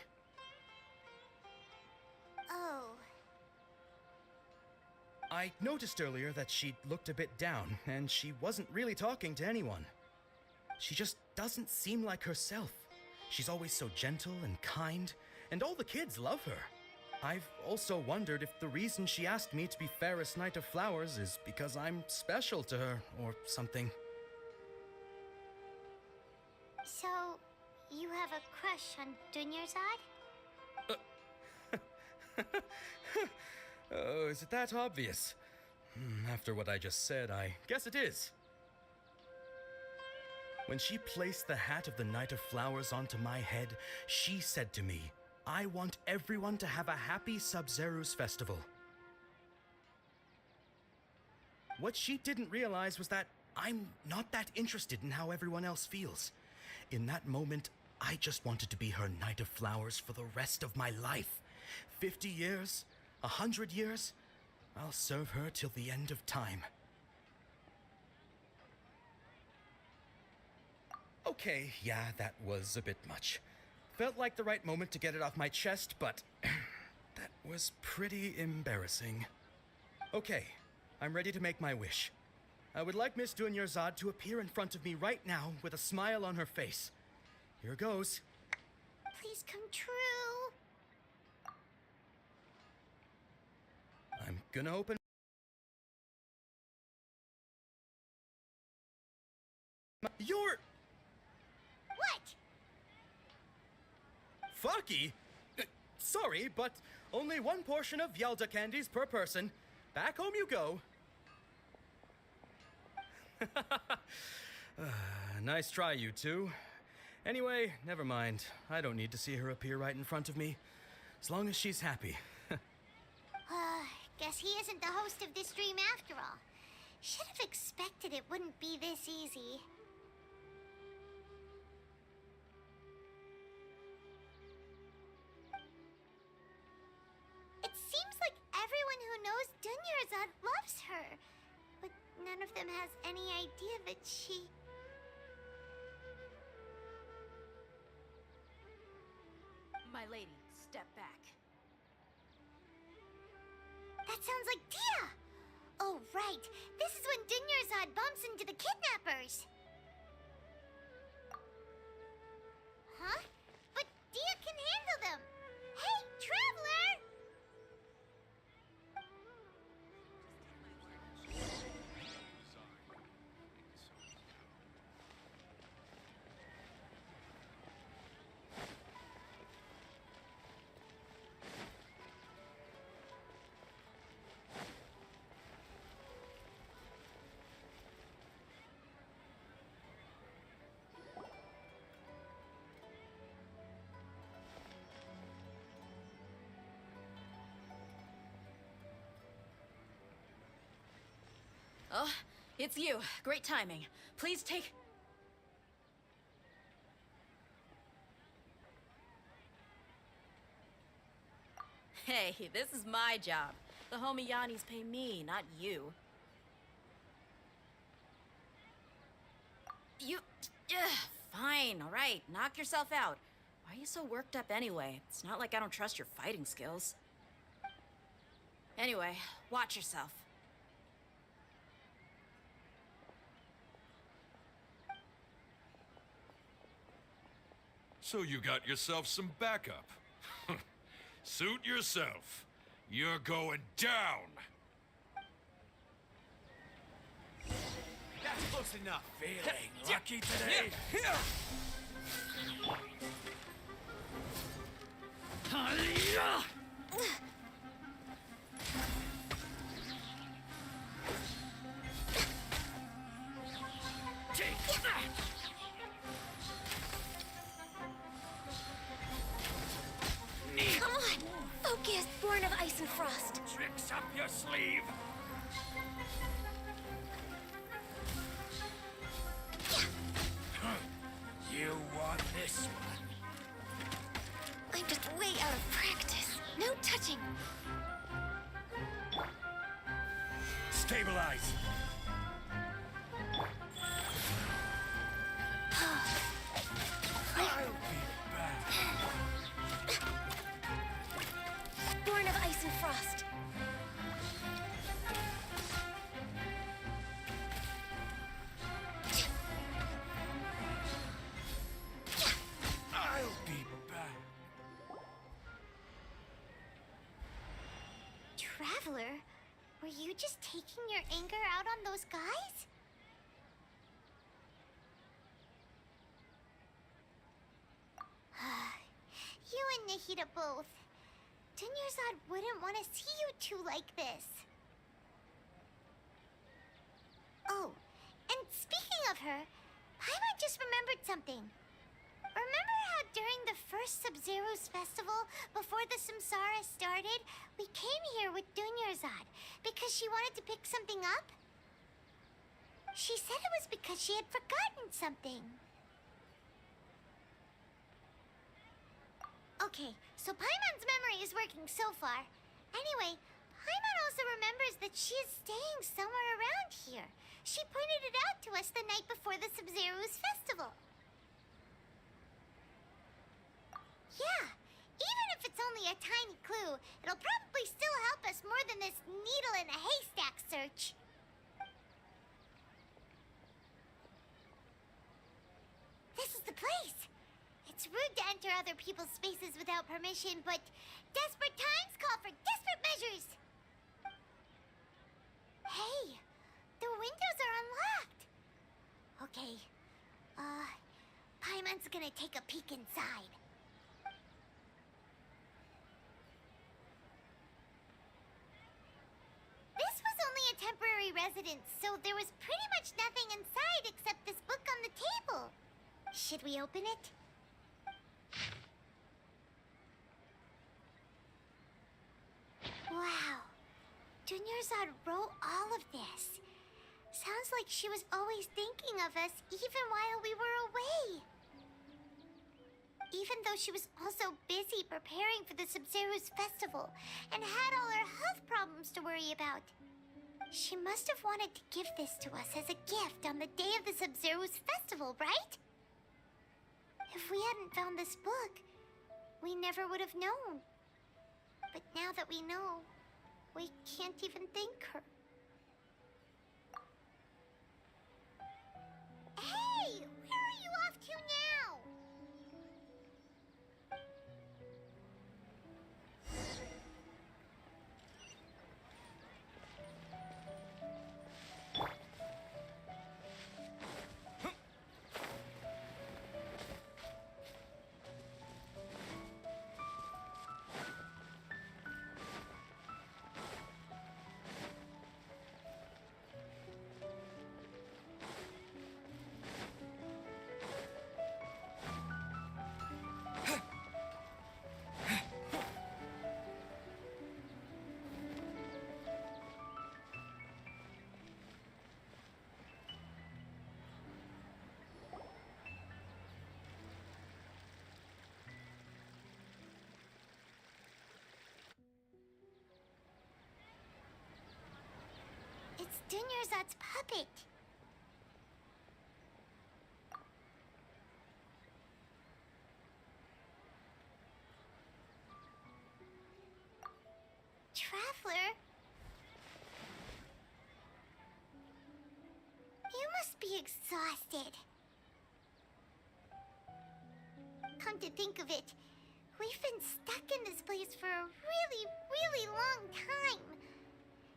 Oh. I noticed earlier that she looked a bit down, and she wasn't really talking to anyone. She just doesn't seem like herself. She's always so gentle and kind, and all the kids love her. I've also wondered if the reason she asked me to be Ferris Knight of Flowers is because I'm special to her, or something. So, you have a crush on Dunyarzad? Oh, is it that obvious? After what I just said, I guess it is. When she placed the hat of the Knight of Flowers onto my head, she said to me, I want everyone to have a happy Sub-Zero's festival. What she didn't realize was that I'm not that interested in how everyone else feels. In that moment, I just wanted to be her Knight of Flowers for the rest of my life. 50 years, 100 years, I'll serve her till the end of time. Okay, yeah, that was a bit much. Felt like the right moment to get it off my chest, but that was pretty embarrassing. Okay, I'm ready to make my wish. I would like Miss Dunyarzad to appear in front of me right now with a smile on her face. Here goes. Please come true. I'm gonna open... You're... What? Fucky? Sorry, but only one portion of Yalda candies per person. Back home you go. Nice try, you two. Anyway, never mind. I don't need to see her appear right in front of me. As long as she's happy. Guess he isn't the host of this dream after all. Should have expected it wouldn't be this easy. It seems like everyone who knows Dunyarzad loves her, but none of them has any idea that she... My lady, step back. That sounds like Dia! Oh, right. This is when Dunyarzad bumps into the kidnappers. Huh? But Dia can handle them. Hey, Traveler! Oh, it's you. Great timing. Please take... Hey, this is my job. The homie Yannis pay me, not you. You... fine, alright. Knock yourself out. Why are you so worked up anyway? It's not like I don't trust your fighting skills. Anyway, watch yourself. So you got yourself some backup. Suit yourself. You're going down. That's close enough. Feeling lucky today? Take that! Come on! Focus, born of ice and frost. Tricks up your sleeve. You want this one? I'm just way out of practice. No touching. Stabilize. I'll be back. Born of ice and frost. I'll be back. Traveler, were you just taking your anger out on those guys? You and Nahida both. Dunyarzad wouldn't want to see you two like this. Oh, and speaking of her, Paimon just remembered something. Remember how during the first Sub-Zero's festival, before the Samsara started, we came here with Dunyarzad because she wanted to pick something up? She said it was because she had forgotten something. Okay, so Paimon's memory is working so far. Anyway, Paimon also remembers that she is staying somewhere around here. She pointed it out to us the night before the Sub-Zero's festival. Yeah, even if it's only a tiny clue, it'll probably still help us more than this needle in a haystack search. This is the place. It's rude to enter other people's spaces without permission, but desperate times call for desperate measures. Hey, the windows are unlocked. Okay, Paimon's gonna take a peek inside. This was only a temporary residence, so there was pretty much nothing inside except this book on the table. Should we open it? Wow. Dunyarzad wrote all of this. Sounds like she was always thinking of us even while we were away. Even though she was also busy preparing for the Sub-Zero's festival and had all her health problems to worry about. She must have wanted to give this to us as a gift on the day of the Sub-Zero's festival, right? If we hadn't found this book, we never would have known. But now that we know, we can't even thank her. Hey! Where are you off to now? Dunyarzad's puppet. Traveler? You must be exhausted. Come to think of it, we've been stuck in this place for a really long time.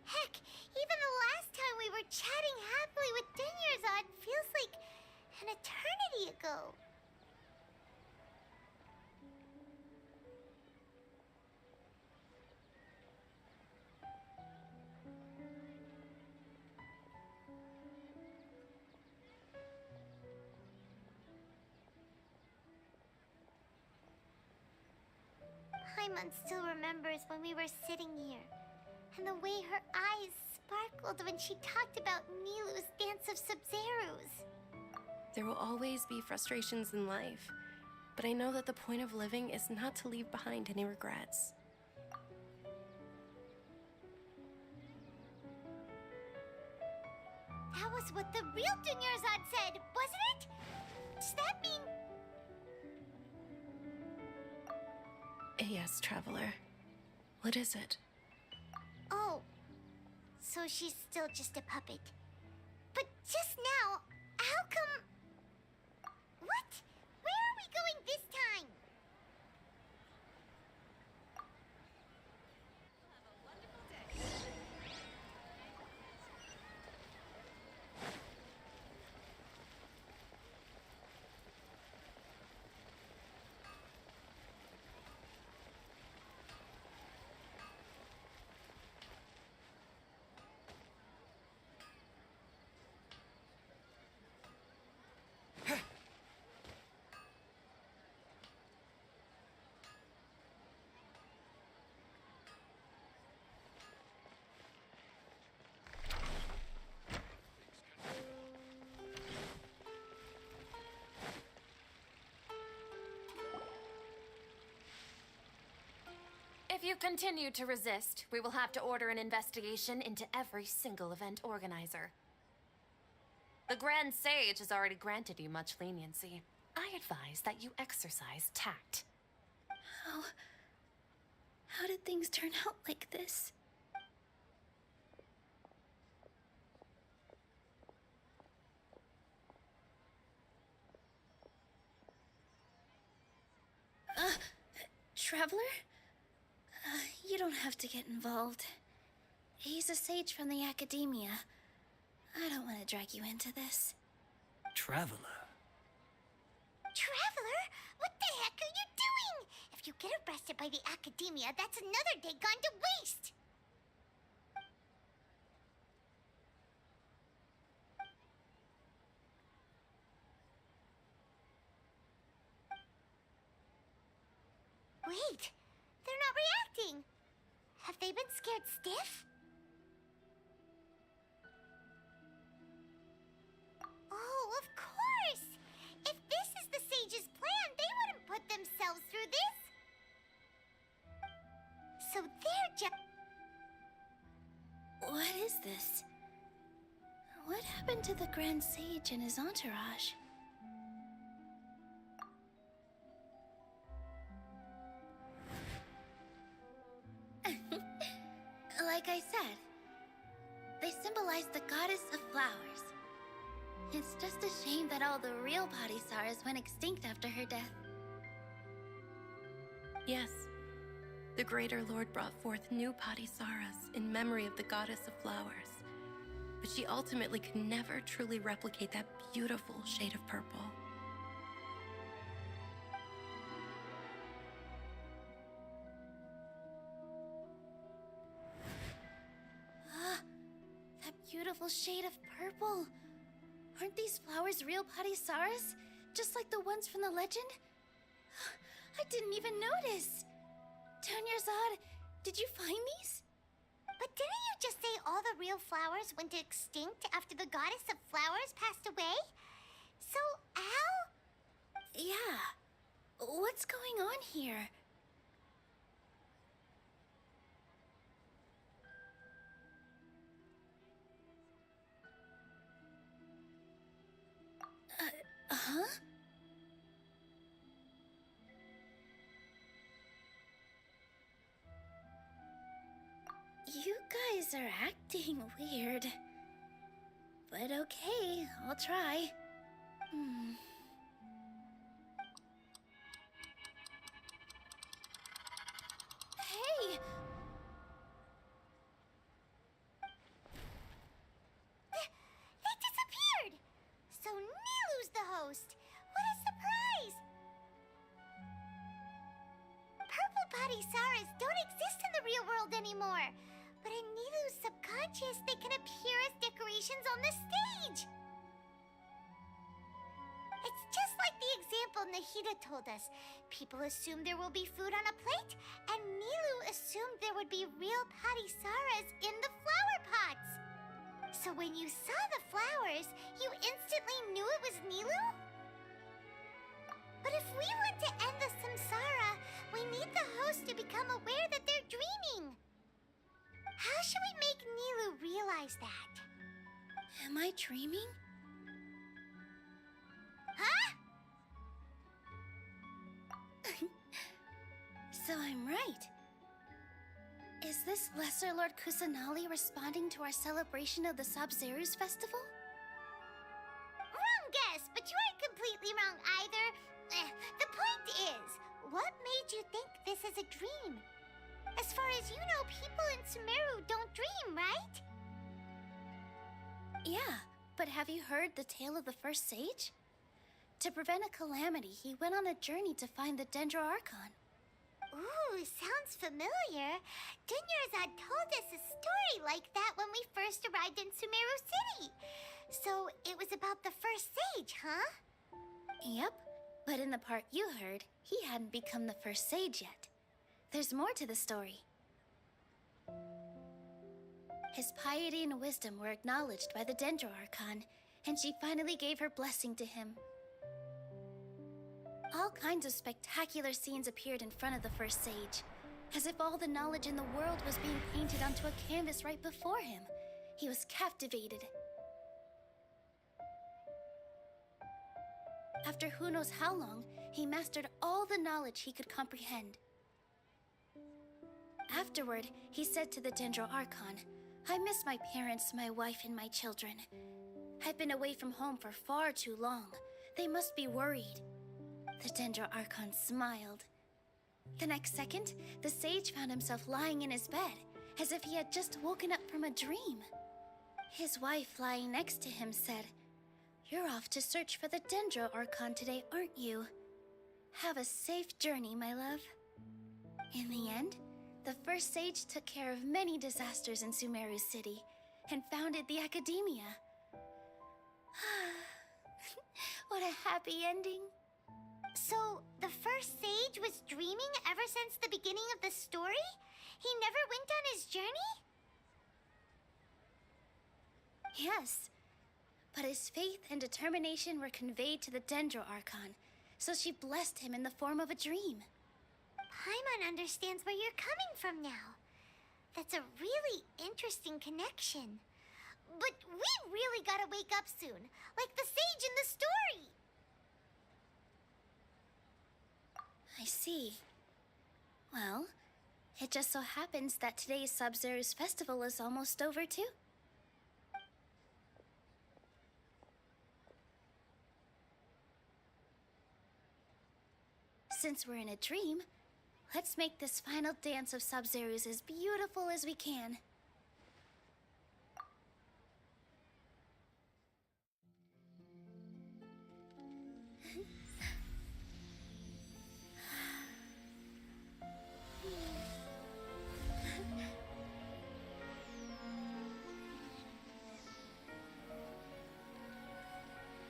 Heck, even the last time we were chatting happily with Dunyarzad feels like an eternity ago. Paimon still remembers when we were sitting here, and the way her eyes sparkled when she talked about Nilu's dance of Sub-Zerus. There will always be frustrations in life, but I know that the point of living is not to leave behind any regrets. That was what the real Dunyarzad said, wasn't it? Does that mean... Yes, Traveler. What is it? Oh, so she's still just a puppet. But just now, how come... What? Where are we going this time? If you continue to resist, we will have to order an investigation into every single event organizer. The Grand Sage has already granted you much leniency. I advise that you exercise tact. How did things turn out like this? Traveler? You don't have to get involved. He's a sage from the academia. I don't want to drag you into this. Traveler? Traveler? What the heck are you doing? If you get arrested by the academia, that's another day gone to waste! Wait, they're not reacting. Have they been scared stiff? Oh, of course! If this is the sage's plan, they wouldn't put themselves through this. So they're just... What is this? What happened to the Grand Sage and his entourage? Like I said, they symbolize the goddess of flowers. It's just a shame that all the real Padisaras went extinct after her death. Yes. The Greater Lord brought forth new Padisaras in memory of the goddess of flowers. But she ultimately could never truly replicate that beautiful shade of purple. That beautiful shade of purple. Aren't these flowers real Padisaras? Just like the ones from the legend? I didn't even notice. Dunyarzad, did you find these? But didn't you just say all the real flowers went extinct after the goddess of flowers passed away? So, how? Yeah. What's going on here? Huh? You guys are acting weird. But okay, I'll try. Hey! They disappeared! So Nilu's the host! What a surprise! Purple body Saras don't exist in the real world anymore. But in Nilu's subconscious, they can appear as decorations on the stage. It's just like the example Nahida told us. People assumed there will be food on a plate, and Nilu assumed there would be real Patisaras in the flower pots. So when you saw the flowers, you instantly knew it was Nilu? But if we want to end the samsara, we need the host to become aware that they're dreaming. How should we make Nilu realize that? Am I dreaming? Huh? So I'm right. Is this Lesser Lord Kusanali responding to our celebration of the SUMERU festival? Wrong guess, but you aren't completely wrong either. The point is, what made you think this is a dream? As far as you know, people in SUMERU don't dream, right? Yeah, but have you heard the tale of the first sage? To prevent a calamity, he went on a journey to find the Dendro Archon. Ooh, sounds familiar. Dunyarzad told us a story like that when we first arrived in SUMERU City. So it was about the first sage, huh? Yep, but in the part you heard, he hadn't become the first sage yet. There's more to the story. His piety and wisdom were acknowledged by the Dendro Archon, and she finally gave her blessing to him. All kinds of spectacular scenes appeared in front of the first sage, as if all the knowledge in the world was being painted onto a canvas right before him. He was captivated. After who knows how long, he mastered all the knowledge he could comprehend. Afterward, he said to the Dendro Archon, "I miss my parents, my wife, and my children. I've been away from home for far too long. They must be worried." The Dendro Archon smiled. The next second, the sage found himself lying in his bed, as if he had just woken up from a dream. His wife, lying next to him, said, "You're off to search for the Dendro Archon today, aren't you? Have a safe journey, my love." In the end, the first sage took care of many disasters in SUMERU City and founded the Academia. What a happy ending. So, the first sage was dreaming ever since the beginning of the story? He never went on his journey? Yes, but his faith and determination were conveyed to the Dendro Archon, so she blessed him in the form of a dream. Paimon understands where you're coming from now. That's a really interesting connection. But we really gotta wake up soon, like the sage in the story. I see. Well, it just so happens that today's SUMERU festival is almost over too. Since we're in a dream, let's make this final dance of SUMERU's as beautiful as we can.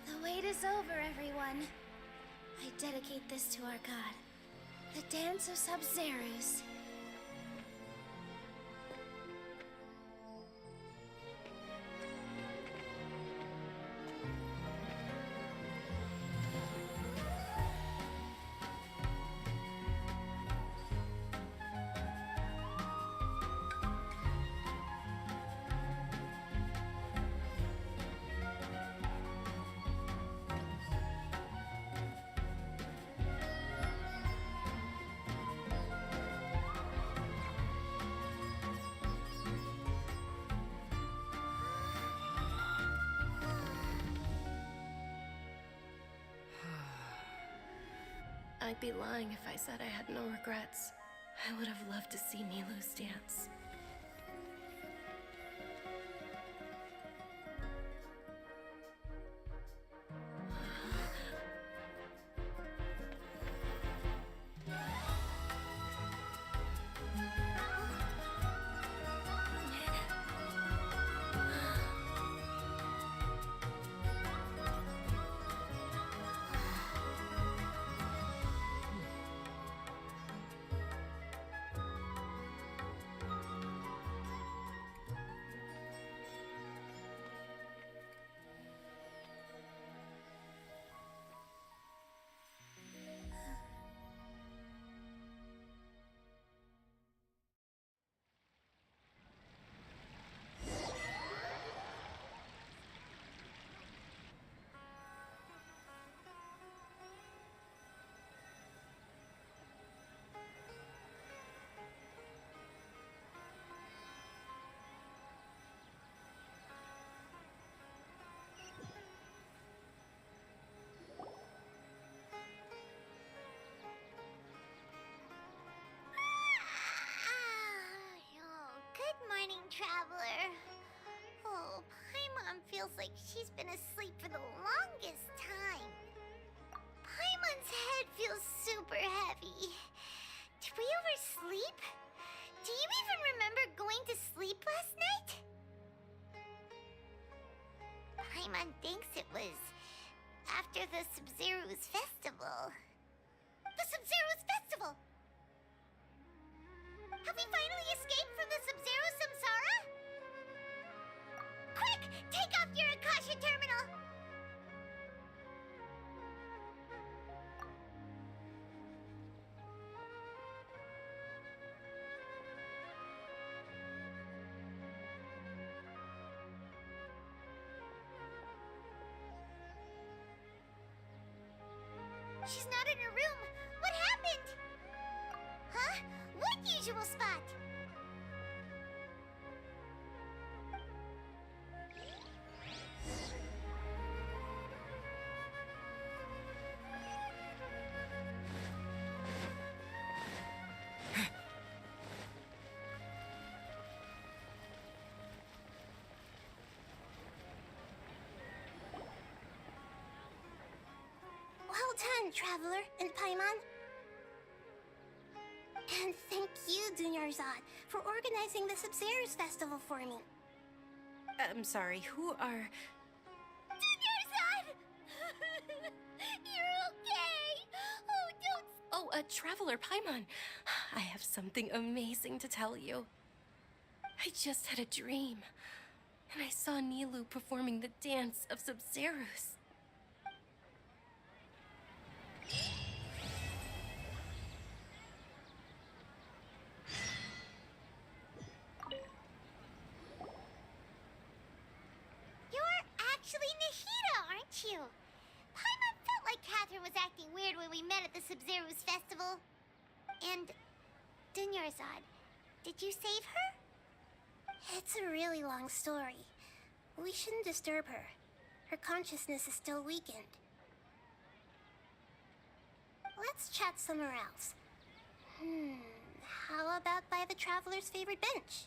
The wait is over, everyone. I dedicate this to our god, the dance of SUMERU. I'd be lying if I said I had no regrets. I would have loved to see Nilou's dance. Good morning, traveler. Oh, Paimon feels like she's been asleep for the longest time. Paimon's head feels super heavy. Did we oversleep? Do you even remember going to sleep last night? Paimon thinks it was after the SUMERU's festival. The SUMERU's festival! Have we finally escaped from the SUMERU samsara? Quick! Take off your Akasha terminal! She's not in her room. What happened? Huh? What usual spot? Well done, Traveler and Paimon. And thank you, Dunyarzad, for organizing the SUMERU's festival for me. I'm sorry, who are... Dunyarzad! You're okay! Oh, don't... Oh, Traveler Paimon. I have something amazing to tell you. I just had a dream, and I saw Nilou performing the dance of SUMERU's. You're actually Nahida, aren't you? Paimon felt like Catherine was acting weird when we met at the SUMERU's festival. And Dunyarzad, did you save her? It's a really long story. We shouldn't disturb her. Her consciousness is still weakened. Let's chat somewhere else. How about by the Traveler's favorite bench?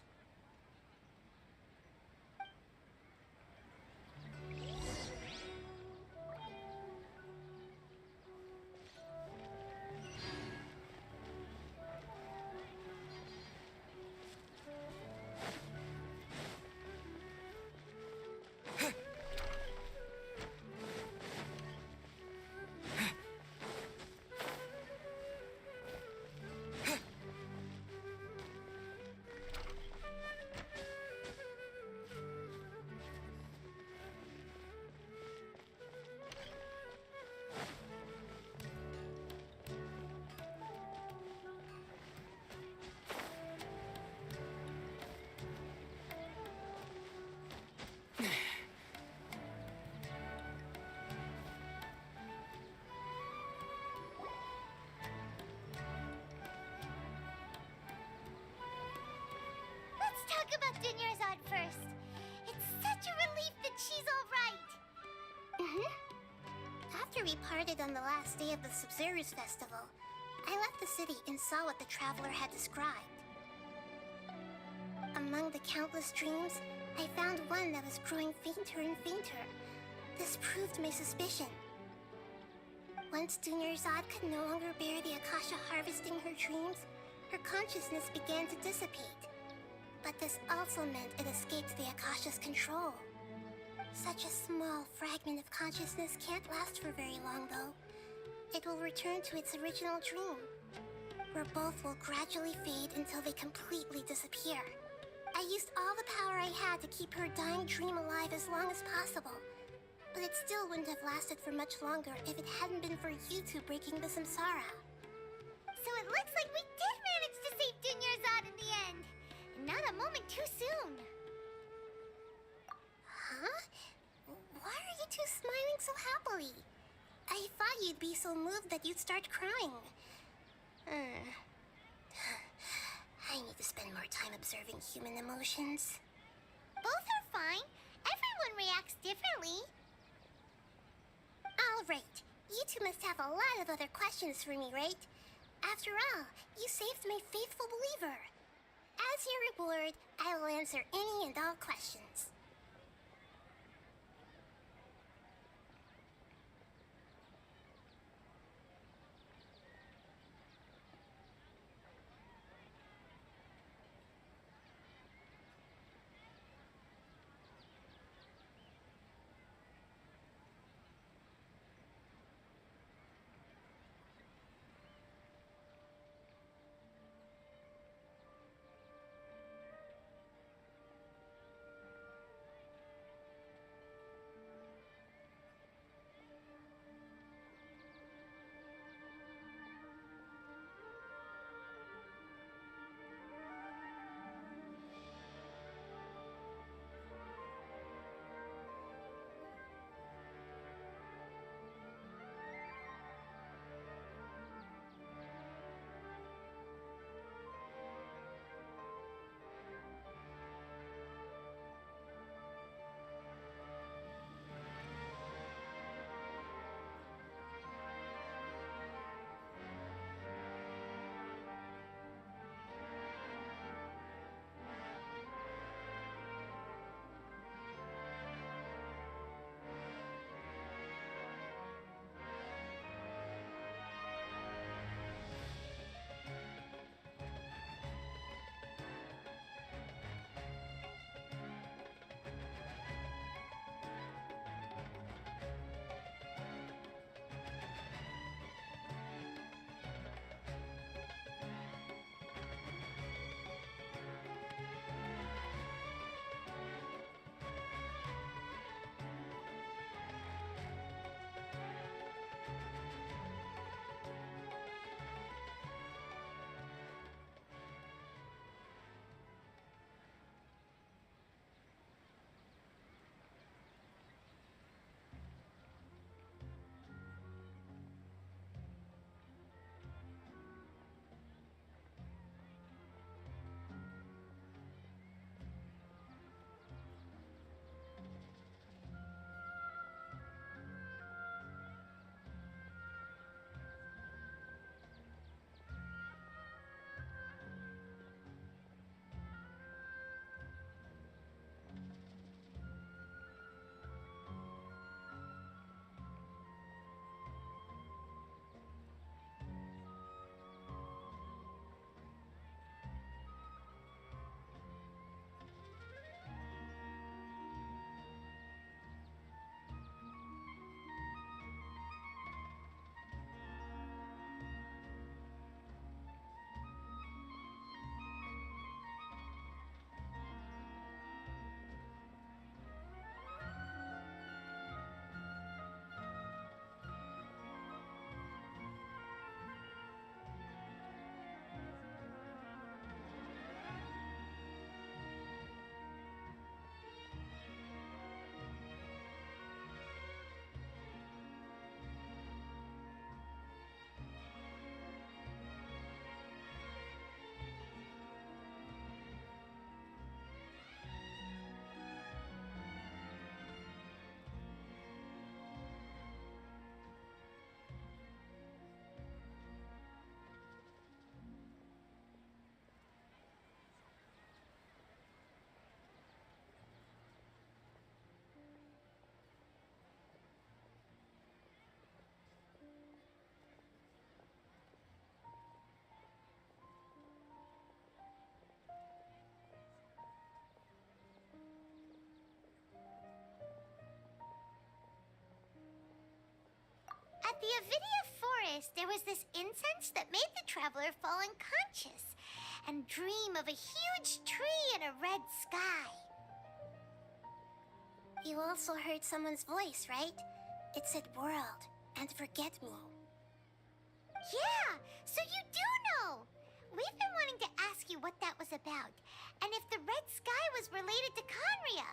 Dunyarzad first. It's such a relief that she's all right. After we parted on the last day of the SUMERU's festival, I left the city and saw what the traveler had described. Among the countless dreams, I found one that was growing fainter and fainter. This proved my suspicion. Once Dunyarzad could no longer bear the Akasha harvesting her dreams, her consciousness began to dissipate. But this also meant it escaped the Akasha's control. Such a small fragment of consciousness can't last for very long, though. It will return to its original dream, where both will gradually fade until they completely disappear. I used all the power I had to keep her dying dream alive as long as possible, but it still wouldn't have lasted for much longer if it hadn't been for you two breaking the samsara. So it looks like we did manage to save Dunyarzad in the end! And not a moment too soon! Huh? Why are you two smiling so happily? I thought you'd be so moved that you'd start crying. I need to spend more time observing human emotions. Both are fine. Everyone reacts differently. All right. You two must have a lot of other questions for me, right? After all, you saved my faithful believer. As your reward, I will answer any and all questions. the Avidia Forest, there was this incense that made the traveler fall unconscious and dream of a huge tree and a red sky. You also heard someone's voice, right? It said world and forget me. Yeah, so you do know! We've been wanting to ask you what that was about, and if the red sky was related to Conria.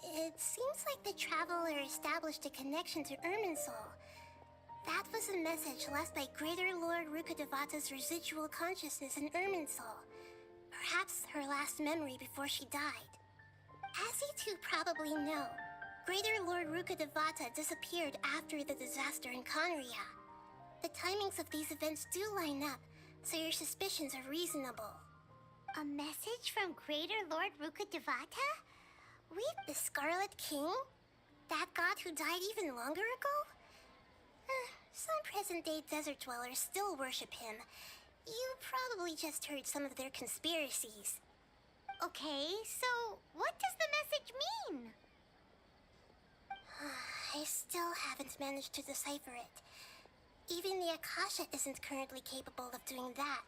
It seems like the traveler established a connection to Irminsul. That was a message left by Greater Lord Rukkhadevata's residual consciousness in Irminsul. Perhaps her last memory before she died. As you two probably know, Greater Lord Rukkhadevata disappeared after the disaster in Conria. The timings of these events do line up, so your suspicions are reasonable. A message from Greater Lord Rukkhadevata? With the Scarlet King? That god who died even longer ago? Some present-day desert dwellers still worship him. You probably just heard some of their conspiracies. Okay, so what does the message mean? I still haven't managed to decipher it. Even the Akasha isn't currently capable of doing that.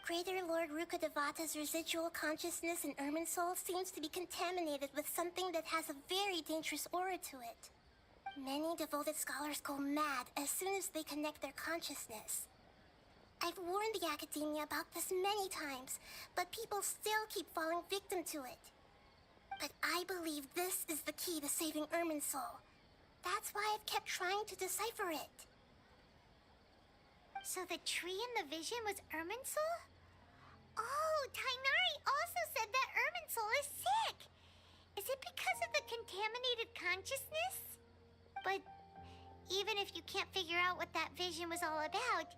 Greater Lord Rukkhadevata's residual consciousness in Irminsul seems to be contaminated with something that has a very dangerous aura to it. Many devoted scholars go mad as soon as they connect their consciousness. I've warned the Academia about this many times, but people still keep falling victim to it. But I believe this is the key to saving Irminsul. That's why I've kept trying to decipher it. So the tree in the vision was Irminsul? Oh, Tainari also said that Irminsul is sick! Is it because of the contaminated consciousness? But even if you can't figure out what that vision was all about,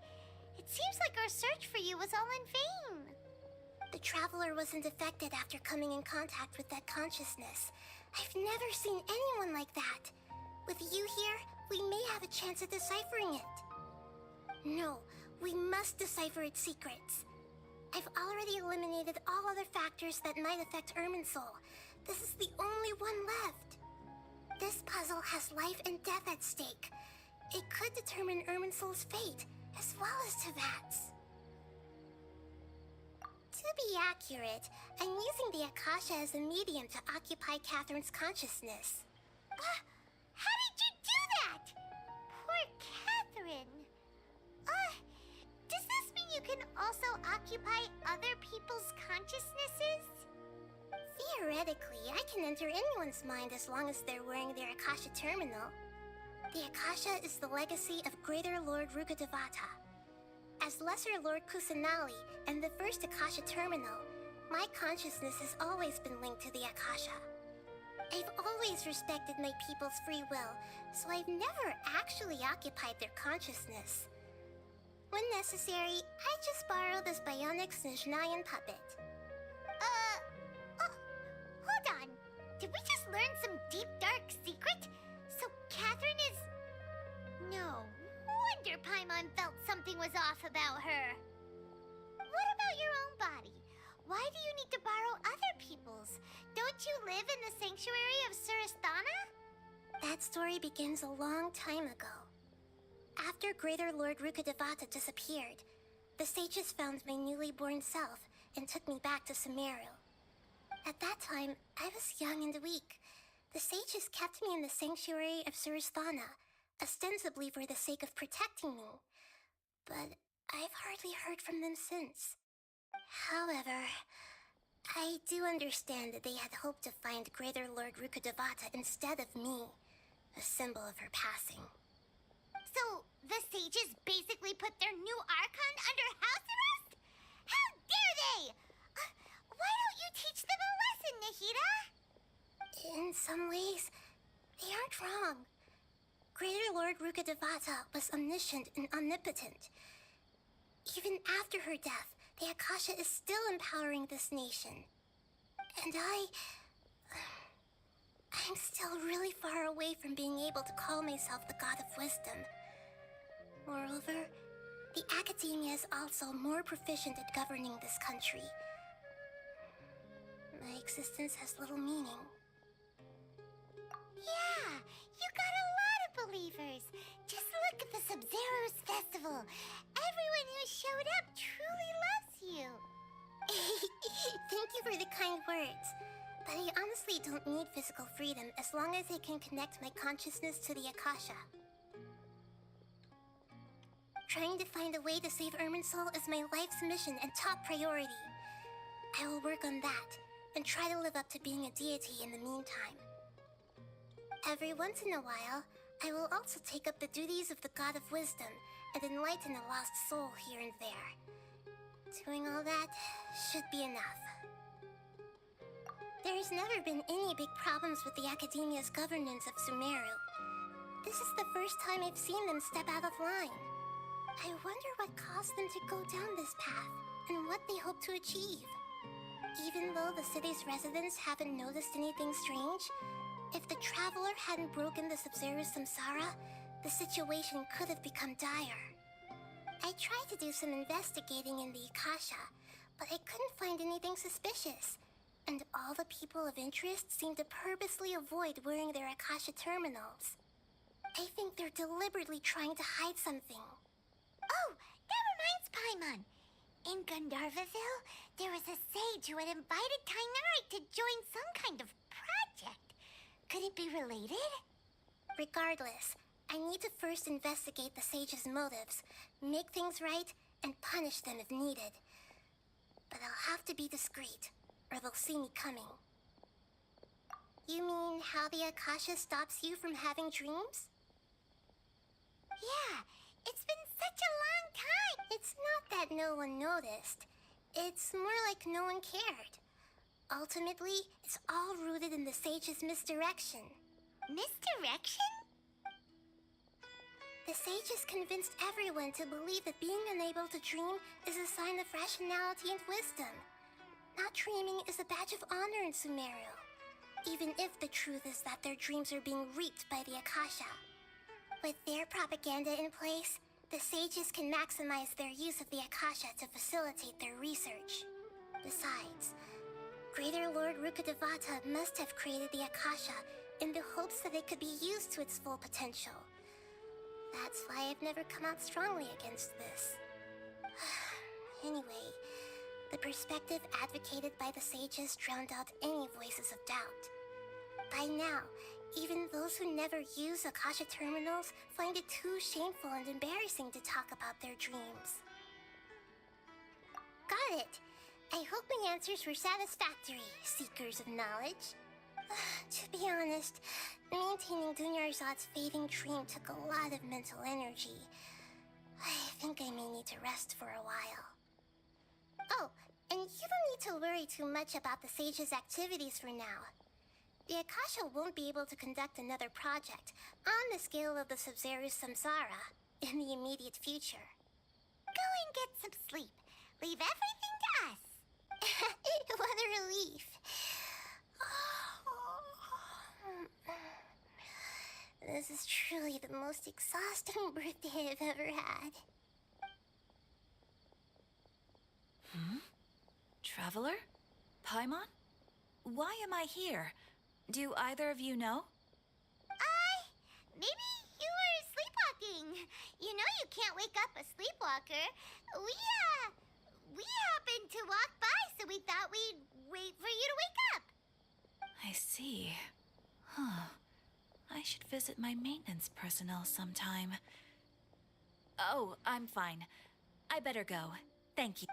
it seems like our search for you was all in vain. The traveler wasn't affected after coming in contact with that consciousness. I've never seen anyone like that. With you here, we may have a chance at deciphering it. No, we must decipher its secrets. I've already eliminated all other factors that might affect Irminsul. This is the only one left. This puzzle has life and death at stake. It could determine Irminsul's fate, as well as Tevat's. To be accurate, I'm using the Akasha as a medium to occupy Catherine's consciousness. How did you do that? Poor Catherine. Does this mean you can also occupy other people's consciousnesses? Theoretically, I can enter anyone's mind as long as they're wearing their Akasha terminal. The Akasha is the legacy of Greater Lord Rukkhadevata. As Lesser Lord Kusanali and the first Akasha terminal, my consciousness has always been linked to the Akasha. I've always respected my people's free will, so I've never actually occupied their consciousness. When necessary, I just borrow this bionic Snezhnayan puppet. Hold on. Did we just learn some deep, dark secret? So Catherine is... No wonder Paimon felt something was off about her. What about your own body? Why do you need to borrow other people's? Don't you live in the sanctuary of Surasthana? That story begins a long time ago. After Greater Lord Rukkhadevata disappeared, the sages found my newly born self and took me back to SUMERU. At that time, I was young and weak. The sages kept me in the sanctuary of Surasthana, ostensibly for the sake of protecting me. But I've hardly heard from them since. However, I do understand that they had hoped to find Greater Lord Rukkhadevata instead of me, a symbol of her passing. So, the sages basically put their new Archon under house arrest? How dare they! Why don't you teach them a lesson, Nahida? In some ways, they aren't wrong. Greater Lord Rukkhadevata was omniscient and omnipotent. Even after her death, the Akasha is still empowering this nation. And I'm still really far away from being able to call myself the God of Wisdom. Moreover, the Academia is also more proficient at governing this country. My existence has little meaning. Yeah, you got a lot of believers! Just look at the Sub-Zero's festival! Everyone who showed up truly loves you! Thank you for the kind words. But I honestly don't need physical freedom as long as I can connect my consciousness to the Akasha. Trying to find a way to save Irminsul is my life's mission and top priority. I will work on that, and try to live up to being a deity in the meantime. Every once in a while, I will also take up the duties of the God of Wisdom and enlighten a lost soul here and there. Doing all that should be enough. There's never been any big problems with the Academia's governance of SUMERU. This is the first time I've seen them step out of line. I wonder what caused them to go down this path, and what they hope to achieve. Even though the city's residents haven't noticed anything strange, if the Traveler hadn't broken the Sub-Zero Samsara, the situation could have become dire. I tried to do some investigating in the Akasha, but I couldn't find anything suspicious, and all the people of interest seem to purposely avoid wearing their Akasha terminals. I think they're deliberately trying to hide something. Oh, that reminds Paimon! In Gandharvaville, there was a sage who had invited Tainari to join some kind of project. Could it be related? Regardless, I need to first investigate the sage's motives, make things right, and punish them if needed. But I'll have to be discreet, or they'll see me coming. You mean how the Akasha stops you from having dreams? Yeah, it's been such a long time! It's not that no one noticed. It's more like no one cared. Ultimately, it's all rooted in the sage's misdirection. Misdirection? The sages convinced everyone to believe that being unable to dream is a sign of rationality and wisdom. Not dreaming is a badge of honor in SUMERU, even if the truth is that their dreams are being reaped by the Akasha. With their propaganda in place, the sages can maximize their use of the Akasha to facilitate their research. Besides, Greater Lord Rukkhadevata must have created the Akasha in the hopes that it could be used to its full potential. That's why I've never come out strongly against this. Anyway, the perspective advocated by the sages drowned out any voices of doubt. By now, even those who never use Akasha terminals find it too shameful and embarrassing to talk about their dreams. Got it! I hope my answers were satisfactory, seekers of knowledge. To be honest, maintaining Dunyarzad's fading dream took a lot of mental energy. I think I may need to rest for a while. Oh, and you don't need to worry too much about the sage's activities for now. The Akasha won't be able to conduct another project on the scale of the Sub-Zero Samsara in the immediate future. Go and get some sleep. Leave everything to us. What a relief. This is truly the most exhausting birthday I've ever had. Traveler? Paimon? Why am I here? Do either of you know? Maybe you were sleepwalking. You know you can't wake up a sleepwalker. We happened to walk by, so we thought we'd wait for you to wake up. I see. Huh. I should visit my maintenance personnel sometime. Oh, I'm fine. I better go. Thank you.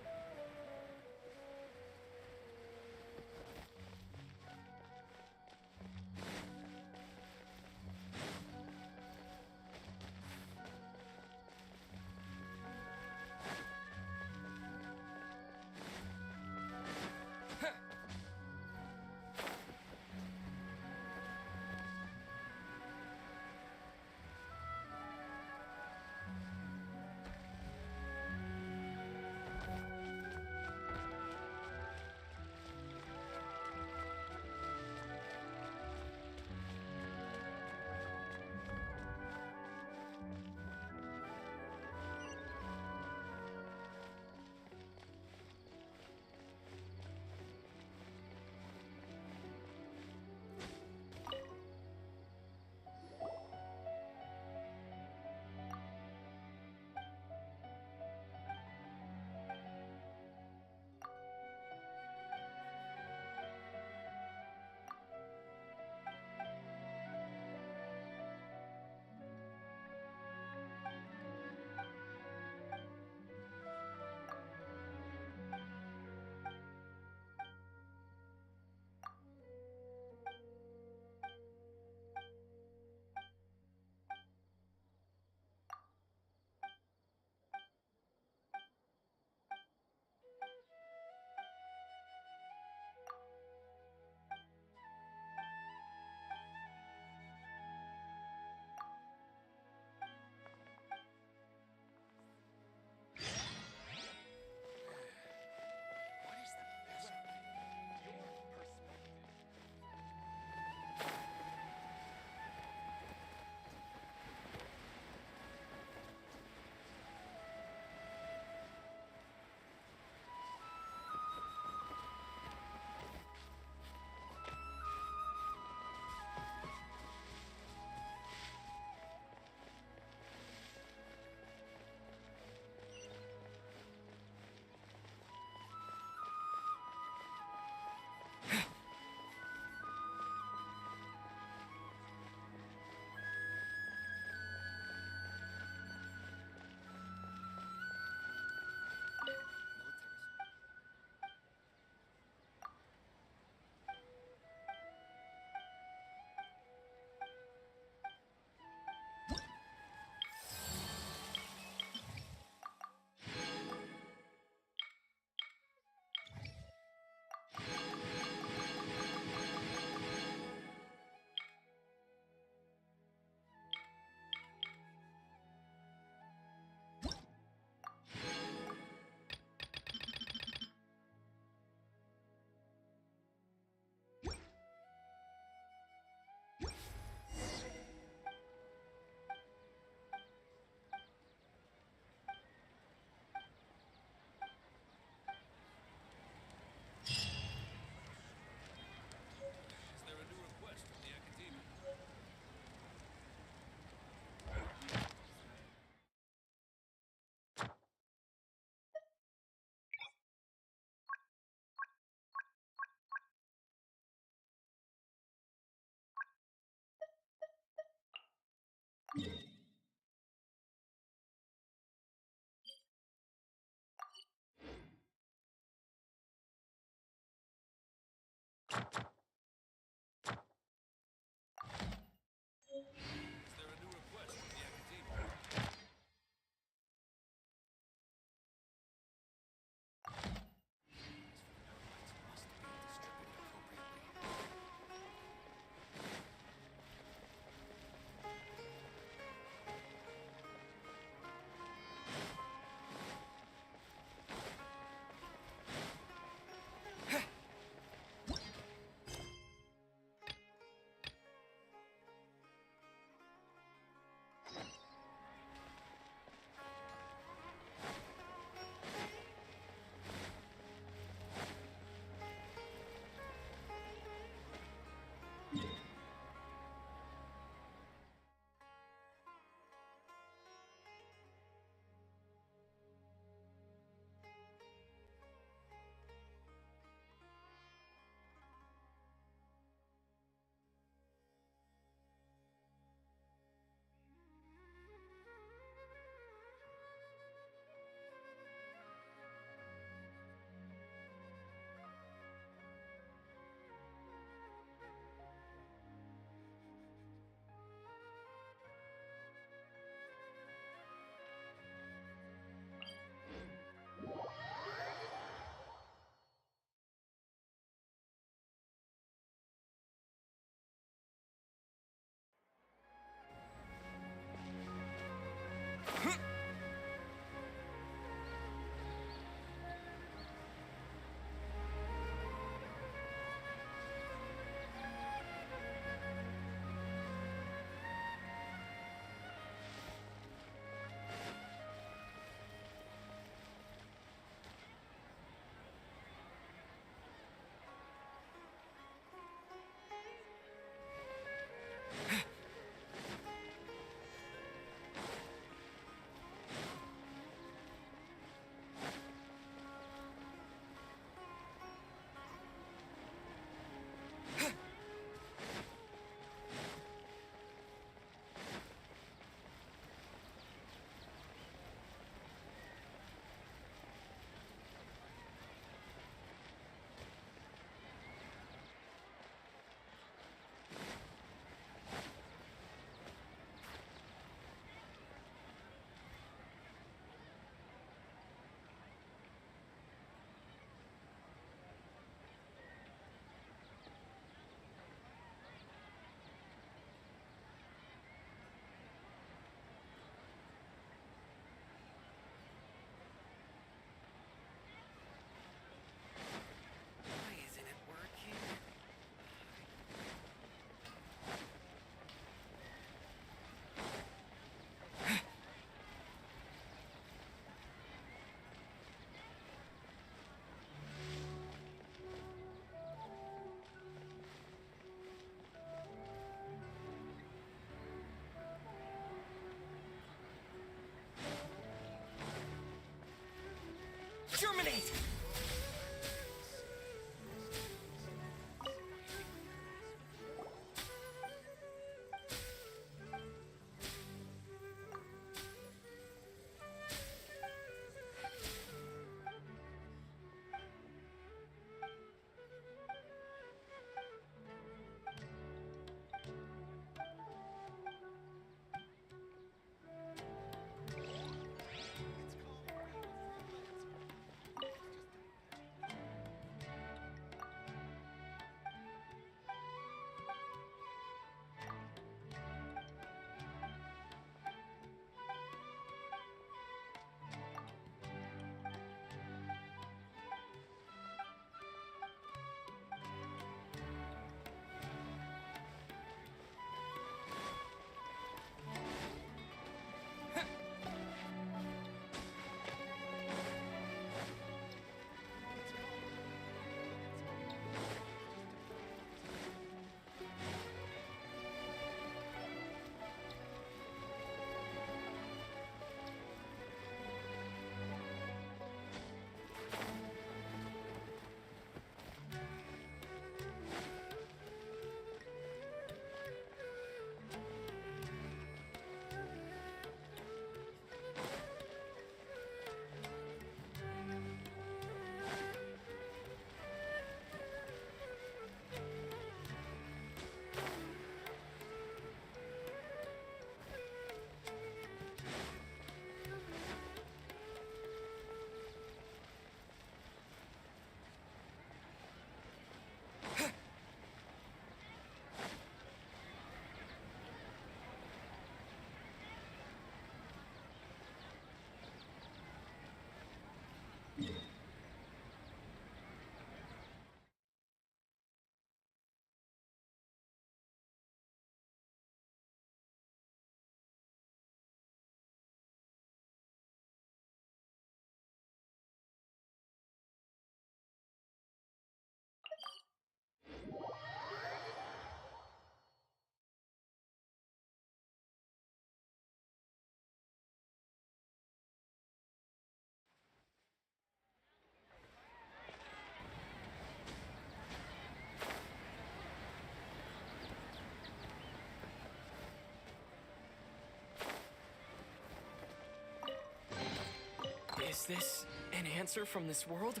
Is this an answer from this world?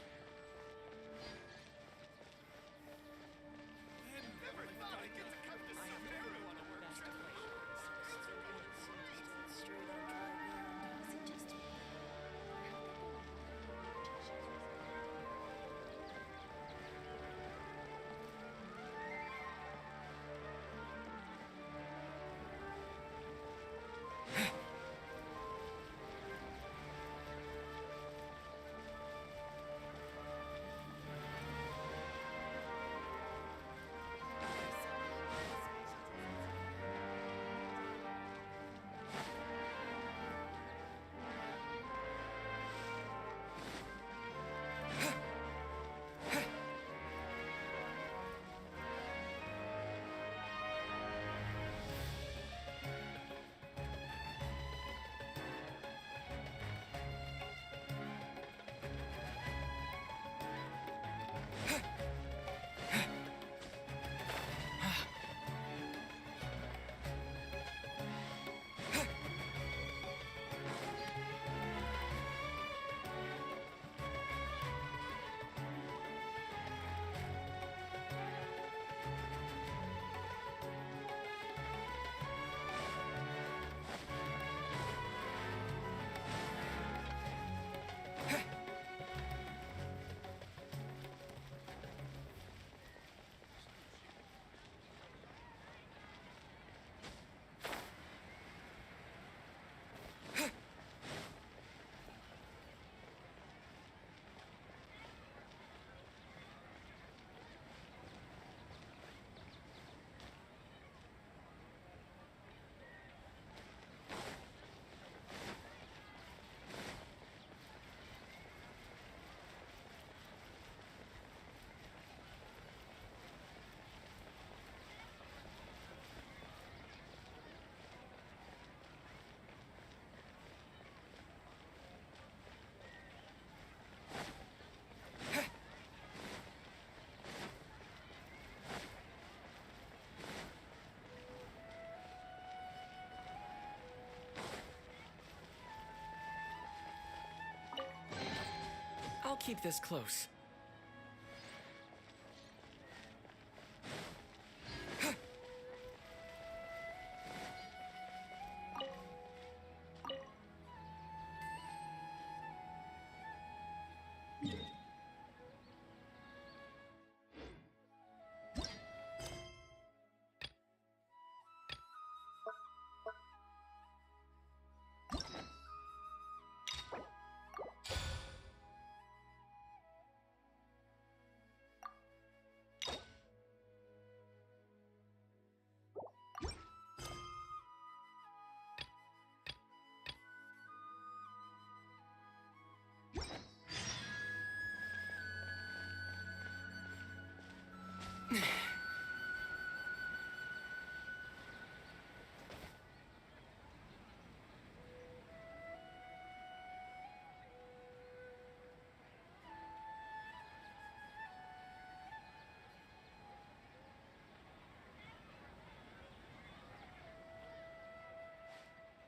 I'll keep this close.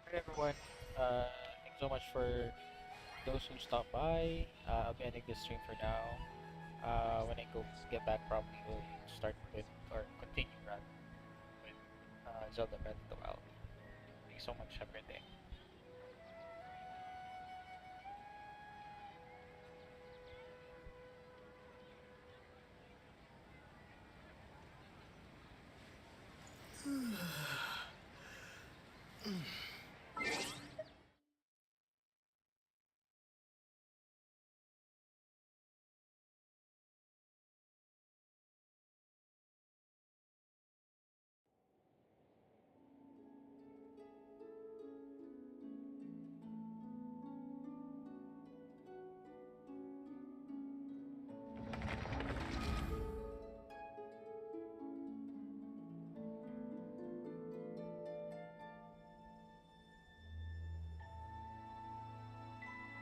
Alright everyone, thanks so much for those who stopped by. I'll be ending this stream for now. When I go get back, probably we'll start with, or continue rather, with Zelda Breath of the Wild. Thanks so much, have a great day.